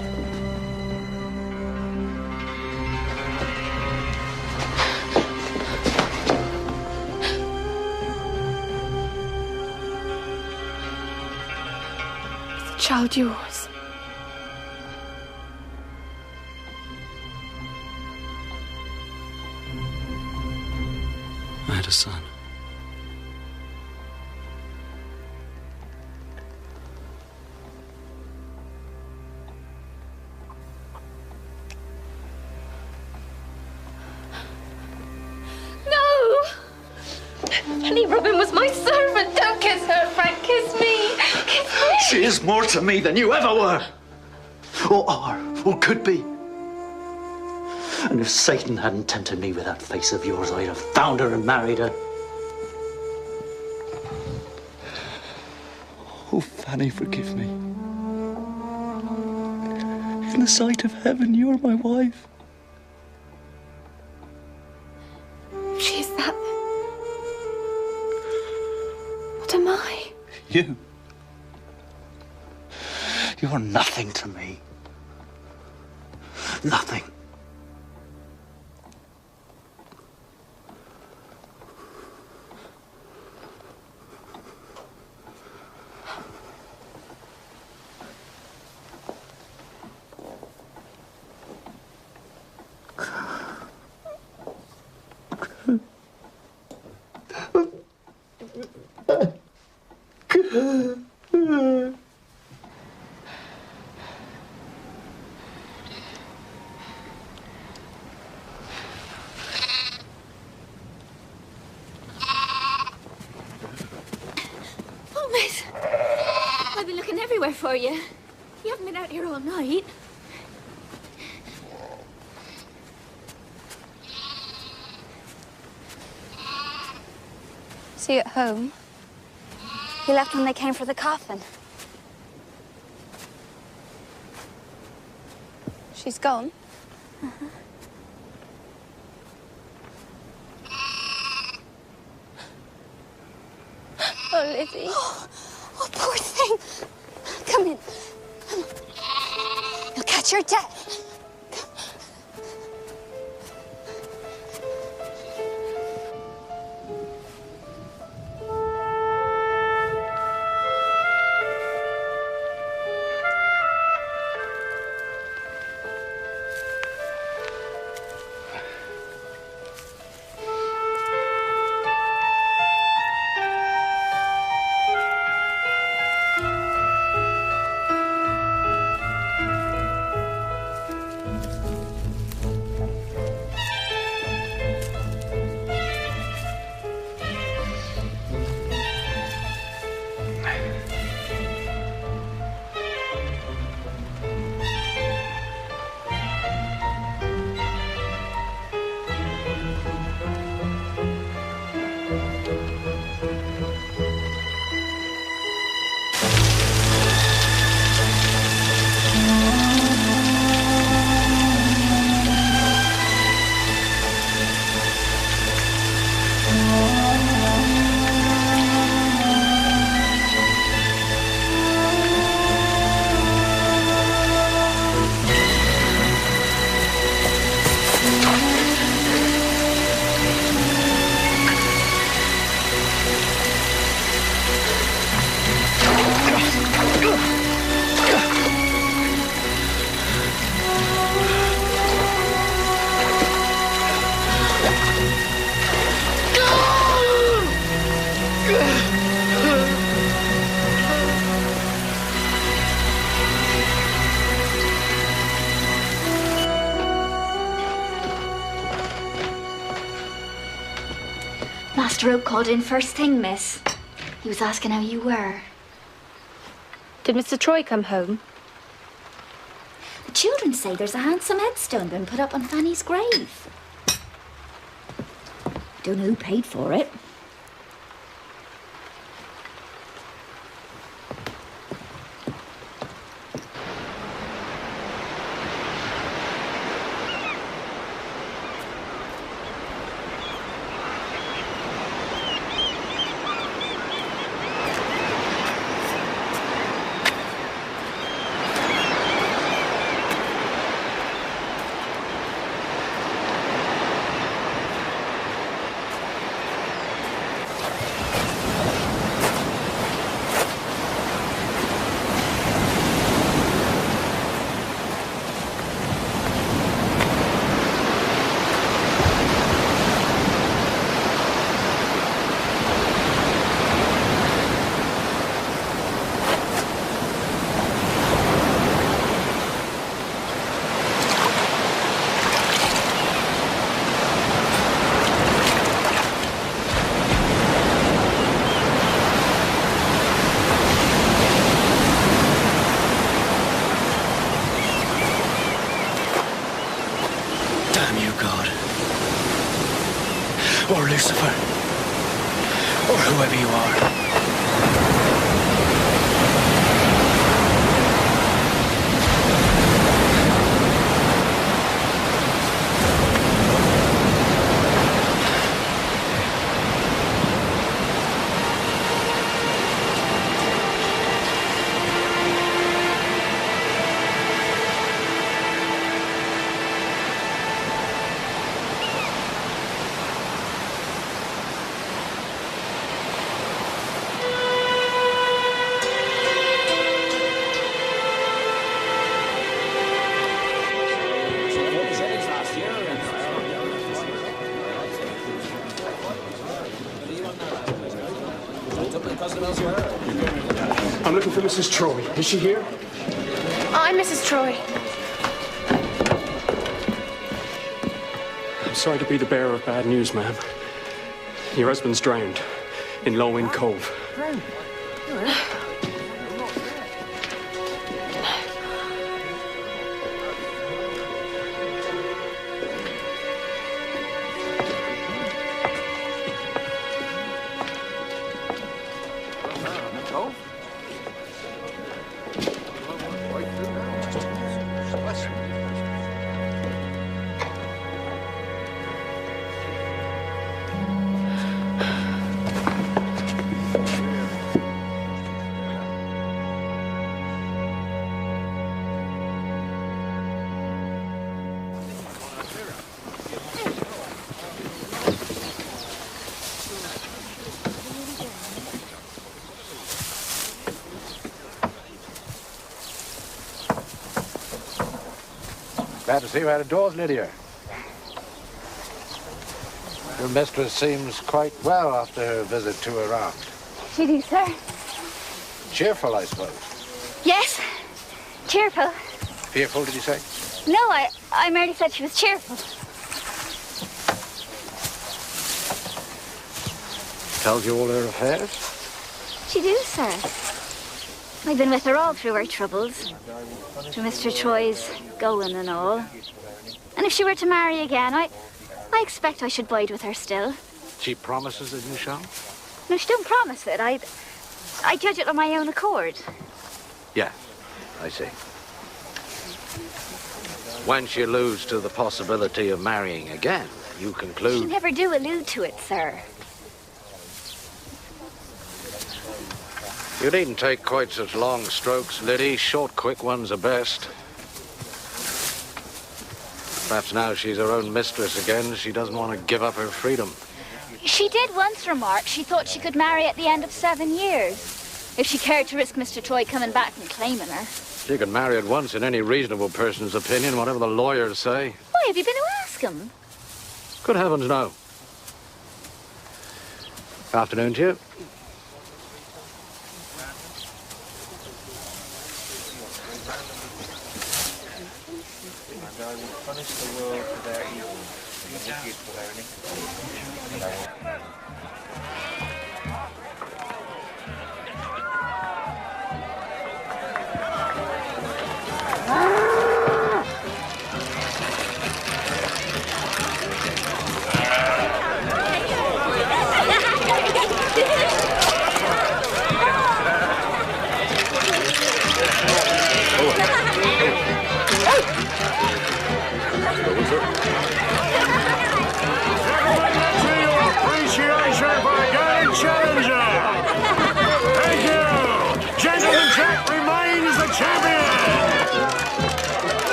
child yours? I had a son. No! Penny Robin was my servant. Don't kiss her, Frank. Kiss me. Kiss me. She is more to me than you ever were, or are, or could be. And if Satan hadn't tempted me with that face of yours, I'd have found her and married her. Oh, Fanny, forgive me. In the sight of heaven, you're my wife. She is that. What am I? You. You're nothing to me. Nothing. Oh, miss. I've been looking everywhere for you. You haven't been out here all night. Is he at home? He left when they came for the coffin. She's gone? Oh, Lizzie. Oh, poor thing. Come in. You'll catch your death. Master Oak called in first thing, miss. He was asking how you were. Did Mr. Troy come home? The children say there's a handsome headstone been put up on Fanny's grave. Don't know who paid for it. or Lucifer, or whoever you are. I'm looking for Mrs. Troy. Is she here? I'm Mrs. Troy. I'm sorry to be the bearer of bad news, ma'am. Your husband's drowned in Low-Wind Cove. Glad to see you out of doors, Lydia. Your mistress seems quite well after her visit to Iran. She do, sir. Cheerful, I suppose. Yes, cheerful. Fearful, did you say? No, I merely said she was cheerful. Tells you all her affairs? She do, sir. I've been with her all through her troubles. Through Mr. Troy's going and all. And if she were to marry again, I expect I should bide with her still. She promises that you shall? No, she don't promise it. I judge it on my own accord. Yeah, I see. When she alludes to the possibility of marrying again, you conclude... She never do allude to it, sir. You needn't take quite such long strokes, Liddy. Short, quick ones are best. Perhaps now she's her own mistress again, she doesn't want to give up her freedom. She did once remark she thought she could marry at the end of 7 years, if she cared to risk Mr. Troy coming back and claiming her. She could marry at once in any reasonable person's opinion, whatever the lawyers say. Why, have you been to ask him? Good heavens, no. Afternoon to you. I will punish the world for their evil. Wicked for their iniquity.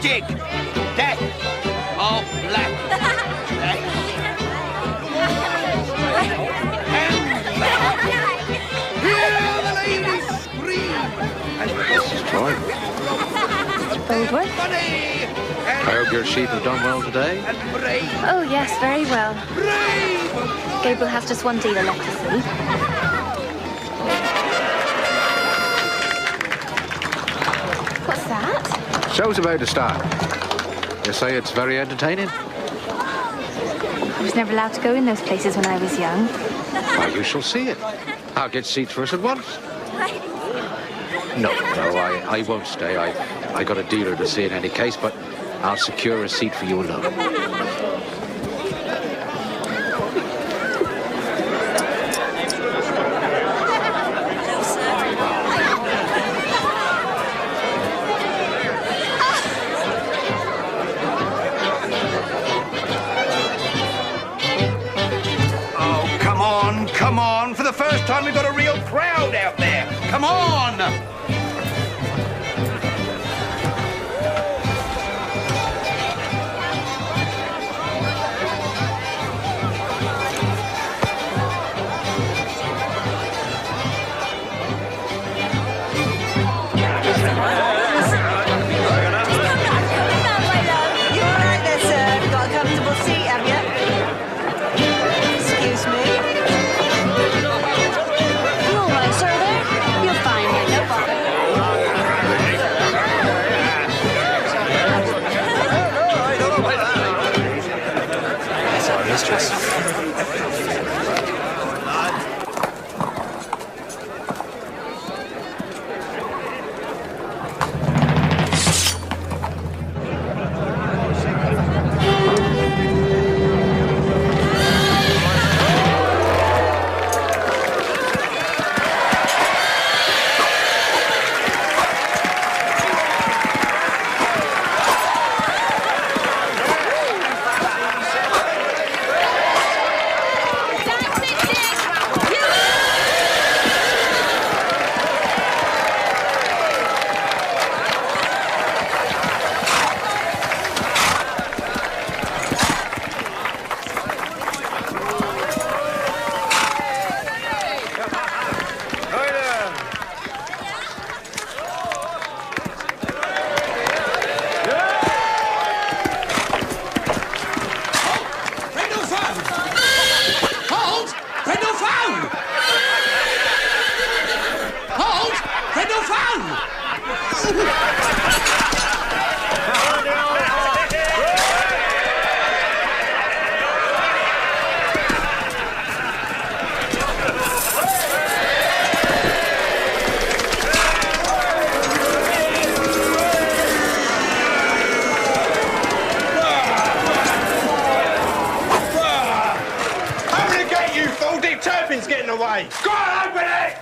Tragic death of black. Mrs. Troy, Baldwin? I hope your sheep have done well today. Oh, yes, very well. Gabriel has just one dealer left to see. What's that? Show's about to start. You say it's very entertaining? I was never allowed to go in those places when I was young. Well, you shall see it. I'll get seats for us at once. No, I won't stay. I got a dealer to see in any case, but I'll secure a seat for you alone. Oh, come on. For the first time, we've got a real crowd out there. Come on. Away. Go on, open it!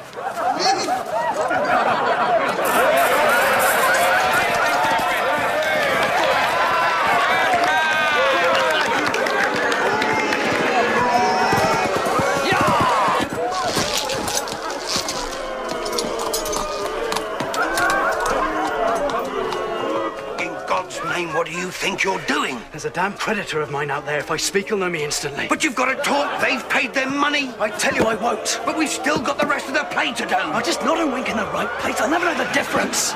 What do you think you're doing? There's a damn predator of mine out there. If I speak, he'll know me instantly. But you've got to talk. They've paid their money. I tell you I won't. But we've still got the rest of the play to do. I'll just nod and wink in the right place. I'll never know the difference.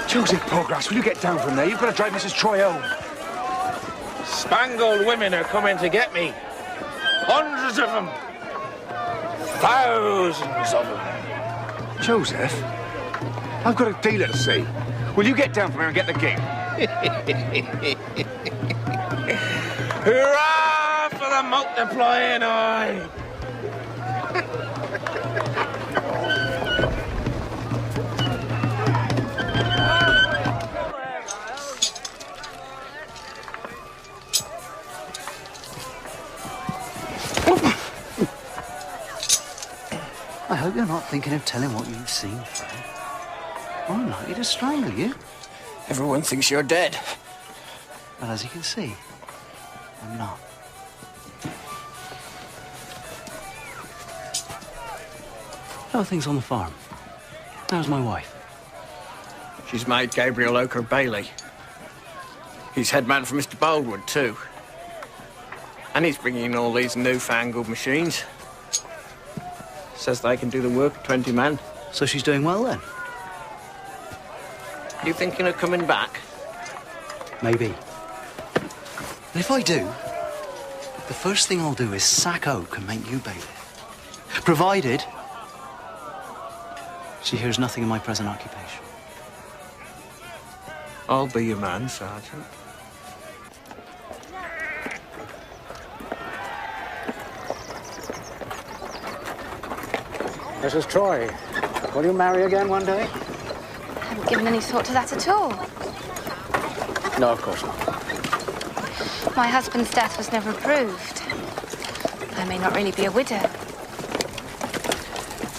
Joseph Poorgrass, will you get down from there? You've got to drive Mrs. Troy home. Spangled women are coming to get me. Hundreds of them. Thousands of them. Joseph, I've got a dealer to see. Will you get down from here and get the gig? Hurrah for the multiplying eye! I hope you're not thinking of telling what you've seen, Fred. I'm likely to strangle you. Everyone thinks you're dead. Well, as you can see, I'm not. How are things on the farm? How's my wife? She's made Gabriel Oker Bailey. He's head man for Mr. Boldwood, too. And he's bringing in all these newfangled machines. Says they can do the work of 20 men. So she's doing well, then? You thinking of coming back? Maybe. And if I do, the first thing I'll do is sack Oak and make you bailiff. Provided she hears nothing of my present occupation. I'll be your man, Sergeant. Mrs. Troy, will you marry again one day? I haven't given any thought to that at all. No, of course not. My husband's death was never proved. I may not really be a widow.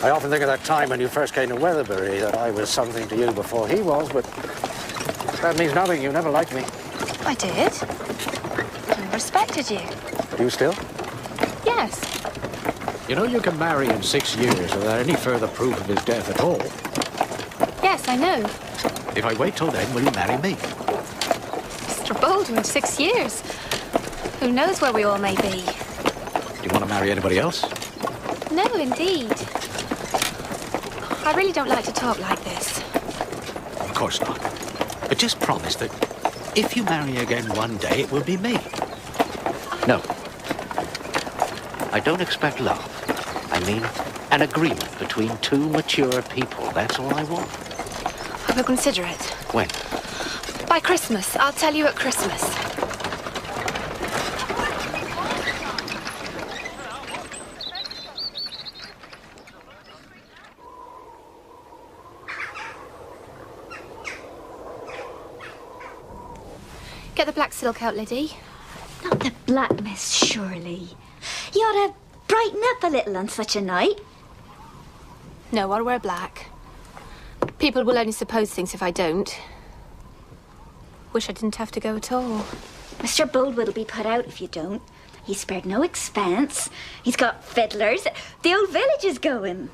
I often think of that time when you first came to Weatherbury, that I was something to you before he was, but that means nothing. You never liked me. I did. I respected you. You still? Yes. You know you can marry in 6 years without any further proof of his death at all. Yes, I know. If I wait till then, will you marry me? Mr. Baldwin, 6 years. Who knows where we all may be? Do you want to marry anybody else? No, indeed. I really don't like to talk like this. Of course not. But just promise that if you marry again one day, it will be me. No. I don't expect love. I mean an agreement between two mature people. That's all I want. I will consider it. When? By Christmas. I'll tell you at Christmas. Get the black silk out, Liddy. Not the black, Miss Shirley. You ought to brighten up a little on such a night. No, I'll wear black. People will only suppose things if I don't. Wish I didn't have to go at all. Mr. Boldwood will be put out if you don't. He's spared no expense. He's got fiddlers. The old village is going.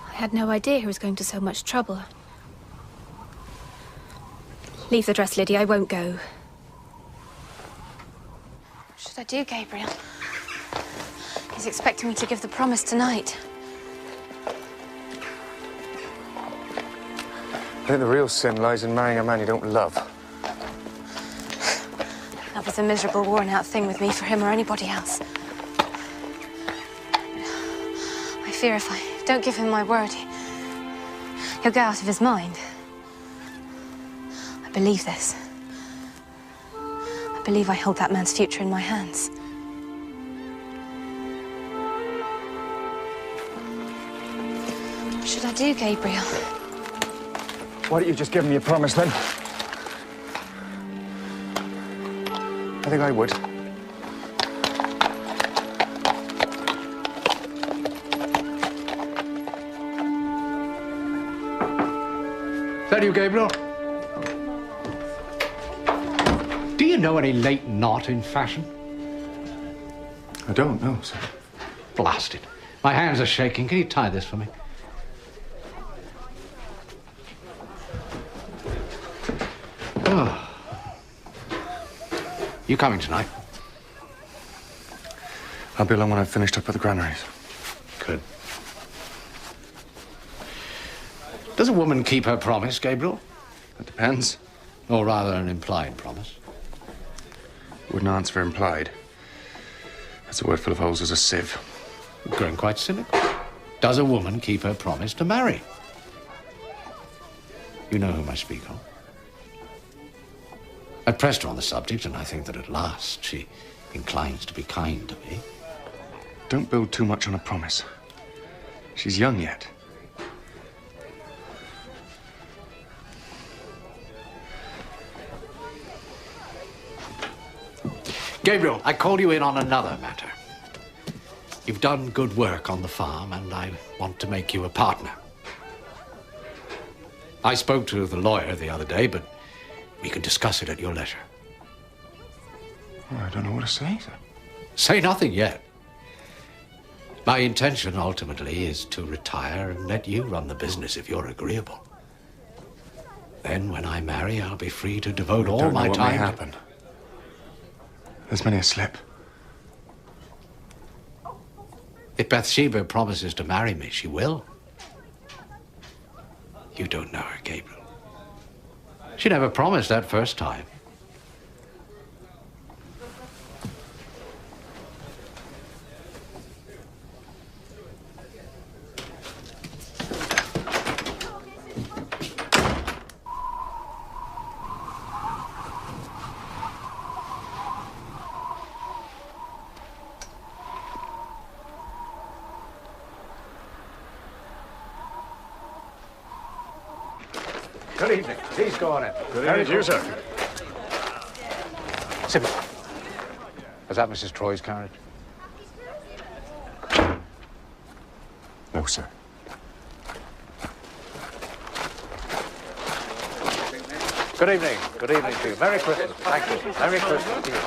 I had no idea he was going to so much trouble. Leave the dress, Liddy. I won't go. What should I do, Gabriel? He's expecting me to give the promise tonight. I think the real sin lies in marrying a man you don't love. That was a miserable, worn-out thing with me for him or anybody else. I fear if I don't give him my word, he'll go out of his mind. I believe this. I believe I hold that man's future in my hands. What should I do, Gabriel? Why don't you just give me a promise, then? I think I would. Is that you, Gabriel? Do you know any late knot in fashion? I don't know, sir. Blast it. My hands are shaking. Can you tie this for me? Oh. You coming tonight? I'll be along when I've finished up at the granaries. Good. Does a woman keep her promise, Gabriel? That depends. Or rather, an implied promise. Wouldn't answer implied. That's a word full of holes as a sieve. You're growing quite cynical. Does a woman keep her promise to marry? You know whom I speak of. I pressed her on the subject, and I think that at last she inclines to be kind to me. Don't build too much on a promise. She's young yet. Gabriel, I call you in on another matter. You've done good work on the farm, and I want to make you a partner. I spoke to the lawyer the other day, but we can discuss it at your leisure. Well, I don't know what to say, sir. Say nothing yet. My intention, ultimately, is to retire and let you run the business if you're agreeable. Then, when I marry, I'll be free to devote all my What time. may happen. There's many a slip. If Bathsheba promises to marry me, she will. You don't know her, Gabriel. She never promised that first time. Good evening. Please go on in. Good evening to you, sir. Sybil, was that Mrs. Troy's carriage? No, sir. Good evening. Good evening to you. Merry Christmas. Thank you. Merry Christmas to you.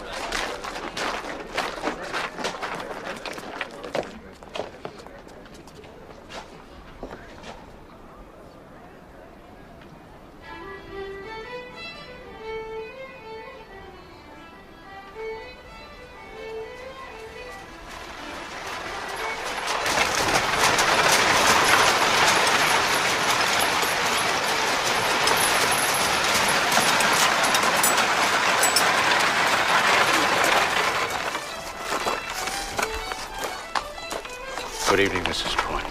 Good evening, Mrs. Troy.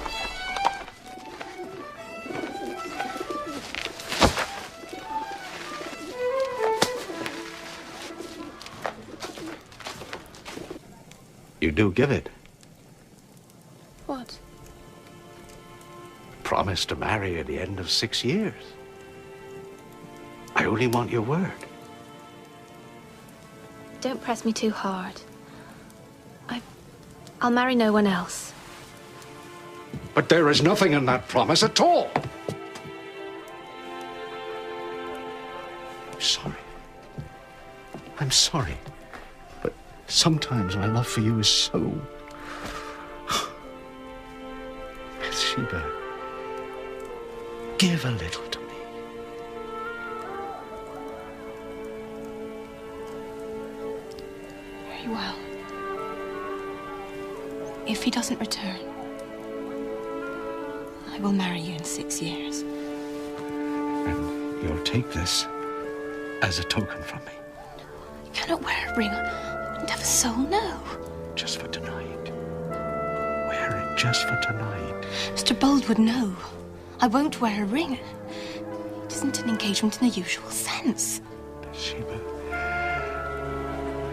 You do give it. What? Promise to marry at the end of 6 years. I only want your word. Don't press me too hard. I'll marry no one else. But there is nothing in that promise at all. I'm sorry. I'm sorry. But sometimes my love for you is so... Bathsheba, give a little to me. Very well. If he doesn't return, I will marry you in 6 years. And you'll take this as a token from me. You cannot wear a ring. I wouldn't have a soul know. Just for tonight. Wear it just for tonight. Mr. Boldwood, no. I won't wear a ring. It isn't an engagement in the usual sense. Bathsheba,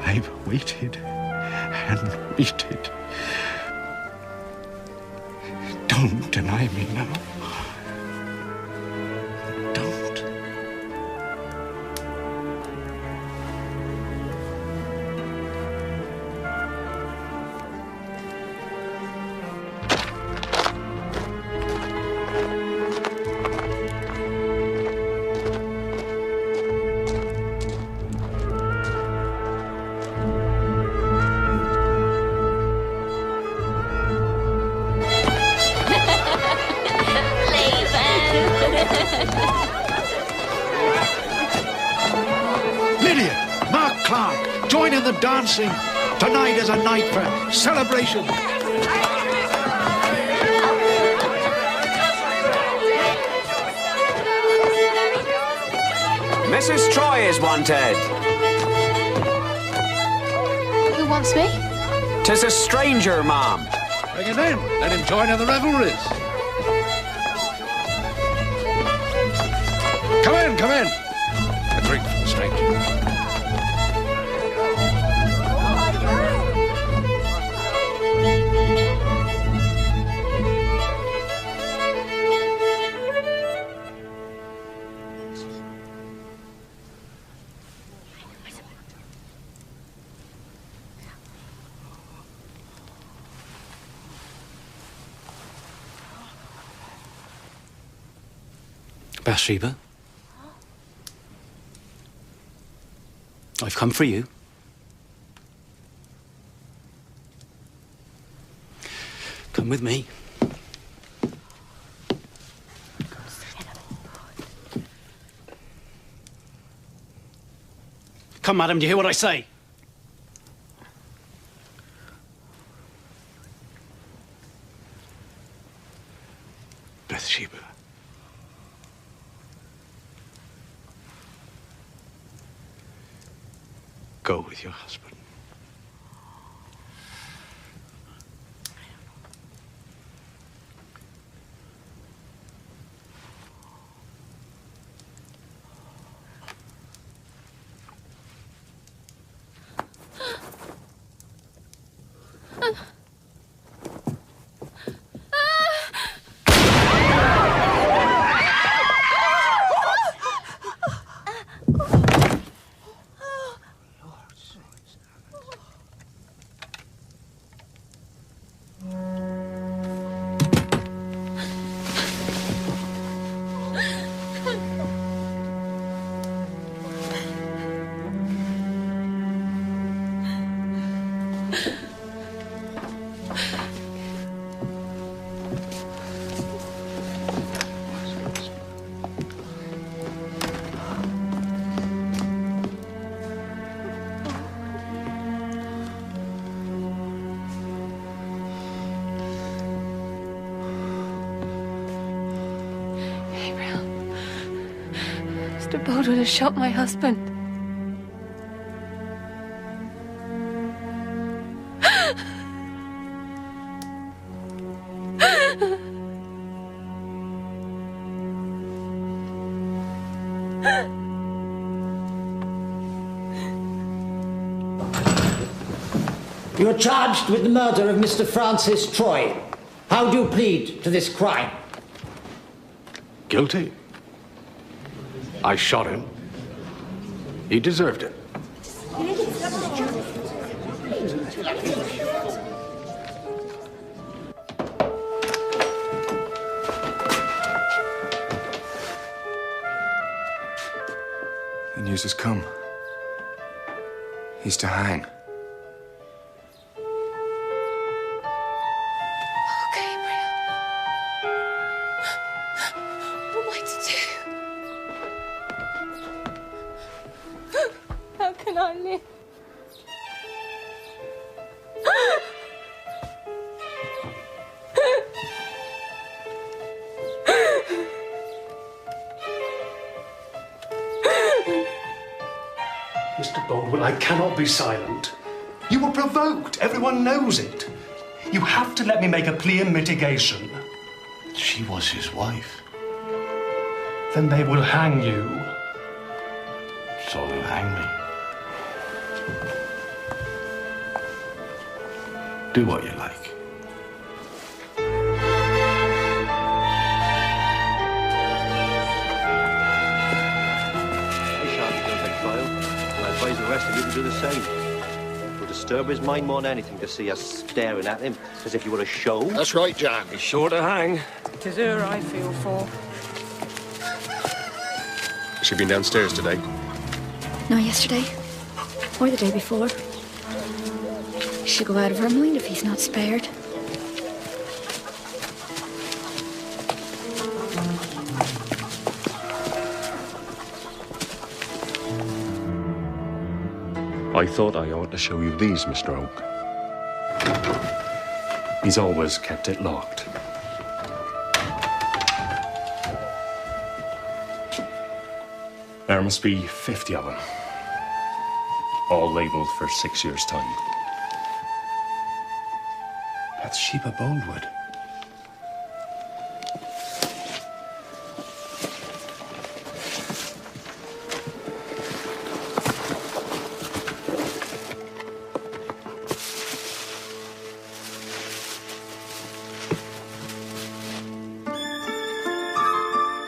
I've waited and waited. Don't deny me now. Don't. Lydia, Mark Clark, join in the dancing. Tonight is a night for celebration. Mrs. Troy is wanted. Who wants me? 'Tis a stranger, Mom. Bring him in. Let him join in the revelries. Come in, come in. A drink for the stranger. Bathsheba, I've come for you. Come with me. Come, madam, do you hear what I say? Bathsheba. Go with your husband. Mr. Baldwin has shot my husband. You're charged with the murder of Mr. Francis Troy. How do you plead to this crime? Guilty. I shot him. He deserved it. The news has come. He's to hang. Mr. Baldwin, I cannot be silent. You were provoked. Everyone knows it. You have to let me make a clear mitigation. She was his wife. Then they will hang you. So they'll hang me. Do what you like. I advise the rest of you to do the same. It will disturb his mind more than anything to see us staring at him as if he were a show. That's right, Jan. He's sure to hang. It is her I feel for. Has she been downstairs today? No, yesterday. Or the day before. She'll go out of her mind if he's not spared. I thought I ought to show you these, Mr. Oak. He's always kept it locked. There must be 50 of them. All labelled for 6 years' time. Bathsheba Boldwood.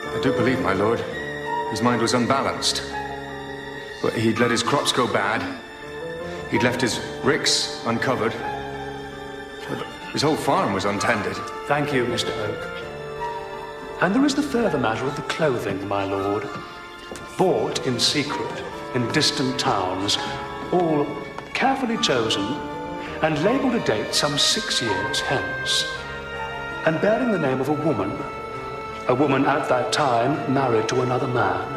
I do believe, my lord, his mind was unbalanced. But he'd let his crops go bad. He'd left his ricks uncovered. His whole farm was untended. Thank you, Mr. Oak. And there is the further matter of the clothing, my lord. Bought in secret in distant towns, all carefully chosen and labelled a date some 6 years hence, and bearing the name of a woman at that time married to another man.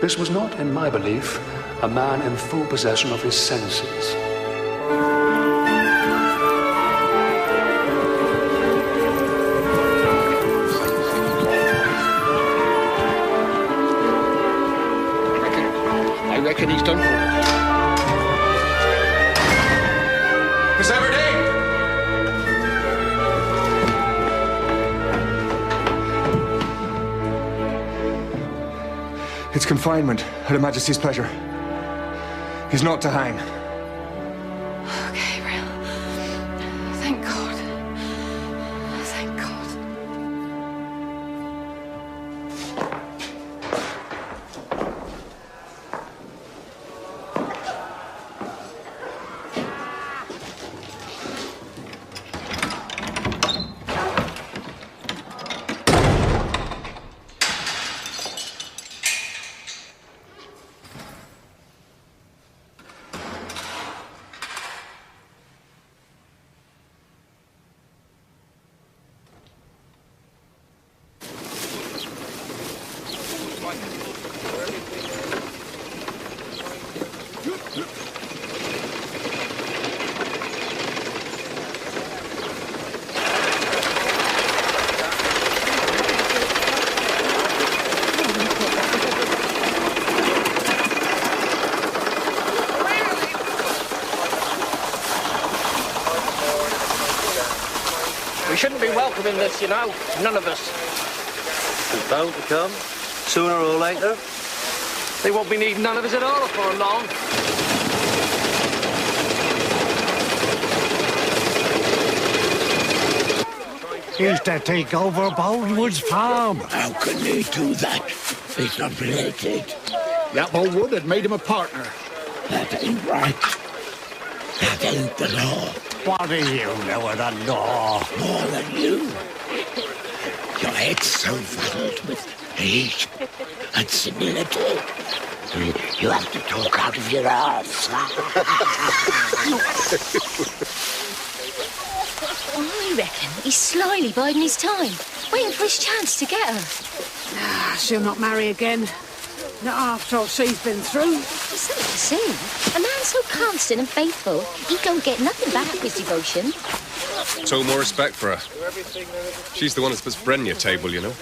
This was not, in my belief, a man in full possession of his senses. I reckon he's done for. Miss Everdeen! It's confinement, at Her Majesty's pleasure. He's not to hang. Oh, Gabriel. Thank God. Thank God. We shouldn't be welcoming this, you know. None of us. It's bound to come, sooner or later. They won't be needing none of us at all for long. Used to take over Boldwood's farm. How can they do that? He's not related. That Boldwood had made him a partner. That ain't right. That ain't the law. What do you know of the law? More than you. Your head's so fuddled with hate and senility. You have to talk out of your arse. I reckon he's slyly biding his time, waiting for his chance to get her. She'll not marry again. Not after all she's been through. It's something to see. A man so constant and faithful, he don't get nothing back for his devotion. So more respect for her. She's the one that puts bread on your table, you know.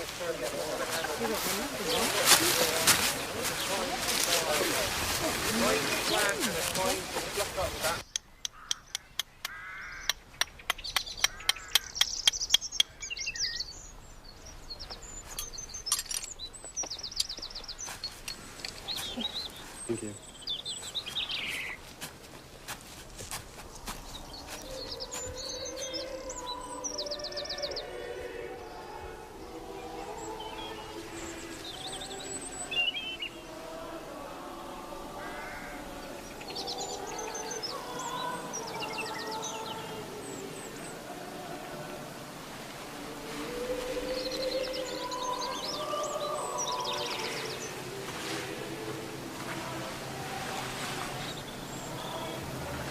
Thank you.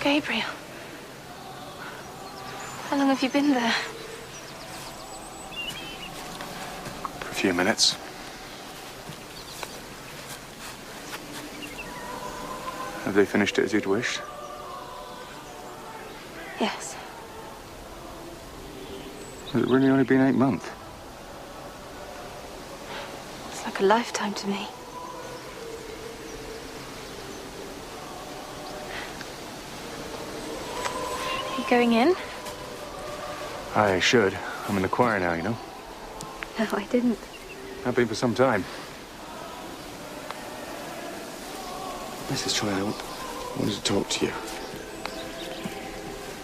Gabriel. How long have you been there? For a few minutes. Have they finished it as you'd wished? Yes. Has it really only been 8 months? It's like a lifetime to me. Going in? I should. I'm in the choir now, you know. No, I didn't. I've been for some time. Mrs. Troy, I wanted to talk to you.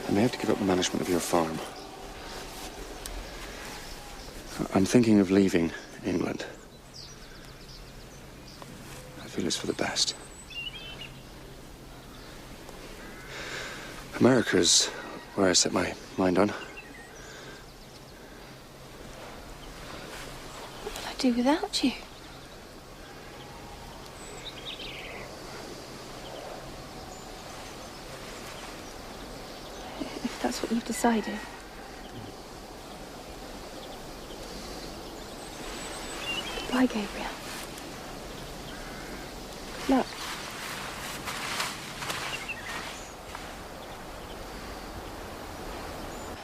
I may have to give up the management of your farm. I'm thinking of leaving England. I feel it's for the best. America's where I set my mind on. do without you. If that's what you've decided. Goodbye, Gabriel. Good luck.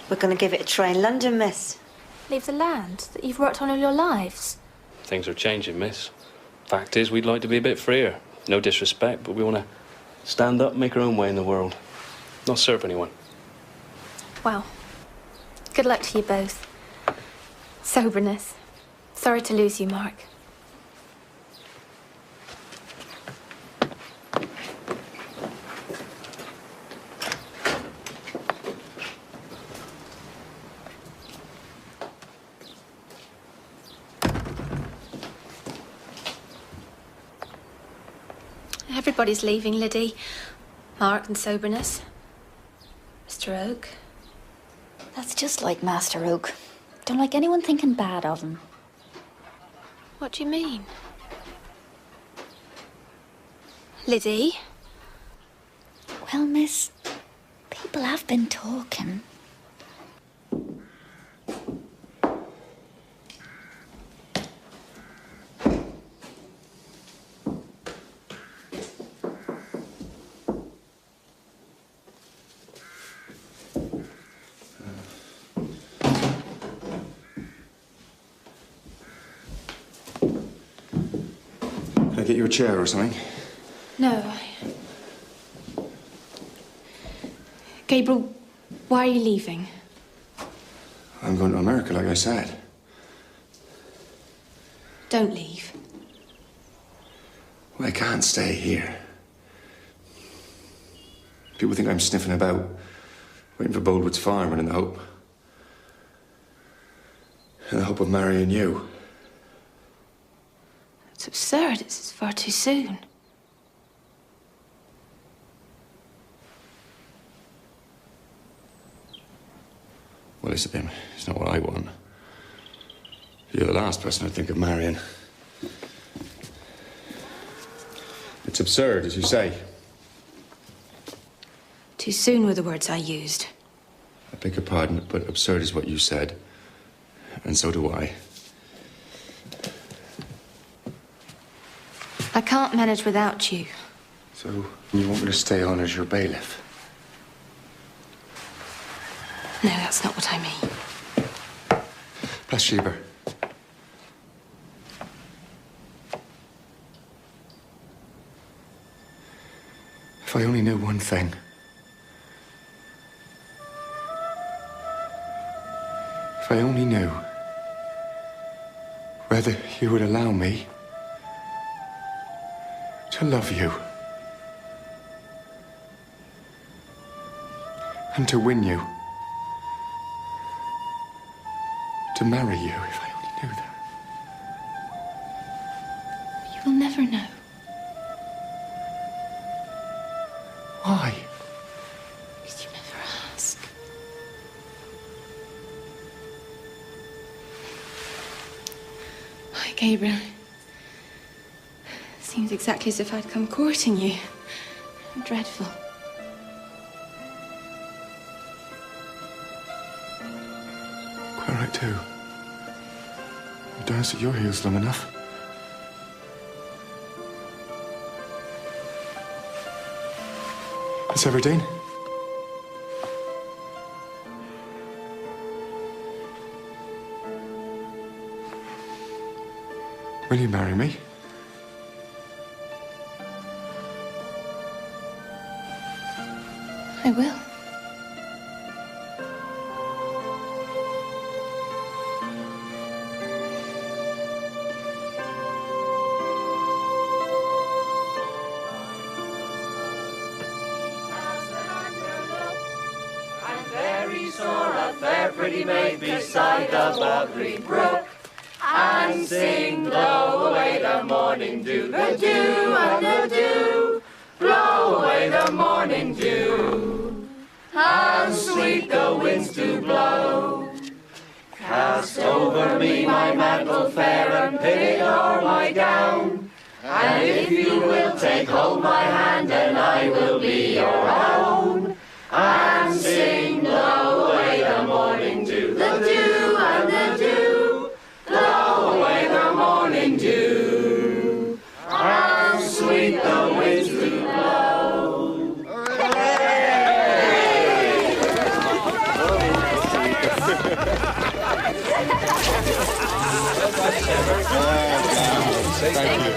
We're going to give it a try in London, miss. Leave the land that you've worked on all your lives. Things are changing, miss. Fact is, we'd like to be a bit freer. No disrespect, but we want to stand up and make our own way in the world. Not serve anyone. Well, good luck to you both. Soberness. Sorry to lose you, Mark. Everybody's leaving, Liddy. Mark and Soberness. Mr. Oak. That's just like Master Oak. Don't like anyone thinking bad of him. What do you mean? Liddy? Well, miss, people have been talking. Can I get you a chair or something? No. Gabriel, why are you leaving? I'm going to America, like I said. Don't leave. Well, I can't stay here. People think I'm sniffing about, waiting for Boldwood's farm and in the hope of marrying you. It's absurd. It's far too soon. Well, it's not what I want. You're the last person I'd think of marrying. It's absurd, as you say. Too soon were the words I used. I beg your pardon, but absurd is what you said. And so do I. I can't manage without you. So, you want me to stay on as your bailiff? No, that's not what I mean. Bathsheba. If I only knew one thing. If I only knew whether you would allow me to love you and to win you, to marry you, if I only knew that. You will never know. Why? Because you never ask. Why, Gabriel? Seems exactly as if I'd come courting you. Dreadful. Quite right, too. You danced at your heels long enough. Miss Everdeen? Will you marry me? I will. Pretty maid beside the bubbly brook, and sing, blow away the morning dew, the dew and the dew, blow away the morning dew, and sweet the winds do blow, cast over for me my mantle fair and pin it o'er my gown. And if you will take hold my hand, then I will be your own. And sing, blow away the morning dew, the dew and the dew, blow away the morning dew. How sweet the winds do blow. Thank you.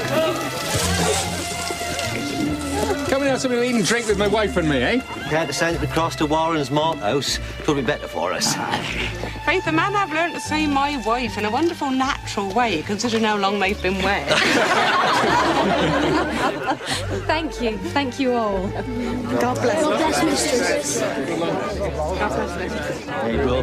Coming out something to eat and drink with my wife and me, eh? If we had to send it across to Warren's malt house, it would be better for us. Faith, the man I've learned to say my wife in a wonderful natural way, considering how long they've been wed. Thank you all. God bless. God bless mistress. God bless. There you go.